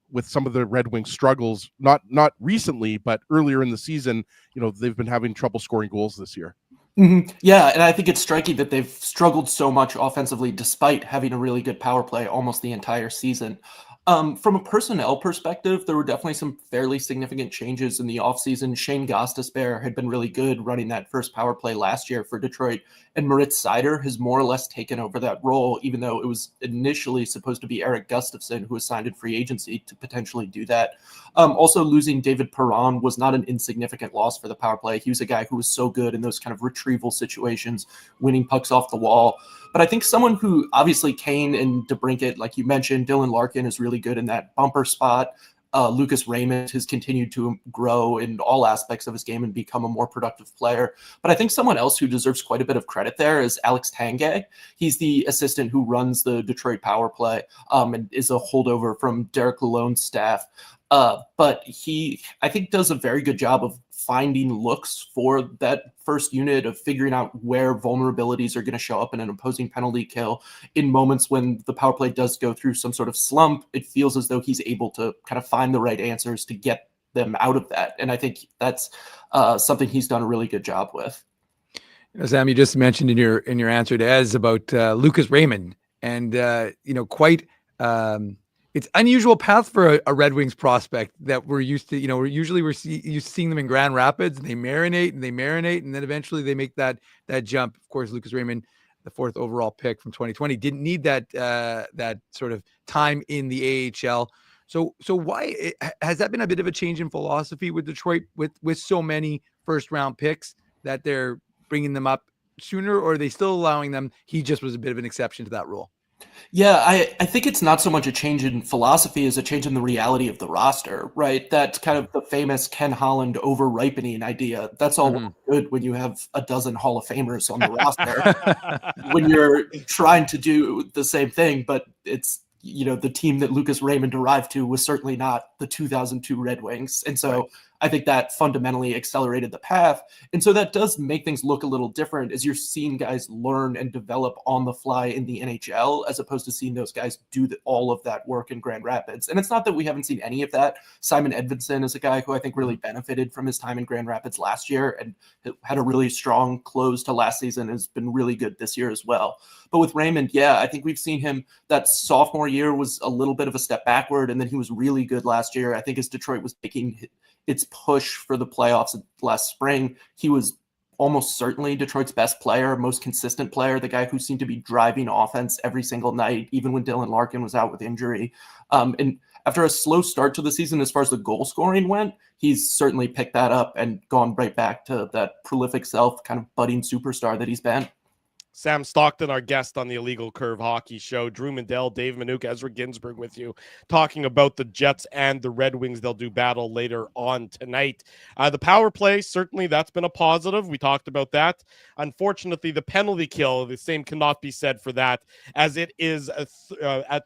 with some of the Red Wings struggles, not recently, but earlier in the season, they've been having trouble scoring goals this year. Mm-hmm. Yeah, and I think it's striking that they've struggled so much offensively despite having a really good power play almost the entire season. From a personnel perspective, there were definitely some fairly significant changes in the offseason. Shane Gostisbehere had been really good running that first power play last year for Detroit, and Moritz Seider has more or less taken over that role, even though it was initially supposed to be Eric Gustafsson, who was signed in free agency to potentially do that. Also, losing David Perron was not an insignificant loss for the power play. He was a guy who was so good in those kind of retrieval situations, winning pucks off the wall. But I think someone who obviously Kane and DeBrincat, like you mentioned, Dylan Larkin is really good in that bumper spot. Lucas Raymond has continued to grow in all aspects of his game and become a more productive player. But I think someone else who deserves quite a bit of credit there is Alex Tanguay. He's the assistant who runs the Detroit power play and is a holdover from Derek Lalonde's staff. But he, I think, does a very good job of finding looks for that first unit, of figuring out where vulnerabilities are going to show up in an opposing penalty kill. In moments when the power play does go through some sort of slump, it feels as though he's able to kind of find the right answers to get them out of that. And I think that's something he's done a really good job with. Sam, you just mentioned in your answer to Ez about Lucas Raymond, and quite it's unusual path for a Red Wings prospect that we're used to. We're used to seeing them in Grand Rapids, and they marinate, and then eventually they make that jump. Of course, Lucas Raymond, the 4th overall pick from 2020. Didn't need that sort of time in the AHL. So why has that been a bit of a change in philosophy with Detroit with so many first round picks that they're bringing them up sooner, or are they still allowing them? He just was a bit of an exception to that rule. Yeah, I think it's not so much a change in philosophy as a change in the reality of the roster, right? That's kind of the famous Ken Holland over-ripening idea. That's all good when you have a dozen Hall of Famers on the roster. When you're trying to do the same thing, but it's, the team that Lucas Raymond arrived to was certainly not the 2002 Red Wings. And so I think that fundamentally accelerated the path. And so that does make things look a little different as you're seeing guys learn and develop on the fly in the NHL, as opposed to seeing those guys do all of that work in Grand Rapids. And it's not that we haven't seen any of that. Simon Edinson is a guy who I think really benefited from his time in Grand Rapids last year and had a really strong close to last season, has been really good this year as well. But with Raymond, I think we've seen him, that sophomore year was a little bit of a step backward, and then he was really good last year. I think as Detroit was making its push for the playoffs last spring, he was almost certainly Detroit's best player, most consistent player, the guy who seemed to be driving offense every single night, even when Dylan Larkin was out with injury. And after a slow start to the season, as far as the goal scoring went, he's certainly picked that up and gone right back to that prolific self, kind of budding superstar that he's been. Sam Stockton, our guest on the Illegal Curve Hockey Show. Drew Mandel, Dave Minuk, Ezra Ginsburg with you, talking about the Jets and the Red Wings. They'll do battle later on tonight. The power play, certainly that's been a positive. We talked about that. Unfortunately, the penalty kill, the same cannot be said for that, as it is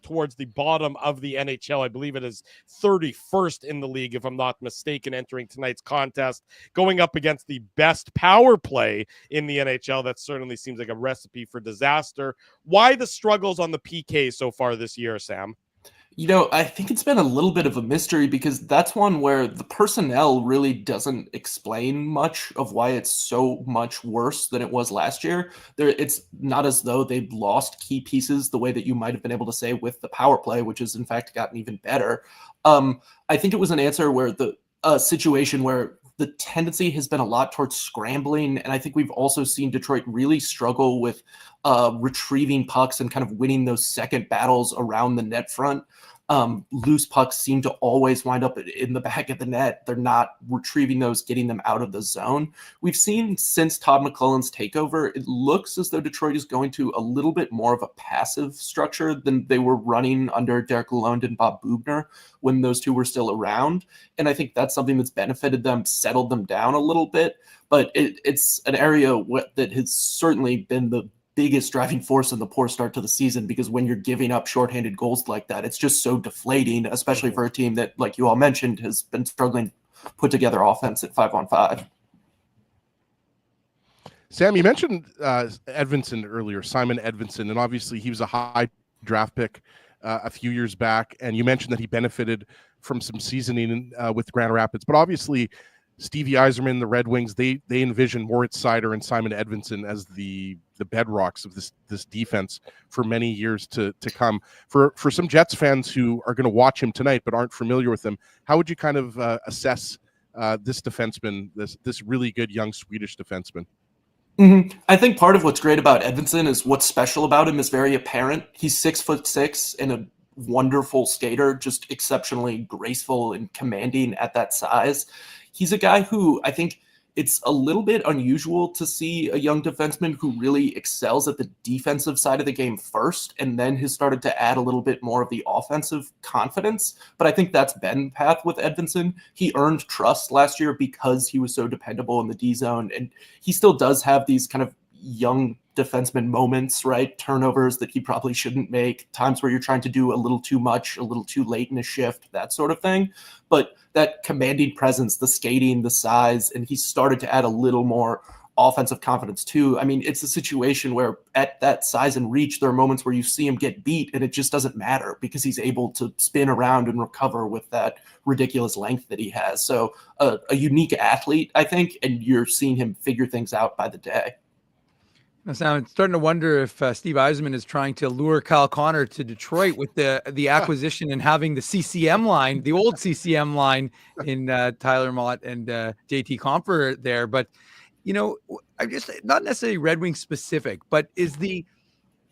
towards the bottom of the NHL. I believe it is 31st in the league, if I'm not mistaken, entering tonight's contest, going up against the best power play in the NHL. That certainly seems like a recipe for disaster. Why the struggles on the PK so far this year, Sam? I think it's been a little bit of a mystery, because that's one where the personnel really doesn't explain much of why it's so much worse than it was last year. It's not as though they've lost key pieces the way that you might have been able to say with the power play, which has in fact gotten even better. I think it was an answer where a situation where the tendency has been a lot towards scrambling. And I think we've also seen Detroit really struggle with retrieving pucks and kind of winning those second battles around the net front. Loose pucks seem to always wind up in the back of the net. They're not retrieving those, getting them out of the zone. We've seen since Todd McLellan's takeover, it looks as though Detroit is going to a little bit more of a passive structure than they were running under Derek Lalonde and Bob Bubner when those two were still around. And I think that's something that's benefited them, settled them down a little bit. But it's an area that has certainly been the biggest driving force in the poor start to the season, because when you're giving up shorthanded goals like that, it's just so deflating, especially for a team that, like you all mentioned, has been struggling to put together offense at 5-on-5. Sam, you mentioned Edinson earlier, Simon Edinson, and obviously he was a high draft pick a few years back, and you mentioned that he benefited from some seasoning with Grand Rapids, but obviously Stevie Yzerman, the Red Wings, they envision Moritz Seider and Simon Edinson as the bedrocks of this defense for many years to come. For some Jets fans who are going to watch him tonight but aren't familiar with him, how would you kind of assess this defenseman, this really good young Swedish defenseman? Mm-hmm. I think part of what's great about Edinson is what's special about him is very apparent. He's 6'6" and a wonderful skater, just exceptionally graceful and commanding at that size. He's a guy who I think it's a little bit unusual to see a young defenseman who really excels at the defensive side of the game first, and then has started to add a little bit more of the offensive confidence. But I think that's been the path with Edinson. He earned trust last year because he was so dependable in the D zone, and he still does have these kind of young defenseman moments, right? Turnovers that he probably shouldn't make, times where you're trying to do a little too much, a little too late in a shift, that sort of thing. But that commanding presence, the skating, the size, and he started to add a little more offensive confidence too. I mean, it's a situation where at that size and reach, there are moments where you see him get beat and it just doesn't matter because he's able to spin around and recover with that ridiculous length that he has. So a unique athlete, I think, and you're seeing him figure things out by the day. Now, I'm starting to wonder if Steve Yzerman is trying to lure Kyle Connor to Detroit with the acquisition and having the CCM line, the old CCM line in Tyler Mott and JT Compher there. But I'm just not necessarily Red Wings specific, but is the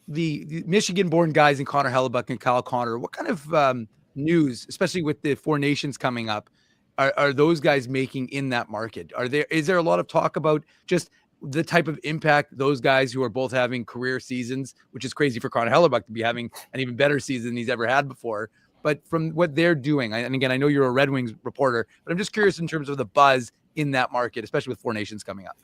Michigan-born guys in Connor Hellebuck and Kyle Connor, what kind of news, especially with the Four Nations coming up, are those guys making in that market? Is there a lot of talk about just the type of impact those guys who are both having career seasons, which is crazy for Connor Hellebuck to be having an even better season than he's ever had before, but from what they're doing, and again, I know you're a Red Wings reporter, but I'm just curious in terms of the buzz in that market, especially with Four Nations coming up.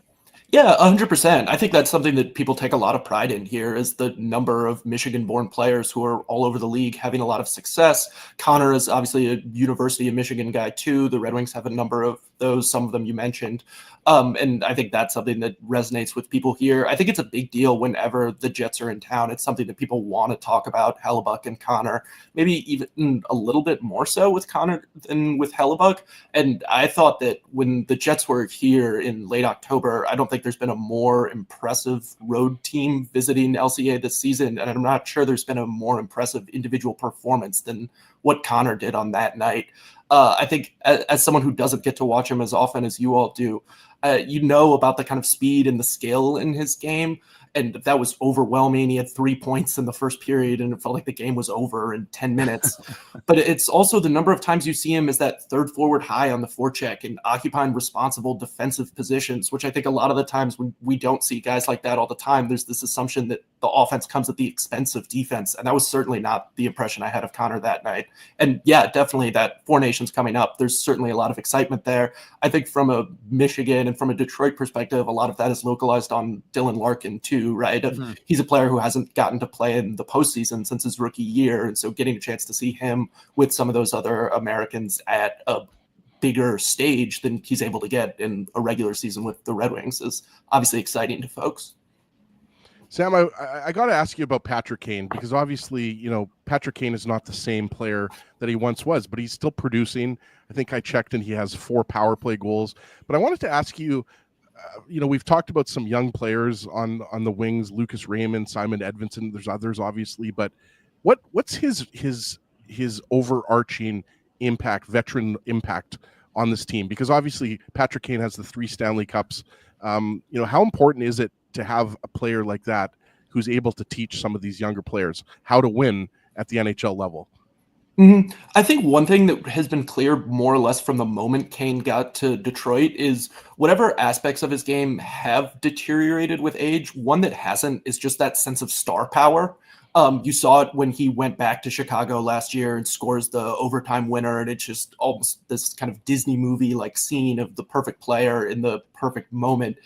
Yeah, 100%. I think that's something that people take a lot of pride in here is the number of Michigan-born players who are all over the league having a lot of success. Connor is obviously a University of Michigan guy too. The Red Wings have a number of those, some of them you mentioned. And I think that's something that resonates with people here. I think it's a big deal whenever the Jets are in town. It's something that people want to talk about, Hellebuck and Connor, maybe even a little bit more so with Connor than with Hellebuck. And I thought that when the Jets were here in late October, I don't think there's been a more impressive road team visiting LCA this season. And I'm not sure there's been a more impressive individual performance than what Connor did on that night. I think as someone who doesn't get to watch him as often as you all do, about the kind of speed and the skill in his game. And that was overwhelming. He had 3 points in the first period, and it felt like the game was over in 10 minutes. But it's also the number of times you see him as that third forward high on the forecheck and occupying responsible defensive positions, which I think a lot of the times when we don't see guys like that all the time, there's this assumption that the offense comes at the expense of defense. And that was certainly not the impression I had of Connor that night. And yeah, definitely that Four Nations coming up, there's certainly a lot of excitement there. I think from a Michigan and from a Detroit perspective, a lot of that is localized on Dylan Larkin too. Right. Mm-hmm. He's a player who hasn't gotten to play in the postseason since his rookie year. And so getting a chance to see him with some of those other Americans at a bigger stage than he's able to get in a regular season with the Red Wings is obviously exciting to folks. Sam, I got to ask you about Patrick Kane, because obviously, Patrick Kane is not the same player that he once was, but he's still producing. I think I checked and he has 4 power play goals. But I wanted to ask you, we've talked about some young players on the wings, Lucas Raymond, Simon Edinson. There's others, obviously, but what's his overarching impact, veteran impact on this team? Because obviously Patrick Kane has the 3 Stanley Cups. How important is it to have a player like that who's able to teach some of these younger players how to win at the NHL level? Mm-hmm. I think one thing that has been clear more or less from the moment Kane got to Detroit is whatever aspects of his game have deteriorated with age, one that hasn't is just that sense of star power. You saw it when he went back to Chicago last year and scores the overtime winner, and it's just almost this kind of Disney movie-like scene of the perfect player in the perfect moment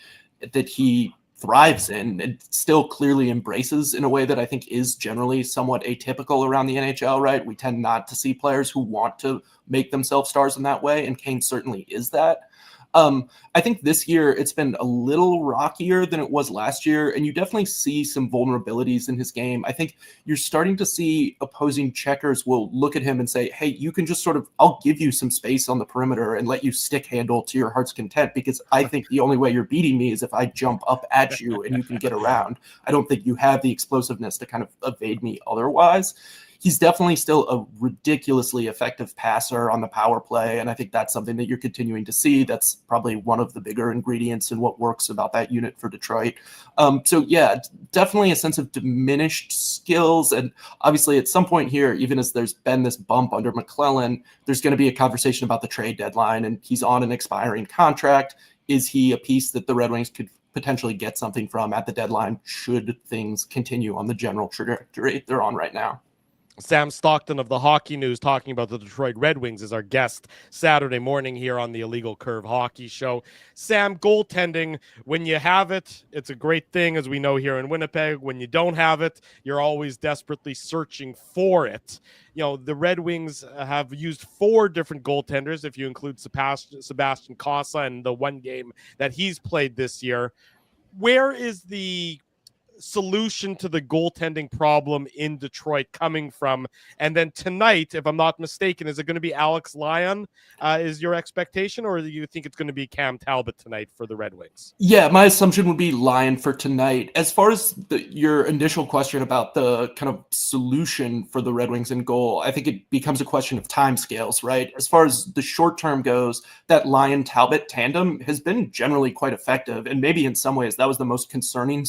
that he thrives in and still clearly embraces in a way that I think is generally somewhat atypical around the NHL, right? We tend not to see players who want to make themselves stars in that way, and Kane certainly is that. I think this year it's been a little rockier than it was last year, and you definitely see some vulnerabilities in his game. I think you're starting to see opposing checkers will look at him and say, hey, you can just I'll give you some space on the perimeter and let you stick handle to your heart's content, because I think the only way you're beating me is if I jump up at you and you can get around. I don't think you have the explosiveness to kind of evade me otherwise. He's definitely still a ridiculously effective passer on the power play, and I think that's something that you're continuing to see. That's probably one of the bigger ingredients in what works about that unit for Detroit. So yeah, definitely a sense of diminished skills, and obviously at some point here, even as there's been this bump under McLellan, there's going to be a conversation about the trade deadline, and he's on an expiring contract. Is he a piece that the Red Wings could potentially get something from at the deadline should things continue on the general trajectory they're on right now? Sam Stockton of the Hockey News talking about the Detroit Red Wings is our guest Saturday morning here on the Illegal Curve Hockey Show. Sam, goaltending, when you have it, it's a great thing, as we know here in Winnipeg. When you don't have it, you're always desperately searching for it. The Red Wings have used 4 different goaltenders, if you include Sebastian Cossa and the one game that he's played this year. Where is the solution to the goaltending problem in Detroit coming from? And then tonight, if I'm not mistaken, is it going to be Alex Lyon is your expectation, or do you think it's going to be Cam Talbot tonight for the Red Wings? Yeah, my assumption would be Lyon for tonight. As far as your initial question about the kind of solution for the Red Wings in goal, I think it becomes a question of timescales, right? As far as the short term goes, that Lyon-Talbot tandem has been generally quite effective, and maybe in some ways that was the most concerning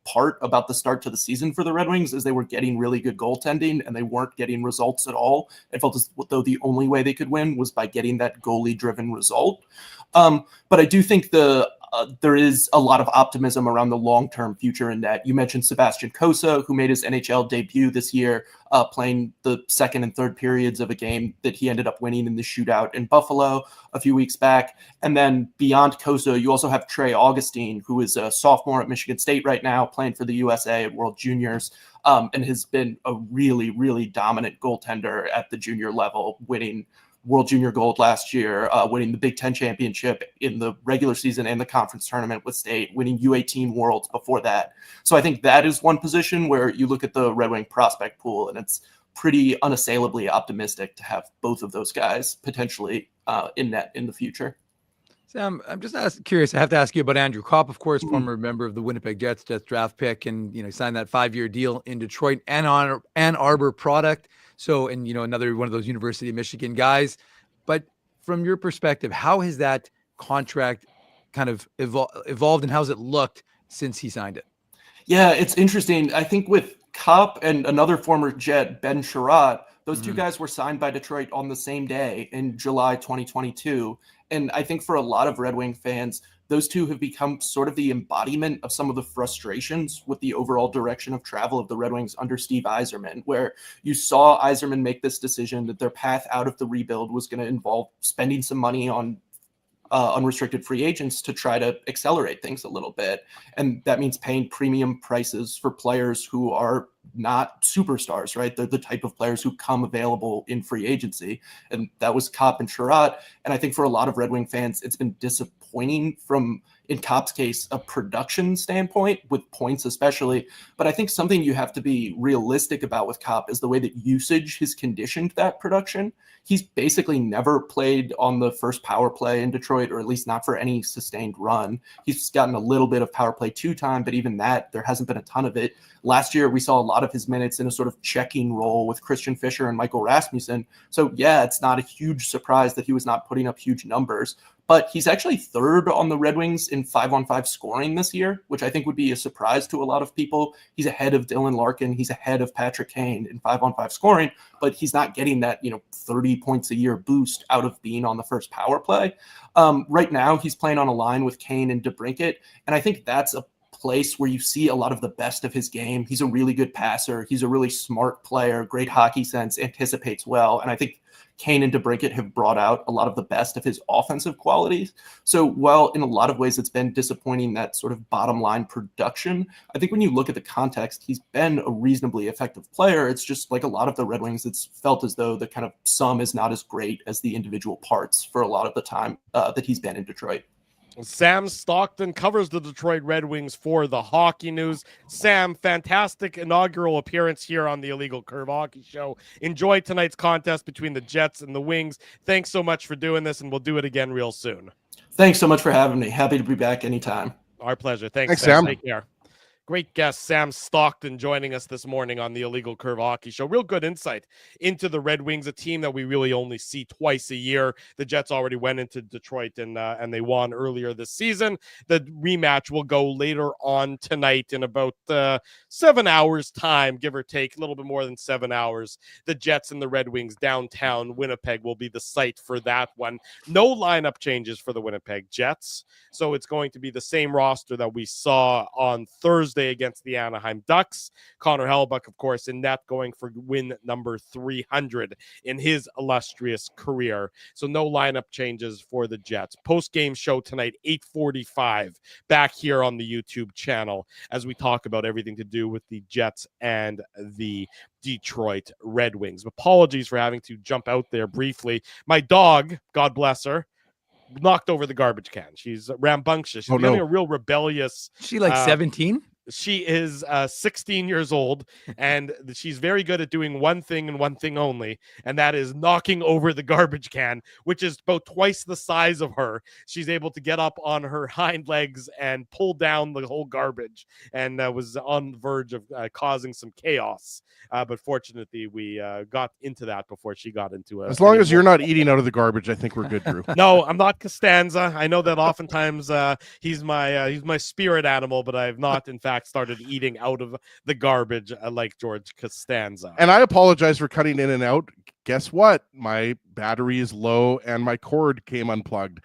part about the start to the season for the Red Wings, is they were getting really good goaltending and they weren't getting results at all. It felt as though the only way they could win was by getting that goalie-driven result. But I do think there is a lot of optimism around the long-term future in that. You mentioned Sebastian Cossa, who made his NHL debut this year, playing the second and third periods of a game that he ended up winning in the shootout in Buffalo a few weeks back. And then beyond Cossa, you also have Trey Augustine, who is a sophomore at Michigan State right now, playing for the USA at World Juniors, and has been a really, really dominant goaltender at the junior level, winning World Junior Gold last year, winning the Big Ten championship in the regular season and the conference tournament with State, winning U18 Worlds before that. So I think that is one position where you look at the Red Wing prospect pool, and it's pretty unassailably optimistic to have both of those guys potentially in net in the future. Sam, I'm just curious. I have to ask you about Andrew Copp, of course, former member of the Winnipeg Jets draft pick, and signed that 5-year deal in Detroit and on Ann Arbor product. So, and another one of those University of Michigan guys. But from your perspective, how has that contract kind of evolved, and how's it looked since he signed it? Yeah, it's interesting. I think with Copp and another former Jet, Ben Sherratt, those two guys were signed by Detroit on the same day in July 2022. And I think for a lot of Red Wing fans, those two have become sort of the embodiment of some of the frustrations with the overall direction of travel of the Red Wings under Steve Yzerman, where you saw Yzerman make this decision that their path out of the rebuild was going to involve spending some money on unrestricted free agents to try to accelerate things a little bit. And that means paying premium prices for players who are not superstars, right? They're the type of players who come available in free agency. And that was Copp and Sherratt. And I think for a lot of Red Wing fans, it's been disappointing from, in Copp's case, a production standpoint, with points especially. But I think something you have to be realistic about with Copp is the way that usage has conditioned that production. He's basically never played on the first power play in Detroit, or at least not for any sustained run. He's gotten a little bit of power play 2 time, but even that, there hasn't been a ton of it. Last year, we saw a lot of his minutes in a sort of checking role with Christian Fischer and Michael Rasmussen. So yeah, it's not a huge surprise that he was not putting up huge numbers. But he's actually third on the Red Wings in 5-on-5 scoring this year, which I think would be a surprise to a lot of people. He's ahead of Dylan Larkin. He's ahead of Patrick Kane in 5-on-5 scoring, but he's not getting that 30 points a year boost out of being on the first power play. Right now, he's playing on a line with Kane and DeBrincat, and I think that's a place where you see a lot of the best of his game. He's a really good passer. He's a really smart player, great hockey sense, anticipates well, and I think Kane and DeBrincat have brought out a lot of the best of his offensive qualities. So while in a lot of ways it's been disappointing, that sort of bottom line production, I think when you look at the context, he's been a reasonably effective player. It's just like a lot of the Red Wings, it's felt as though the kind of sum is not as great as the individual parts for a lot of the time that he's been in Detroit. Sam Stockton covers the Detroit Red Wings for the Hockey News. Sam, fantastic inaugural appearance here on the Illegal Curve Hockey Show. Enjoy tonight's contest between the Jets and the Wings. Thanks so much for doing this, and we'll do it again real soon. Thanks so much for having me. Happy to be back anytime. Our pleasure. Thanks Sam. Take care. Great guest, Sam Stockton, joining us this morning on the Illegal Curve Hockey Show. Real good insight into the Red Wings, a team that we really only see twice a year. The Jets already went into Detroit and they won earlier this season. The rematch will go later on tonight in about 7 hours time, give or take, a little bit more than 7 hours. The Jets and the Red Wings downtown Winnipeg will be the site for that one. No lineup changes for the Winnipeg Jets, so it's going to be the same roster that we saw on Thursday against the Anaheim Ducks. Connor Hellebuyck, of course, in net, going for win number 300 in his illustrious career. So no lineup changes for the Jets. Post-game show tonight, 8:45, back here on the YouTube channel as we talk about everything to do with the Jets and the Detroit Red Wings. Apologies for having to jump out there briefly. My dog, God bless her, knocked over the garbage can. She's rambunctious. She's becoming a real rebellious. She like 17? She is 16 years old, and she's very good at doing one thing and one thing only, and that is knocking over the garbage can, which is about twice the size of her. She's able to get up on her hind legs and pull down the whole garbage, and was on the verge of causing some chaos. But fortunately, we got into that before she got into it. As long as you're not eating out of the garbage, I think we're good, Drew. No, I'm not Costanza. I know that oftentimes he's my spirit animal, but I've not, in fact, started eating out of the garbage like George Costanza. And I apologize for cutting in and out. Guess what? My battery is low and my cord came unplugged.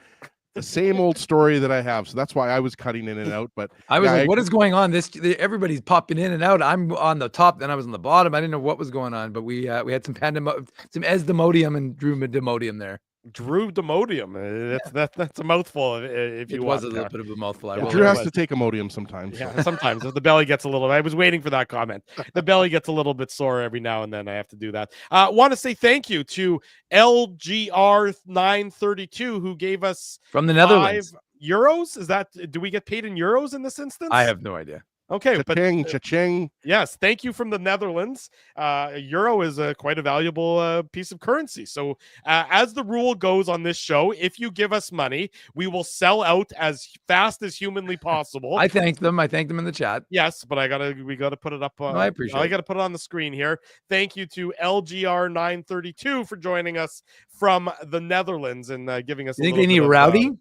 The same old story that I have. So that's why I was cutting in and out. But I was like, what is going on? Everybody's popping in and out. I'm on the top, then I was on the bottom. I didn't know what was going on, but we had some some Esdemodium and Drumidimodium there. Drew Demodium. That's a mouthful. If you was a little bit of a mouthful. Drew has to take Imodium sometimes. Yeah, sometimes the belly gets a little. I was waiting for that comment. The belly gets a little bit sore every now and then. I have to do that. Want to say thank you to LGR932 who gave us from the Netherlands €5. Is that? Do we get paid in euros in this instance? I have no idea. Okay, cha-ching, cha-ching. Yes, thank you from the Netherlands. A euro is quite a valuable piece of currency. So as the rule goes on this show, if you give us money, we will sell out as fast as humanly possible. I thank them in the chat. Yes, but we gotta put it up. I appreciate I gotta put it on the screen here. Thank you to LGR932 for joining us from the Netherlands and giving us. You think they need Rowdy?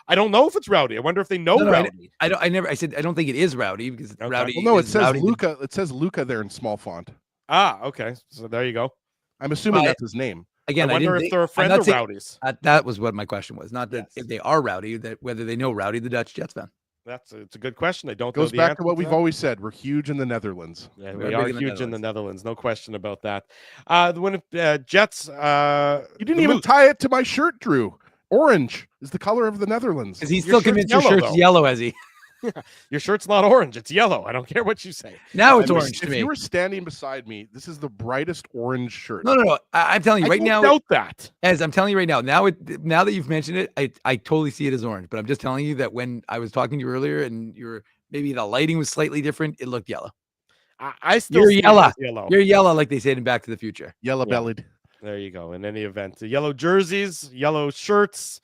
I don't know if it's Rowdy. I wonder if they know Rowdy. I said I don't think it is Rowdy because Rowdy. Well, no, it says Luca. It says Luca there in small font. Ah, okay. So there you go. I'm assuming that's his name. Again, I wonder if they're a friend of Rowdy's. That was what my question was. Not that if they are Rowdy, that whether they know Rowdy, the Dutch Jets fan. It's a good question. I don't. Goes back to what we've always said. We're huge in the Netherlands. Yeah, we are huge in the Netherlands. No question about that. When Jets, you didn't even tie it to my shirt, Drew. Orange is the color of the Netherlands. Is he still convinced your shirt's yellow, has he? Your shirt's not orange. It's yellow. I don't care what you say. Now it's orange to me. If you were standing beside me, this is the brightest orange shirt. No. I'm telling you right now. Doubt that. As I'm telling you right now. Now that you've mentioned it, I totally see it as orange. But I'm just telling you that when I was talking to you earlier and maybe the lighting was slightly different, it looked yellow. I still You're yellow. You're yellow, like they said in Back to the Future. Yellow bellied. There you go. In any event, the yellow jerseys, yellow shirts,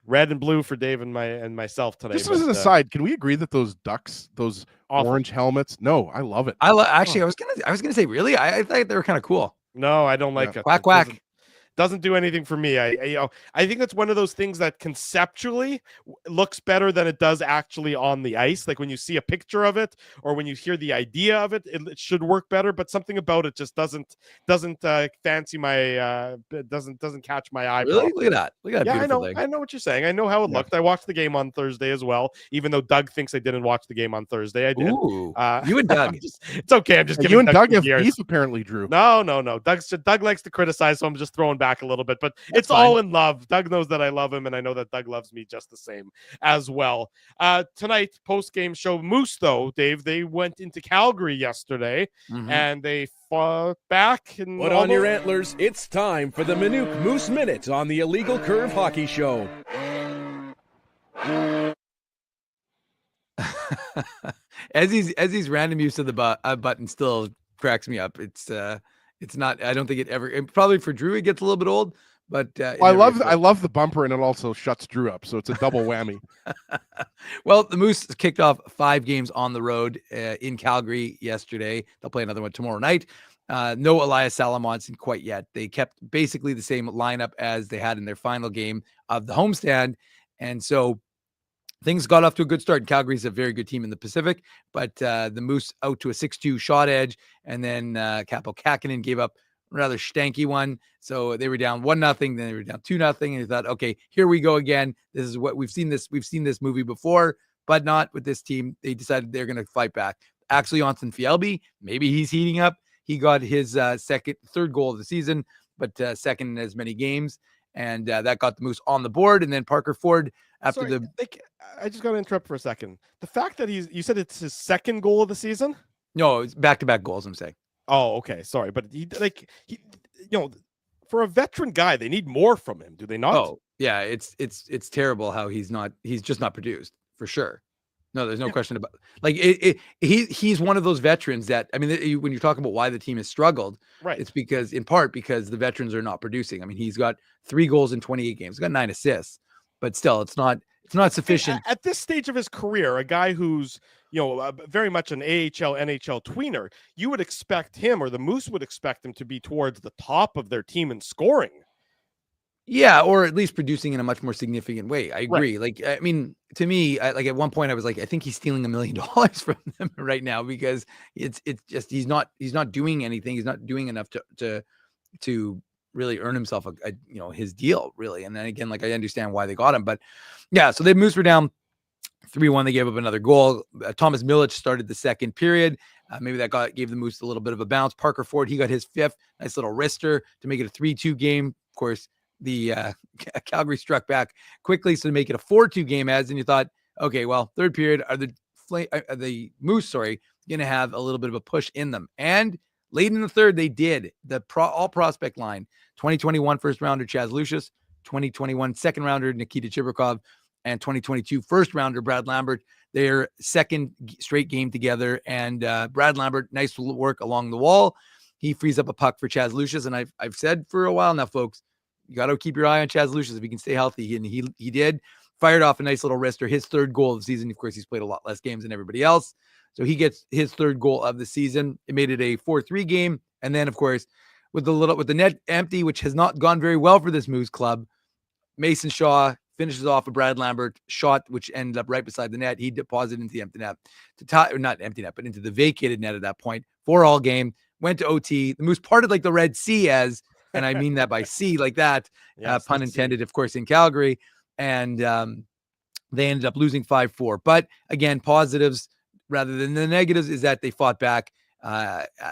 red and blue for Dave and myself today. Just as an aside, can we agree that those ducks, those orange helmets? No, I love it. Actually, I was gonna say, really, I thought they were kind of cool. No, I don't like it. Quack quack. Doesn't do anything for me. I think that's one of those things that conceptually looks better than it does actually on the ice. Like when you see a picture of it or when you hear the idea of it, it should work better. But something about it just doesn't fancy my doesn't catch my eye. Really? Look at that. Look at that. Yeah, I know what you're saying. I know how it looked. I watched the game on Thursday as well. Even though Doug thinks I didn't watch the game on Thursday, I did. Ooh, you and Doug. It's okay. I'm just giving you and Doug have beef apparently, Drew. No. Doug likes to criticize, so I'm just throwing back a little bit, but it's all in love. Doug knows that I love him, and I know that Doug loves me just the same as well. Tonight, post-game show, Moose, though, Dave, they went into Calgary yesterday, and they fought back. And put on your antlers. It's time for the Minuk Moose Minute on the Illegal Curve Hockey Show. As he's random use of the button still cracks me up. It's not. I don't think it probably for Drew it gets a little bit old, but I love the bumper and it also shuts Drew up, so it's a double whammy. Well, the Moose kicked off 5 games on the road in Calgary yesterday. They'll play another one tomorrow night. No Elias Salamonson quite yet. They kept basically the same lineup as they had in their final game of the homestand, and so things got off to a good start. Calgary's a very good team in the Pacific, but the Moose out to a 6-2 shot edge, and then Capo Kakinen gave up a rather stanky one. So they were down 1-0, then they were down 2-0, and they thought, okay, here we go again. This is what we've seen this movie before, but not with this team. They decided they're going to fight back. Actually, Anton Fjällby, maybe he's heating up. He got his third goal of the season, but second in as many games. And that got the Moose on the board. And then Parker Ford after I just got to interrupt for a second. The fact that you said it's his second goal of the season? No, it's back-to-back goals, I'm saying. Oh, okay. Sorry. But he for a veteran guy, they need more from him. Do they not? Oh, yeah. It's terrible how he's just not produced for sure. No, there's no question about he's one of those veterans that, I mean, when you're talking about why the team has struggled, right? It's in part because the veterans are not producing. I mean, he's got 3 goals in 28 games, he's got 9 assists, but still it's not sufficient at this stage of his career. A guy who's, very much an AHL, NHL tweener, you would expect him, or the Moose would expect him, to be towards the top of their team in scoring. Yeah, or at least producing in a much more significant way. I agree. Right. Like, I mean, to me, at one point I was like, I think he's stealing $1 million from them right now, because it's just he's not doing anything. He's not doing enough to really earn himself his deal, really. And then again, like, I understand why they got him, but yeah. So the Moose were down 3-1. They gave up another goal. Thomas Milic started the second period. Maybe that gave the Moose a little bit of a bounce. Parker Ford, he got his 5th. Nice little wrister to make it a 3-2 game. Of course, the Calgary struck back quickly, so to make it a 4-2 game. And you thought, okay, well, third period, are the Moose, going to have a little bit of a push in them? And late in the third, they did. The all prospect line: 2021 first rounder Chaz Lucius, 2021 second rounder Nikita Chibrikov, and 2022 first rounder Brad Lambert. Their second straight game together, and Brad Lambert, nice work along the wall. He frees up a puck for Chaz Lucius, and I've said for a while now, folks, you got to keep your eye on Chaz Lucius if he can stay healthy. And he did. Fired off a nice little wrister, his 3rd goal of the season. Of course, he's played a lot less games than everybody else, so he gets his 3rd goal of the season. It made it a 4-3 game. And then, of course, with the net empty, which has not gone very well for this Moose club, Mason Shaw finishes off a Brad Lambert shot, which ended up right beside the net. He deposited into the empty net or not empty net, but into the vacated net at that point. 4-all game, went to OT. The Moose parted like the Red Sea, and I mean that by sea, like that, yes, pun intended, of course, in Calgary. And they ended up losing 5-4. But again, positives rather than the negatives is that they fought back,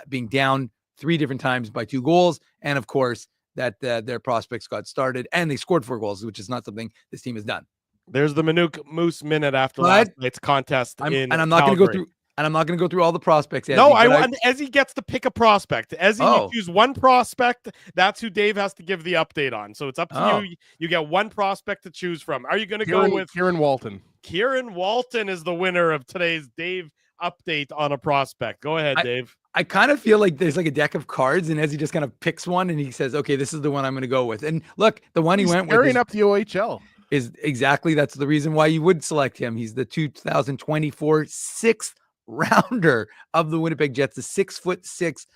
being down 3 different times by 2 goals. And of course, that their prospects got started and they scored 4 goals, which is not something this team has done. There's the Minuk Moose minute after last night's contest. I'm not going to go through. And I'm not going to go through all the prospects. Ezzy gets to pick a prospect. Ezzy, you choose one prospect. That's who Dave has to give the update on. So it's up to you. You get one prospect to choose from. Are you going to go with Kieron Walton? Kieron Walton is the winner of today's Dave update on a prospect. Go ahead, Dave. I kind of feel like there's like a deck of cards, and Ezzy just kind of picks one, and he says, "Okay, this is the one I'm going to go with." And look, the one he went with carrying up the OHL. Is exactly that's the reason why you would select him. He's the 2024 6th rounder of the Winnipeg Jets, the 6'6"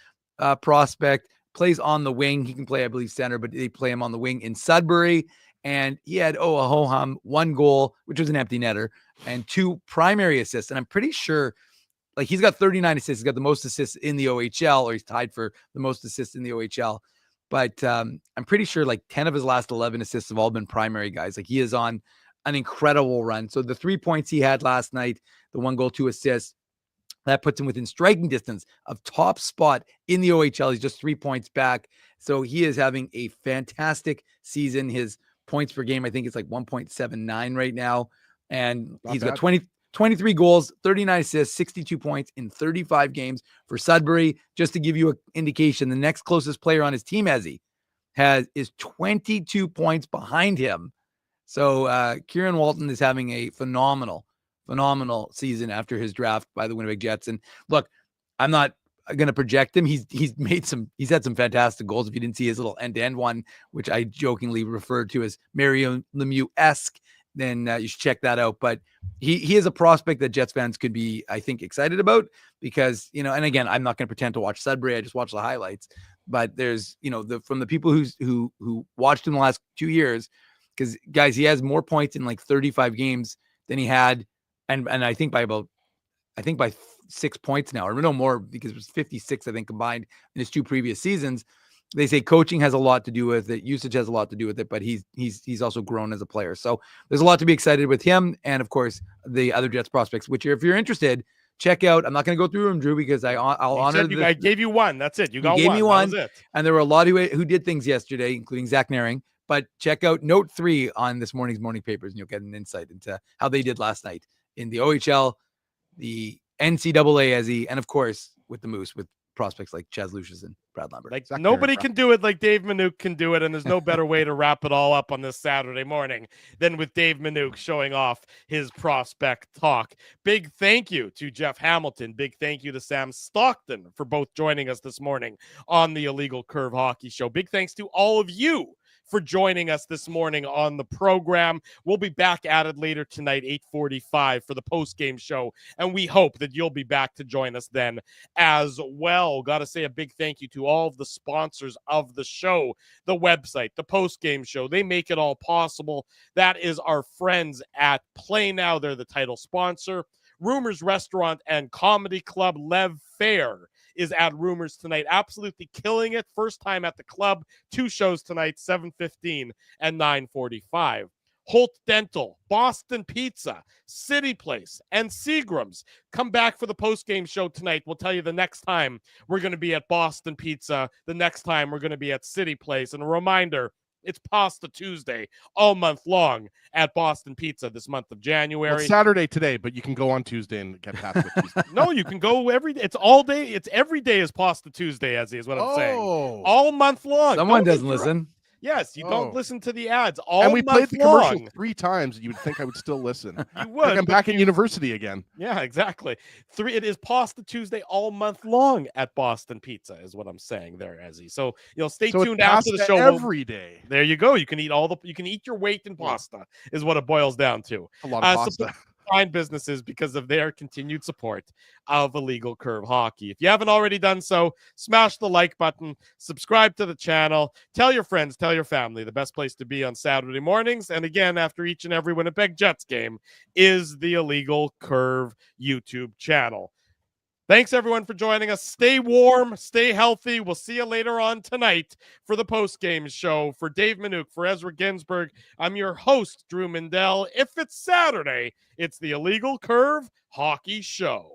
prospect, plays on the wing. He can play, I believe, center, but they play him on the wing in Sudbury. And he had ho-hum, 1 goal, which was an empty netter, and 2 primary assists. And I'm pretty sure, like, he's got 39 assists. He's got the most assists in the OHL, or he's tied for the most assists in the OHL. But I'm pretty sure like 10 of his last 11 assists have all been primary guys. Like, he is on an incredible run. So the 3 points he had last night, the 1 goal, 2 assists, that puts him within striking distance of top spot in the OHL. He's just 3 points back. So he is having a fantastic season. His points per game, I think it's like 1.79 right now. And he's got 23 goals, 39 assists, 62 points in 35 games for Sudbury. Just to give you an indication, the next closest player on his team, Ezzy, is 22 points behind him. So Kieron Walton is having a phenomenal season after his draft by the Winnipeg Jets. And look, I'm not going to project him. He's had some fantastic goals. If you didn't see his little end-to-end one, which I jokingly referred to as Mario Lemieux-esque, then you should check that out. But he is a prospect that Jets fans could be, I think, excited about because, and again, I'm not going to pretend to watch Sudbury. I just watch the highlights. But there's, from the people who watched him the last 2 years, because guys, he has more points in like 35 games than he had. And I think by 6 points now, or no more, because it was 56, I think, combined in his 2 previous seasons. They say coaching has a lot to do with it. Usage has a lot to do with it, but he's also grown as a player. So there's a lot to be excited with him. And of course, the other Jets prospects, which if you're interested, check out. I'm not going to go through them, Drew, because I'll honor. I gave you one. That's it. You got one. Gave me one. That was it. And there were a lot who did things yesterday, including Zach Naring. But check out note 3 on this morning's morning papers, and you'll get an insight into how they did last night in the OHL, the NCAA, Ezzy, and of course with the Moose, with prospects like Chaz Lucius and Brad Lambert. Like nobody can do it like Dave Minuk can do it, and there's no better way to wrap it all up on this Saturday morning than with Dave Minuk showing off his prospect talk. Big thank you to Jeff Hamilton. Big thank you to Sam Stockton for both joining us this morning on the Illegal Curve Hockey Show. Big thanks to all of you for joining us this morning on the program. We'll be back at it later tonight, 8:45 for the post-game show, and we hope that you'll be back to join us then as well. Got to say a big thank you to all of the sponsors of the show, the website, the post-game show. They make it all possible. That is our friends at Play Now. They're the title sponsor. Rumors Restaurant and Comedy Club. Lev Fair is at Rumors tonight, absolutely killing it. First time at the club. 2 shows tonight, 7:15 and 9:45. Holt Dental, Boston Pizza, City Place, and Seagram's. Come back for the post-game show tonight. We'll tell you the next time we're going to be at Boston Pizza, the next time we're going to be at City Place. And a reminder, it's Pasta Tuesday all month long at Boston Pizza this month of January. Well, it's Saturday today, but you can go on Tuesday and get pasta Tuesday. No, you can go every day. It's all day. It's every day is Pasta Tuesday, as is what I'm saying. All month long. Someone doesn't listen. Yes, you don't listen to the ads all and we month played the long. commercial 3 times. You would think I would still listen. You would. Like I'm back in university again. Yeah, exactly. It is Pasta Tuesday all month long at Boston Pizza, is what I'm saying there, Ezzy. So stay tuned after the show. Every day. There you go. You can eat your weight in pasta, is what it boils down to. A lot of pasta. Fine businesses because of their continued support of Illegal Curve Hockey. If you haven't already done so, smash the like button, subscribe to the channel, tell your friends, tell your family. The best place to be on Saturday mornings, and again, after each and every Winnipeg Jets game, is the Illegal Curve YouTube channel. Thanks, everyone, for joining us. Stay warm, stay healthy. We'll see you later on tonight for the post-game show. For Dave Minuk, for Ezra Ginsburg, I'm your host, Drew Mindell. If it's Saturday, it's the Illegal Curve Hockey Show.